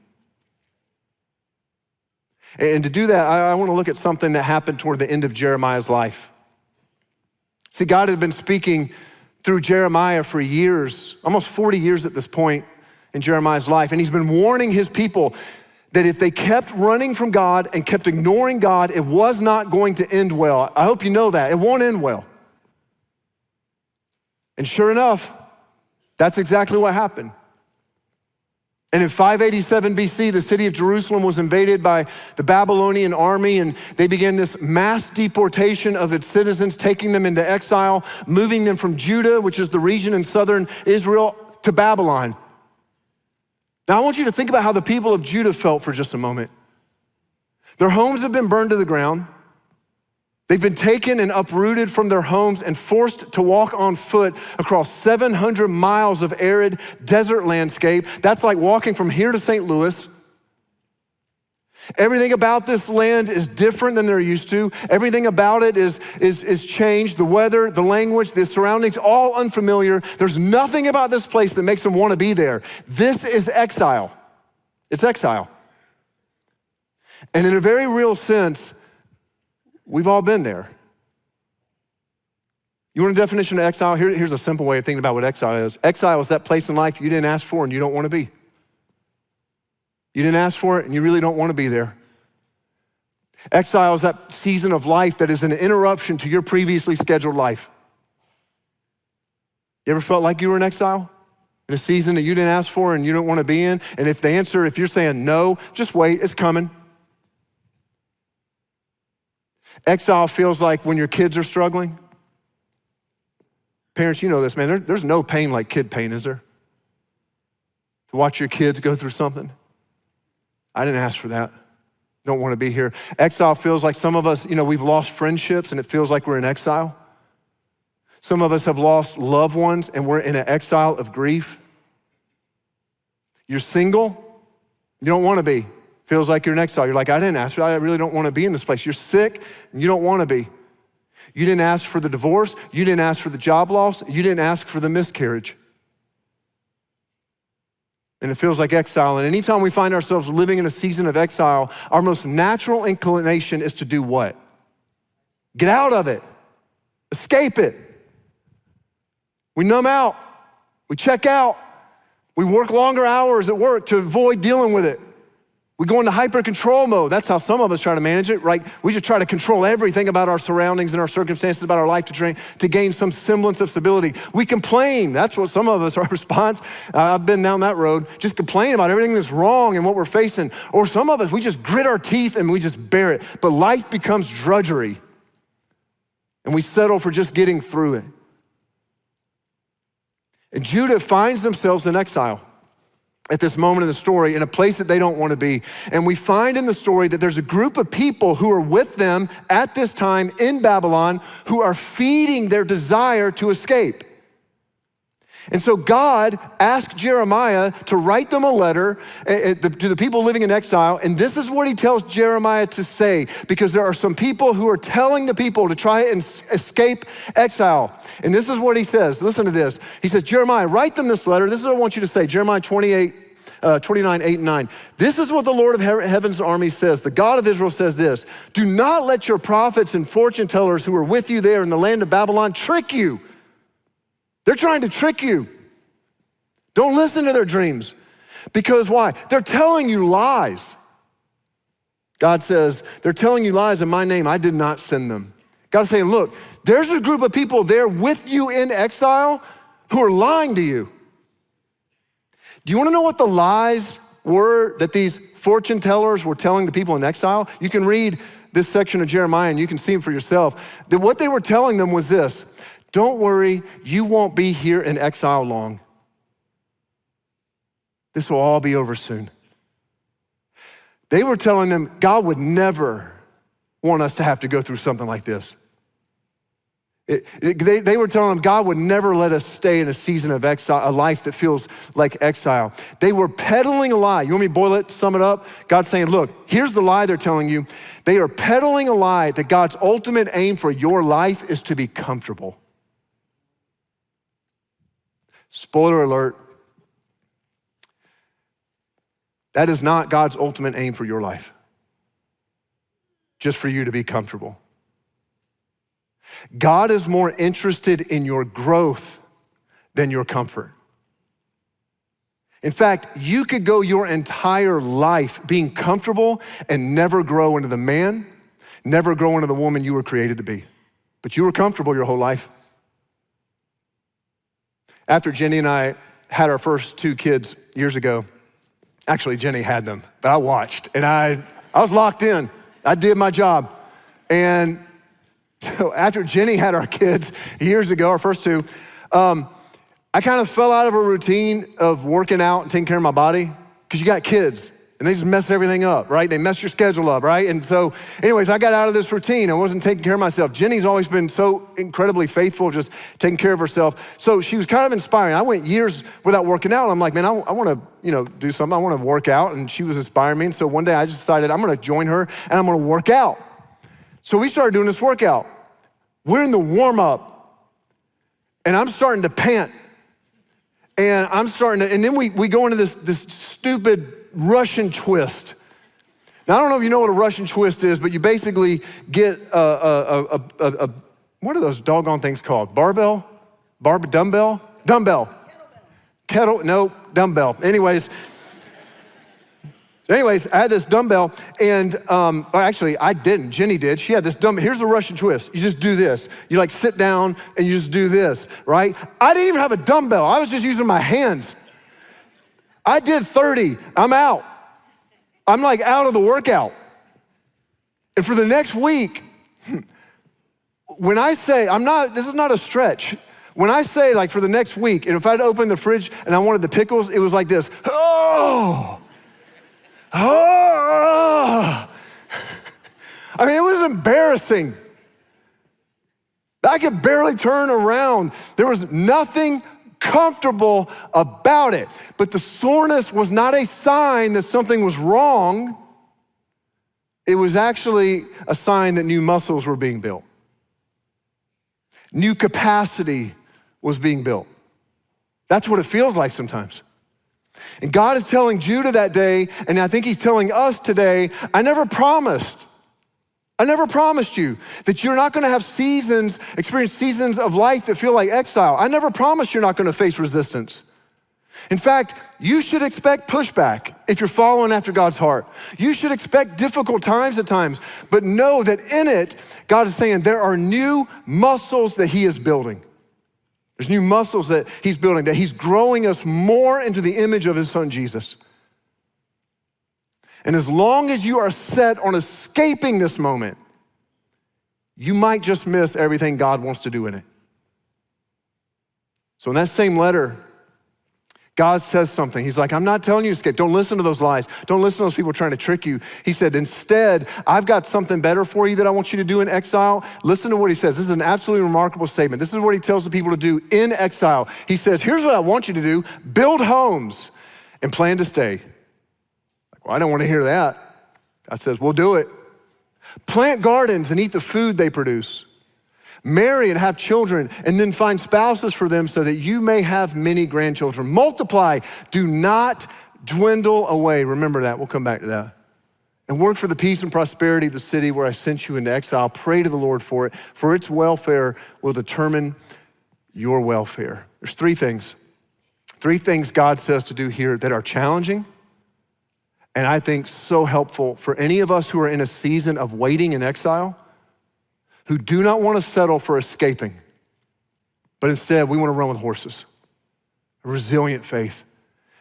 And to do that, I want to look at something that happened toward the end of Jeremiah's life. See, God had been speaking through Jeremiah for years, almost 40 years at this point in Jeremiah's life. And he's been warning his people that if they kept running from God and kept ignoring God, it was not going to end well. I hope you know that. It won't end well. And sure enough, that's exactly what happened. And in 587 BC, the city of Jerusalem was invaded by the Babylonian army, and they began this mass deportation of its citizens, taking them into exile, moving them from Judah, which is the region in southern Israel, to Babylon. Now I want you to think about how the people of Judah felt for just a moment. Their homes have been burned to the ground. They've been taken and uprooted from their homes and forced to walk on foot across 700 miles of arid desert landscape. That's like walking from here to St. Louis. Everything about this land is different than they're used to. Everything about it is changed. The weather, the language, the surroundings, all unfamiliar. There's nothing about this place that makes them want to be there. This is exile. It's exile. And in a very real sense, we've all been there. You want a definition of exile? Here's a simple way of thinking about what exile is. Exile is that place in life you didn't ask for and you don't want to be. You didn't ask for it and you really don't want to be there. Exile is that season of life that is an interruption to your previously scheduled life. You ever felt like you were in exile? In a season that you didn't ask for and you don't want to be in? And if the answer, if you're saying no, just wait, it's coming. Exile feels like when your kids are struggling. Parents, you know this, man. There's no pain like kid pain, is there? To watch your kids go through something. I didn't ask for that. Don't want to be here. Exile feels like some of us, we've lost friendships and it feels like we're in exile. Some of us have lost loved ones and we're in an exile of grief. You're single, you don't want to be. Feels like you're in exile. You're like, I didn't ask for that. I really don't want to be in this place. You're sick and you don't want to be. You didn't ask for the divorce. You didn't ask for the job loss. You didn't ask for the miscarriage. And it feels like exile. And anytime we find ourselves living in a season of exile, our most natural inclination is to do what? Get out of it. Escape it. We numb out. We check out. We work longer hours at work to avoid dealing with it. We go into hyper-control mode. That's how some of us try to manage it, right? We just try to control everything about our surroundings and our circumstances, about our life to gain some semblance of stability. We complain. That's what some of us, our response. I've been down that road. Just complain about everything that's wrong and what we're facing. Or some of us, we just grit our teeth and we just bear it. But life becomes drudgery. And we settle for just getting through it. And Judah finds themselves in exile at this moment in the story, in a place that they don't want to be. And we find in the story that there's a group of people who are with them at this time in Babylon who are feeding their desire to escape. And so God asked Jeremiah to write them a letter to the people living in exile. And this is what he tells Jeremiah to say, because there are some people who are telling the people to try and escape exile. And this is what he says. Listen to this. He says, Jeremiah, write them this letter. This is what I want you to say. Jeremiah 29, 8 and 9. This is what the Lord of heaven's army says. The God of Israel says this: do not let your prophets and fortune tellers who are with you there in the land of Babylon trick you. They're trying to trick you. Don't listen to their dreams. Because why? They're telling you lies. God says, they're telling you lies in my name. I did not send them. God's saying, look, there's a group of people there with you in exile who are lying to you. Do you want to know what the lies were that these fortune tellers were telling the people in exile? You can read this section of Jeremiah and you can see it for yourself. That what they were telling them was this: don't worry, you won't be here in exile long. This will all be over soon. They were telling them God would never want us to have to go through something like this. They were telling them God would never let us stay in a season of exile, a life that feels like exile. They were peddling a lie. You want me to boil it, sum it up? God's saying, look, here's the lie they're telling you. They are peddling a lie that God's ultimate aim for your life is to be comfortable. Spoiler alert, that is not God's ultimate aim for your life, just for you to be comfortable. God is more interested in your growth than your comfort. In fact, you could go your entire life being comfortable and never grow into the man, never grow into the woman you were created to be. But you were comfortable your whole life. After Jenny and I had our first two kids years ago, actually Jenny had them, but I watched and I was locked in. I did my job. And so after Jenny had our kids years ago, our first two, I kind of fell out of a routine of working out and taking care of my body, because you got kids and they just mess everything up, right? They mess your schedule up, right? And so anyways, I got out of this routine. I wasn't taking care of myself. Jenny's always been so incredibly faithful, just taking care of herself. So she was kind of inspiring. I went years without working out. I'm like, man, I want to, do something. I want to work out. And she was inspiring me. And so one day I just decided I'm going to join her and I'm going to work out. So we started doing this workout. We're in the warm up and I'm starting to pant. And and then we go into this stupid Russian twist. Now, I don't know if you know what a Russian twist is, but you basically get what are those doggone things called? Barbell? Dumbbell? Dumbbell. Dumbbell. Anyways, I had this dumbbell and, actually I didn't, Jenny did. She had this dumbbell. Here's the Russian twist. You just do this. You like sit down and you just do this, right? I didn't even have a dumbbell. I was just using my hands. I did 30, I'm out. I'm like out of the workout. And for the next week, when I say, this is not a stretch. When I say like for the next week, and if I'd opened the fridge and I wanted the pickles, it was like this, oh. I mean, it was embarrassing. I could barely turn around. There was nothing comfortable about it. But the soreness was not a sign that something was wrong. It was actually a sign that new muscles were being built. New capacity was being built. That's what it feels like sometimes. And God is telling Judah that day, and I think he's telling us today, I never promised you that you're not gonna have experience seasons of life that feel like exile. I never promised you're not gonna face resistance. In fact, you should expect pushback if you're following after God's heart. You should expect difficult times at times, but know that in it, God is saying there are new muscles that he is building. There's new muscles that he's building, that he's growing us more into the image of his son, Jesus. And as long as you are set on escaping this moment, you might just miss everything God wants to do in it. So in that same letter, God says something. He's like, I'm not telling you to escape. Don't listen to those lies. Don't listen to those people trying to trick you. He said, instead, I've got something better for you that I want you to do in exile. Listen to what he says. This is an absolutely remarkable statement. This is what he tells the people to do in exile. He says, here's what I want you to do. Build homes and plan to stay. Like, well, I don't want to hear that. God says, well, do it. Plant gardens and eat the food they produce. Marry and have children, and then find spouses for them so that you may have many grandchildren. Multiply, do not dwindle away. Remember that, we'll come back to that. And work for the peace and prosperity of the city where I sent you into exile. Pray to the Lord for it, for its welfare will determine your welfare. There's three things God says to do here that are challenging, and I think so helpful for any of us who are in a season of waiting in exile, who do not want to settle for escaping, but instead we want to run with horses. A resilient faith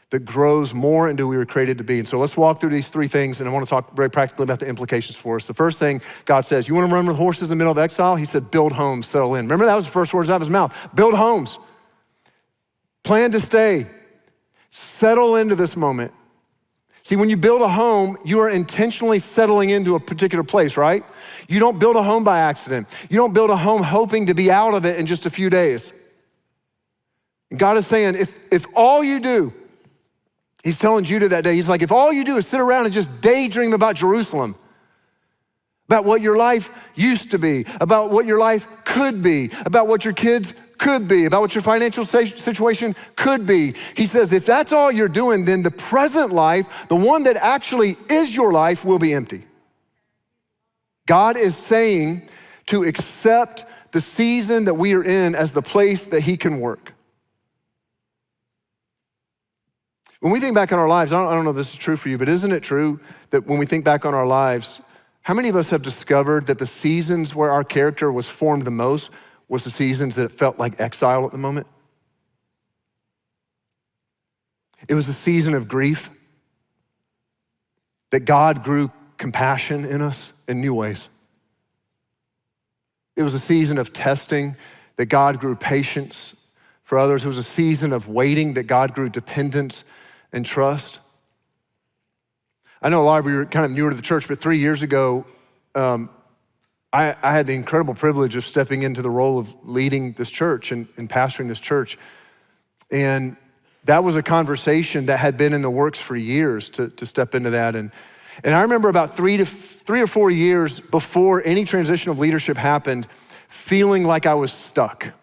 that grows more into who we were created to be. And so let's walk through these three things, and I want to talk very practically about the implications for us. The first thing God says, you want to run with horses in the middle of exile? He said, build homes, settle in. Remember, that was the first words out of his mouth. Build homes. Plan to stay. Settle into this moment. See, when you build a home, you are intentionally settling into a particular place, right? You don't build a home by accident. You don't build a home hoping to be out of it in just a few days. And God is saying, if all you do, he's telling Judah that day, he's like, if all you do is sit around and just daydream about Jerusalem, about what your life used to be, about what your life could be, about what your kids could be, about what your financial situation could be. He says, if that's all you're doing, then the present life, the one that actually is your life, will be empty. God is saying to accept the season that we are in as the place that he can work. When we think back on our lives, I don't know if this is true for you, but isn't it true that when we think back on our lives, how many of us have discovered that the seasons where our character was formed the most was the seasons that it felt like exile at the moment? It was a season of grief that God grew compassion in us in new ways. It was a season of testing that God grew patience for others. It was a season of waiting that God grew dependence and trust. I know a lot of you are kind of newer to the church, but 3 years ago, I had the incredible privilege of stepping into the role of leading this church and pastoring this church. And that was a conversation that had been in the works for years to step into that. And I remember about 3 or 4 years before any transition of leadership happened, feeling like I was stuck.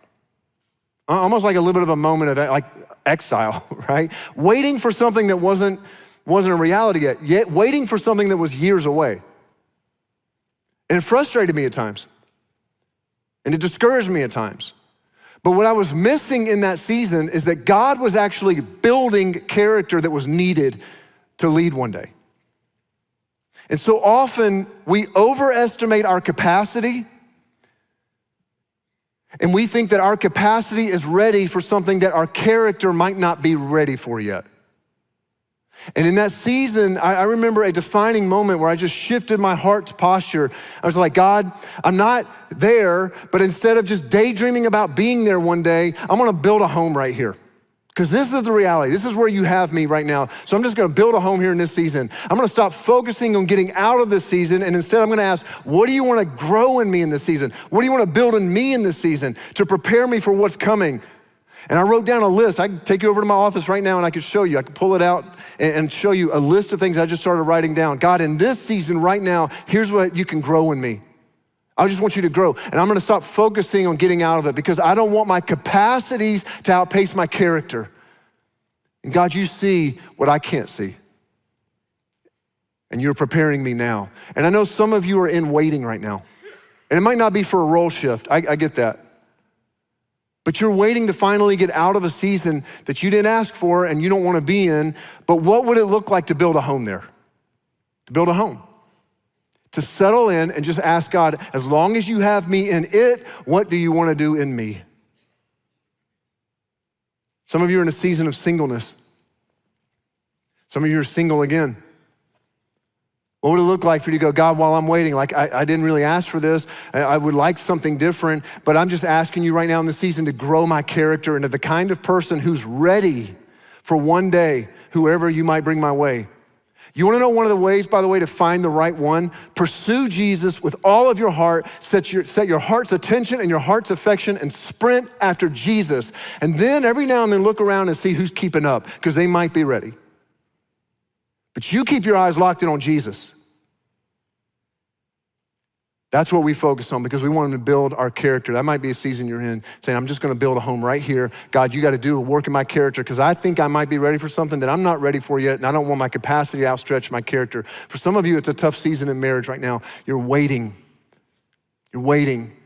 Almost like a little bit of a moment of like exile, right? Waiting for something that wasn't a reality yet waiting for something that was years away. And it frustrated me at times. And it discouraged me at times. But what I was missing in that season is that God was actually building character that was needed to lead one day. And so often we overestimate our capacity, and we think that our capacity is ready for something that our character might not be ready for yet. And in that season, I remember a defining moment where I just shifted my heart's posture. I was like, God, I'm not there, but instead of just daydreaming about being there one day, I'm gonna build a home right here. Because this is the reality. This is where you have me right now. So I'm just gonna build a home here in this season. I'm gonna stop focusing on getting out of this season, and instead I'm gonna ask, what do you wanna grow in me in this season? What do you wanna build in me in this season to prepare me for what's coming? And I wrote down a list. I could take you over to my office right now and I could show you. I could pull it out and show you a list of things I just started writing down. God, in this season right now, here's what you can grow in me. I just want you to grow. And I'm gonna stop focusing on getting out of it because I don't want my capacities to outpace my character. And God, you see what I can't see. And you're preparing me now. And I know some of you are in waiting right now. And it might not be for a role shift, I get that. But you're waiting to finally get out of a season that you didn't ask for and you don't wanna be in, but what would it look like to build a home there? To build a home. To settle in and just ask God, as long as you have me in it, what do you wanna do in me? Some of you are in a season of singleness. Some of you are single again. What would it look like for you to go, God, while I'm waiting, like I didn't really ask for this. I would like something different, but I'm just asking you right now in this season to grow my character into the kind of person who's ready for one day, whoever you might bring my way. You wanna know one of the ways, by the way, to find the right one? Pursue Jesus with all of your heart, set your heart's attention and your heart's affection and sprint after Jesus. And then every now and then look around and see who's keeping up, because they might be ready. But you keep your eyes locked in on Jesus. That's what we focus on because we want to build our character. That might be a season you're in, saying, I'm just gonna build a home right here. God, you gotta do a work in my character because I think I might be ready for something that I'm not ready for yet, and I don't want my capacity to outstretch my character. For some of you, it's a tough season in marriage right now. You're waiting. You're waiting.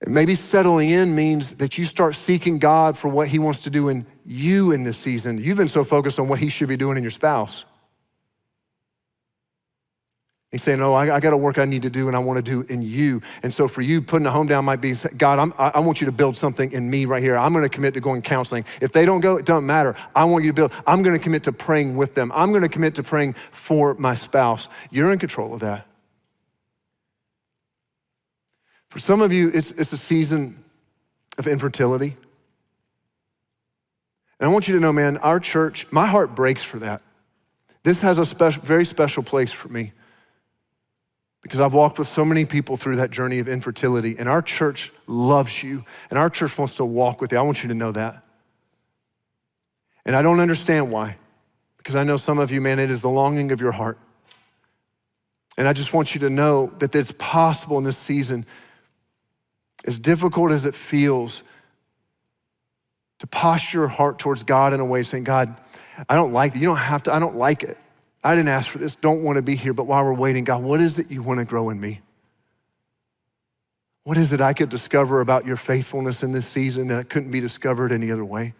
And maybe settling in means that you start seeking God for what he wants to do in you in this season. You've been so focused on what he should be doing in your spouse. He's saying, no, I got a work I need to do and I want to do in you. And so for you, putting a home down might be, God, I want you to build something in me right here. I'm going to commit to going counseling. If they don't go, it doesn't matter. I want you to build. I'm going to commit to praying with them. I'm going to commit to praying for my spouse. You're in control of that. For some of you, it's a season of infertility. And I want you to know, man, our church, my heart breaks for that. This has a very special place for me because I've walked with so many people through that journey of infertility, and our church loves you, and our church wants to walk with you. I want you to know that. And I don't understand why, because I know some of you, man, it is the longing of your heart. And I just want you to know that it's possible in this season, as difficult as it feels, to posture your heart towards God in a way saying, God, I don't like it. You don't have to, I don't like it. I didn't ask for this, don't want to be here, but while we're waiting, God, what is it you want to grow in me? What is it I could discover about your faithfulness in this season that couldn't be discovered any other way?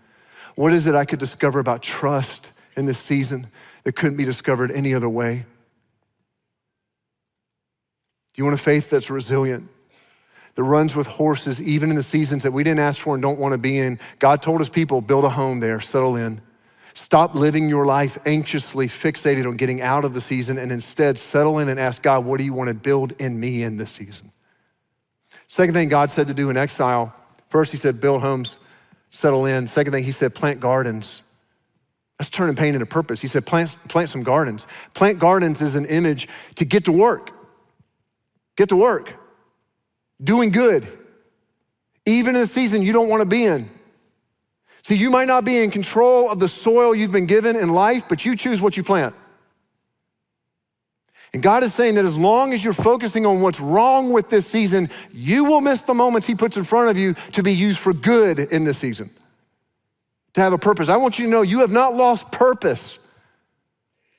What is it I could discover about trust in this season that couldn't be discovered any other way? Do you want a faith that's resilient, that runs with horses even in the seasons that we didn't ask for and don't want to be in? God told his people, build a home there, settle in. Stop living your life anxiously fixated on getting out of the season and instead settle in and ask God, what do you want to build in me in this season? Second thing God said to do in exile, first he said, build homes, settle in. Second thing he said, plant gardens. That's turning pain into purpose. He said, plant some gardens. Plant gardens is an image to get to work. Get to work. Doing good. Even in a season you don't want to be in. See, you might not be in control of the soil you've been given in life, but you choose what you plant. And God is saying that as long as you're focusing on what's wrong with this season, you will miss the moments he puts in front of you to be used for good in this season, to have a purpose. I want you to know you have not lost purpose.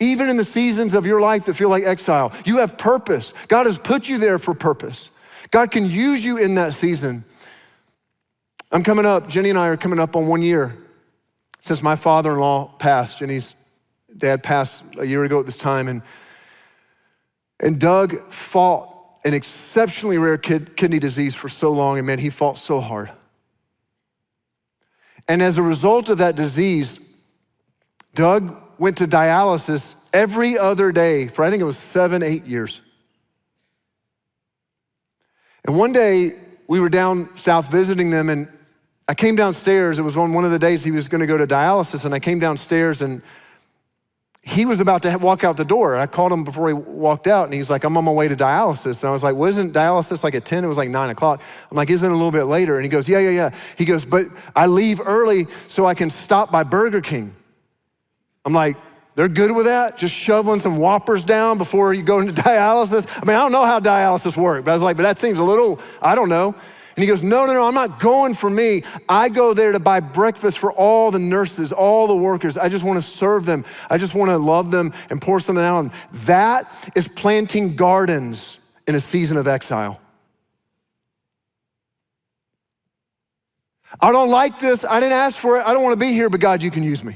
Even in the seasons of your life that feel like exile, you have purpose. God has put you there for purpose. God can use you in that season. Jenny and I are coming up on 1 year since my father-in-law passed. Jenny's dad passed a year ago at this time, and Doug fought an exceptionally rare kidney disease for so long, and man, he fought so hard. And as a result of that disease, Doug went to dialysis every other day for I think it was 7-8 years. And one day we were down south visiting them, and I came downstairs. It was on one of the days he was gonna go to dialysis, and I came downstairs and he was about to walk out the door. I called him before he walked out, and he's like, I'm on my way to dialysis. And I was like, well, isn't dialysis like at 10? It was like 9 o'clock. I'm like, isn't it a little bit later? And he goes, yeah. He goes, but I leave early so I can stop by Burger King. I'm like, They're good with that, just shoveling some whoppers down before you go into dialysis. I mean, I don't know how dialysis works, but I was like, but that seems a little, I don't know. And he goes, no, I'm not going for me. I go there to buy breakfast for all the nurses, all the workers. I just want to serve them. I just want to love them and pour something out on them. That is planting gardens in a season of exile. I don't like this. I didn't ask for it. I don't want to be here, but God, you can use me.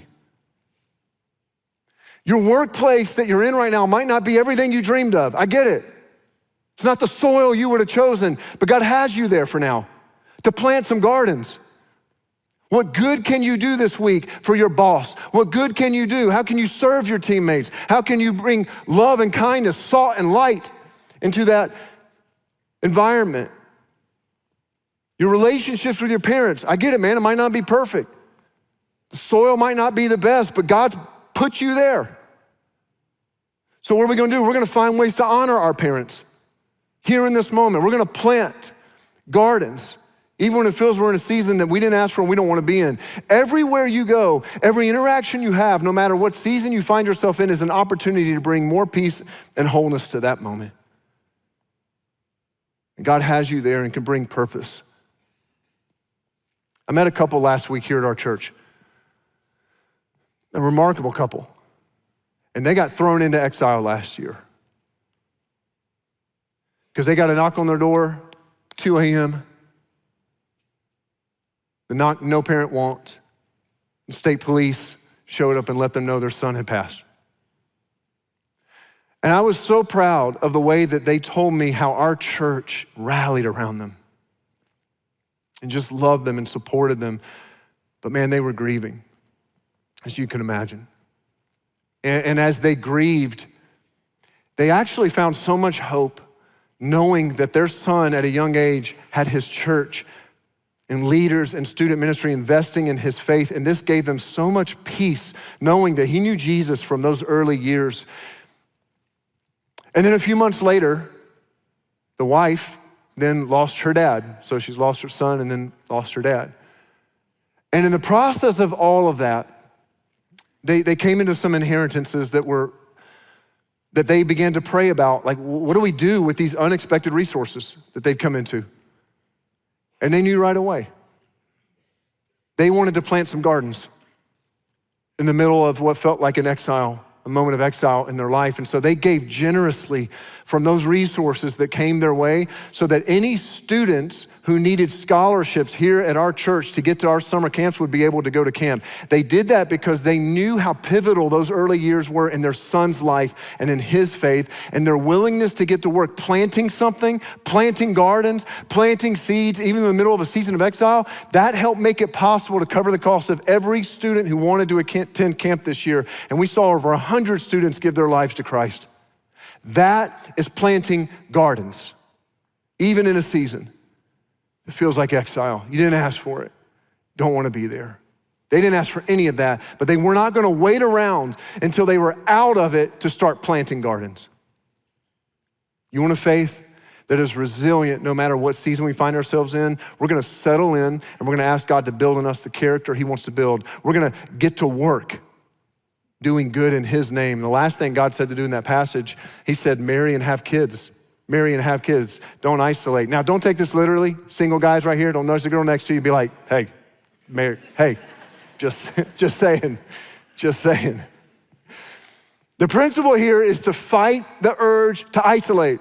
Your workplace that you're in right now might not be everything you dreamed of. I get it. It's not the soil you would have chosen, but God has you there for now to plant some gardens. What good can you do this week for your boss? What good can you do? How can you serve your teammates? How can you bring love and kindness, salt and light into that environment? Your relationships with your parents. I get it, man. It might not be perfect. The soil might not be the best, but God's put you there. So what are we gonna do? We're gonna find ways to honor our parents here in this moment. We're gonna plant gardens, even when it feels we're in a season that we didn't ask for and we don't wanna be in. Everywhere you go, every interaction you have, no matter what season you find yourself in, is an opportunity to bring more peace and wholeness to that moment. And God has you there and can bring purpose. I met a couple last week here at our church. A remarkable couple. And they got thrown into exile last year. Because they got a knock on their door, 2 a.m. The knock no parent won't. The state police showed up and let them know their son had passed. And I was so proud of the way that they told me how our church rallied around them and just loved them and supported them. But man, they were grieving, as you can imagine. And as they grieved, they actually found so much hope knowing that their son at a young age had his church and leaders and student ministry investing in his faith. And this gave them so much peace knowing that he knew Jesus from those early years. And then a few months later, the wife then lost her dad. So she's lost her son and then lost her dad. And in the process of all of that, they came into some inheritances that they began to pray about, like, what do we do with these unexpected resources that they'd come into? And they knew right away. They wanted to plant some gardens in the middle of what felt like an exile, a moment of exile in their life. And so they gave generously from those resources that came their way so that any students who needed scholarships here at our church to get to our summer camps would be able to go to camp. They did that because they knew how pivotal those early years were in their son's life and in his faith, and their willingness to get to work planting something, planting gardens, planting seeds, even in the middle of a season of exile. That helped make it possible to cover the cost of every student who wanted to attend camp this year. And we saw over 100 students give their lives to Christ. That is planting gardens, even in a season. It feels like exile. You didn't ask for it. Don't want to be there. They didn't ask for any of that, but they were not going to wait around until they were out of it to start planting gardens. You want a faith that is resilient no matter what season we find ourselves in? We're going to settle in and we're going to ask God to build in us the character he wants to build. We're going to get to work doing good in his name. And the last thing God said to do in that passage, he said, marry and have kids. Marry and have kids. Don't isolate. Now, don't take this literally. Single guys right here, don't notice the girl next to you. Be like, hey, marry. Hey, just saying. The principle here is to fight the urge to isolate.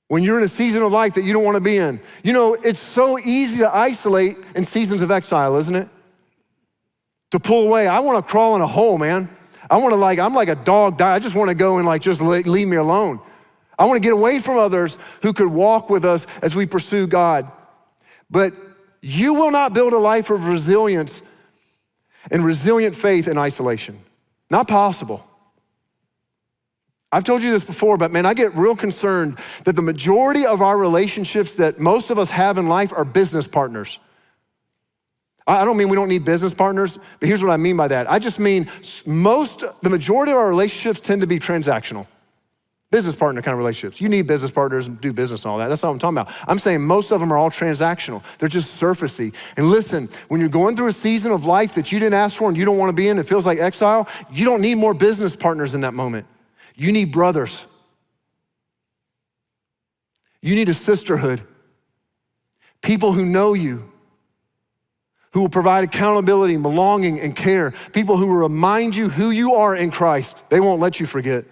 When you're in a season of life that you don't want to be in. You know, it's so easy to isolate in seasons of exile, isn't it? To pull away. I want to crawl in a hole, man. I'm like a dog die. I just want to go and just leave me alone. I want to get away from others who could walk with us as we pursue God. But you will not build a life of resilience and resilient faith in isolation. Not possible. I've told you this before, but man, I get real concerned that the majority of our relationships that most of us have in life are business partners. I don't mean we don't need business partners, but here's what I mean by that. I just mean the majority of our relationships tend to be transactional. Business partner kind of relationships. You need business partners and do business and all that. That's not what I'm talking about. I'm saying most of them are all transactional. They're just surfacey. And listen, when you're going through a season of life that you didn't ask for and you don't want to be in, it feels like exile, you don't need more business partners in that moment. You need brothers. You need a sisterhood. People who know you, who will provide accountability, belonging, and care. People who will remind you who you are in Christ. They won't let you forget.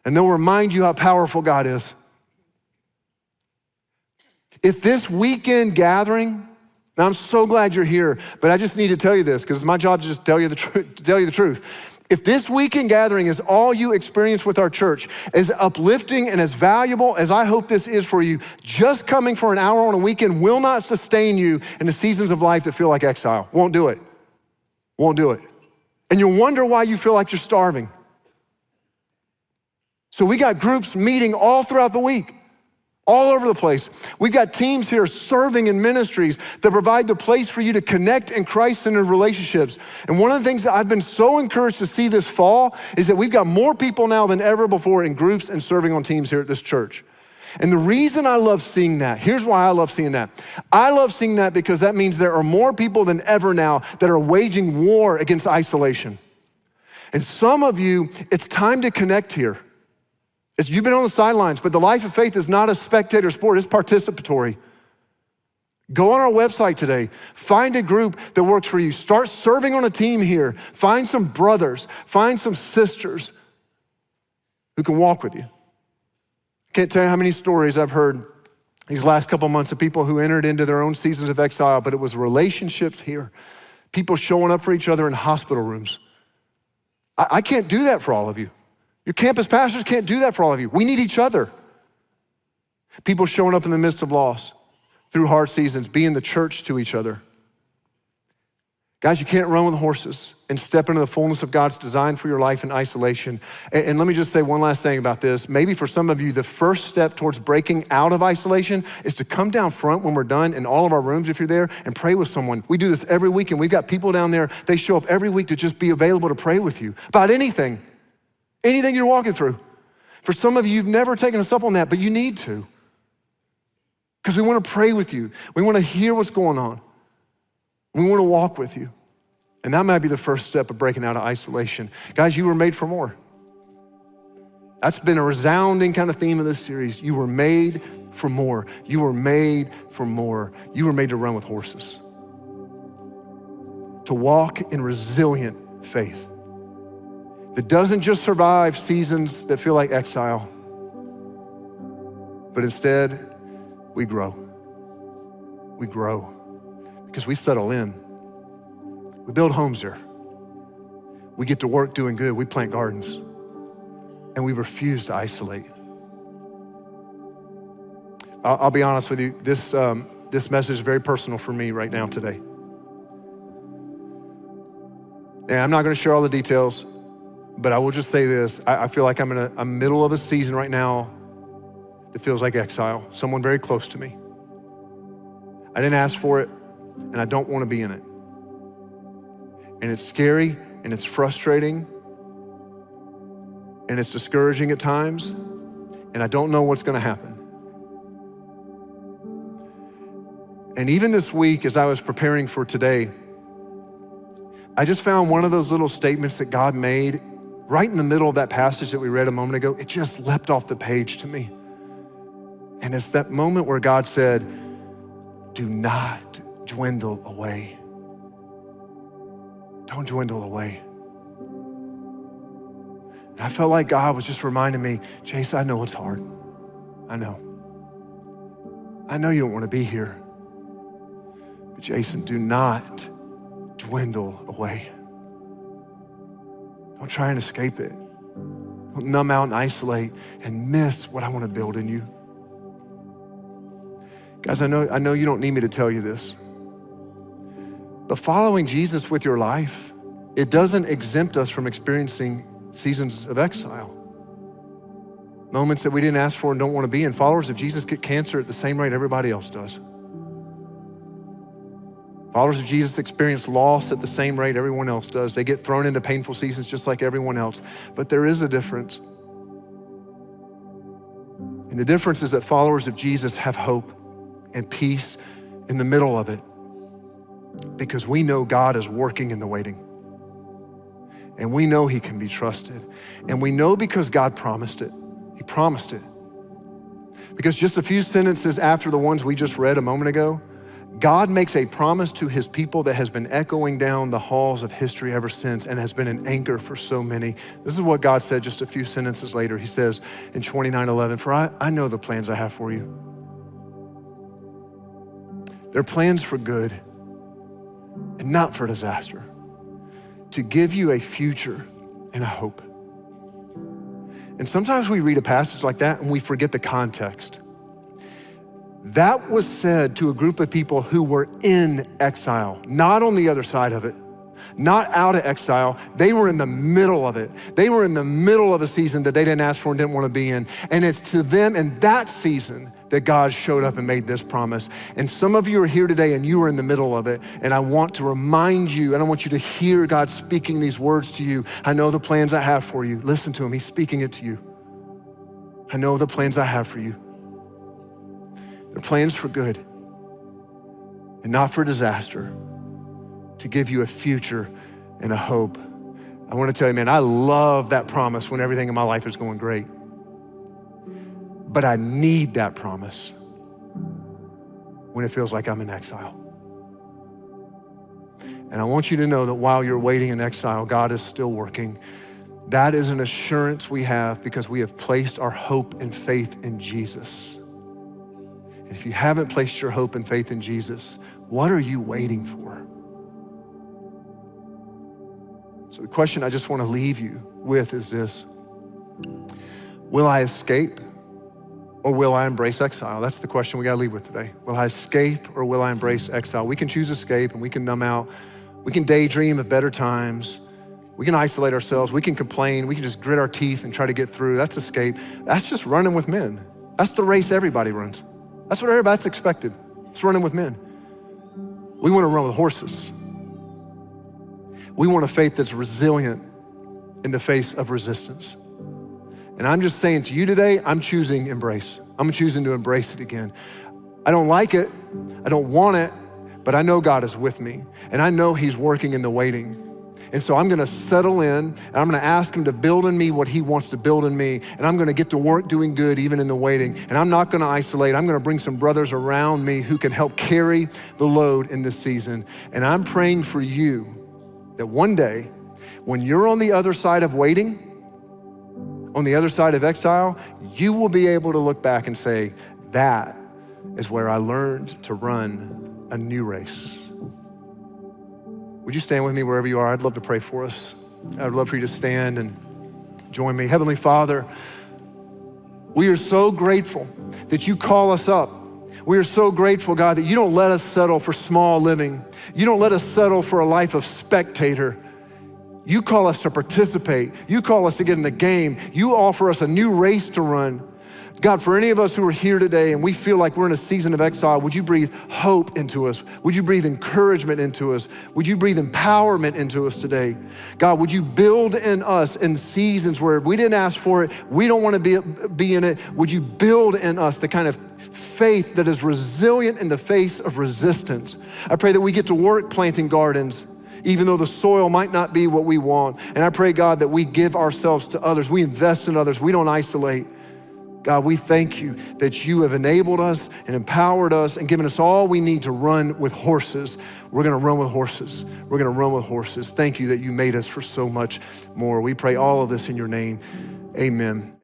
And they'll remind you how powerful God is. If this weekend gathering, now I'm so glad you're here, but I just need to tell you this because it's my job to just tell you the truth. If this weekend gathering is all you experience with our church, as uplifting and as valuable as I hope this is for you, just coming for an hour on a weekend will not sustain you in the seasons of life that feel like exile. Won't do it. Won't do it. And you'll wonder why you feel like you're starving. So we got groups meeting all throughout the week, all over the place. We've got teams here serving in ministries that provide the place for you to connect in Christ-centered relationships. And one of the things that I've been so encouraged to see this fall is that we've got more people now than ever before in groups and serving on teams here at this church. And the reason I love seeing that, here's why I love seeing that. I love seeing that because that means there are more people than ever now that are waging war against isolation. And some of you, it's time to connect here. You've been on the sidelines, but the life of faith is not a spectator sport, it's participatory. Go on our website today, find a group that works for you. Start serving on a team here. Find some brothers, find some sisters who can walk with you. I can't tell you how many stories I've heard these last couple months of people who entered into their own seasons of exile, but it was relationships here. People showing up for each other in hospital rooms. I can't do that for all of you. Your campus pastors can't do that for all of you. We need each other. People showing up in the midst of loss, through hard seasons, being the church to each other. Guys, you can't run with horses and step into the fullness of God's design for your life in isolation. And let me just say one last thing about this. Maybe for some of you, the first step towards breaking out of isolation is to come down front when we're done in all of our rooms, if you're there, and pray with someone. We do this every week, and we've got people down there, they show up every week to just be available to pray with you about anything you're walking through. For some of you, you've never taken us up on that, but you need to. Because we want to pray with you. We want to hear what's going on. We want to walk with you. And that might be the first step of breaking out of isolation. Guys, you were made for more. That's been a resounding kind of theme of this series. You were made for more. You were made for more. You were made to run with horses. To walk in resilient faith that doesn't just survive seasons that feel like exile, but instead we grow. We grow because we settle in. We build homes here. We get to work doing good. We plant gardens. And we refuse to isolate. I'll be honest with you, this message is very personal for me right now today. And I'm not gonna share all the details, but I will just say this. I feel like I'm in a middle of a season right now that feels like exile, someone very close to me. I didn't ask for it, and I don't want to be in it. And it's scary, and it's frustrating, and it's discouraging at times, and I don't know what's going to happen. And even this week, as I was preparing for today, I just found one of those little statements that God made right in the middle of that passage that we read a moment ago. It just leapt off the page to me. And it's that moment where God said, do not dwindle away. Don't dwindle away. And I felt like God was just reminding me, Jason, I know it's hard. I know you don't want to be here. But Jason, do not dwindle away. Don't try and escape it. Don't numb out and isolate and miss what I want to build in you. Guys, I know you don't need me to tell you this, but following Jesus with your life, it doesn't exempt us from experiencing seasons of exile. Moments that we didn't ask for and don't want to be in. Followers of Jesus get cancer at the same rate everybody else does. Followers of Jesus experience loss at the same rate everyone else does. They get thrown into painful seasons just like everyone else. But there is a difference. And the difference is that followers of Jesus have hope and peace in the middle of it because we know God is working in the waiting. And we know he can be trusted. And we know because God promised it. He promised it. Because just a few sentences after the ones we just read a moment ago, God makes a promise to his people that has been echoing down the halls of history ever since and has been an anchor for so many. This is what God said just a few sentences later. He says in 29:11, "For I know the plans I have for you. They're plans for good and not for disaster, to give you a future and a hope." And sometimes we read a passage like that and we forget the context. That was said to a group of people who were in exile, not on the other side of it, not out of exile. They were in the middle of it. They were in the middle of a season that they didn't ask for and didn't want to be in. And it's to them in that season that God showed up and made this promise. And some of you are here today and you are in the middle of it. And I want to remind you, and I want you to hear God speaking these words to you. I know the plans I have for you. Listen to him, he's speaking it to you. I know the plans I have for you. They're plans for good and not for disaster, to give you a future and a hope. I want to tell you, man, I love that promise when everything in my life is going great. But I need that promise when it feels like I'm in exile. And I want you to know that while you're waiting in exile, God is still working. That is an assurance we have because we have placed our hope and faith in Jesus. And if you haven't placed your hope and faith in Jesus, what are you waiting for? So the question I just want to leave you with is this: will I escape or will I embrace exile? That's the question we got to leave with today. Will I escape or will I embrace exile? We can choose escape and we can numb out. We can daydream of better times. We can isolate ourselves. We can complain. We can just grit our teeth and try to get through. That's escape. That's just running with men. That's the race everybody runs. That's what everybody's expected. It's running with men. We want to run with horses. We want a faith that's resilient in the face of resistance. And I'm just saying to you today, I'm choosing embrace. I'm choosing to embrace it again. I don't like it. I don't want it, but I know God is with me. And I know he's working in the waiting. And so I'm gonna settle in and I'm gonna ask him to build in me what he wants to build in me. And I'm gonna get to work doing good even in the waiting. And I'm not gonna isolate. I'm gonna bring some brothers around me who can help carry the load in this season. And I'm praying for you that one day when you're on the other side of waiting, on the other side of exile, you will be able to look back and say, that is where I learned to run a new race. Would you stand with me wherever you are? I'd love to pray for us. I'd love for you to stand and join me. Heavenly Father, we are so grateful that you call us up. We are so grateful, God, that you don't let us settle for small living. You don't let us settle for a life of spectator. You call us to participate. You call us to get in the game. You offer us a new race to run. God, for any of us who are here today and we feel like we're in a season of exile, would you breathe hope into us? Would you breathe encouragement into us? Would you breathe empowerment into us today? God, would you build in us in seasons where we didn't ask for it, we don't want to be in it, would you build in us the kind of faith that is resilient in the face of resistance? I pray that we get to work planting gardens, even though the soil might not be what we want. And I pray, God, that we give ourselves to others. We invest in others. We don't isolate. God, we thank you that you have enabled us and empowered us and given us all we need to run with horses. We're gonna run with horses. We're gonna run with horses. Thank you that you made us for so much more. We pray all of this in your name. Amen.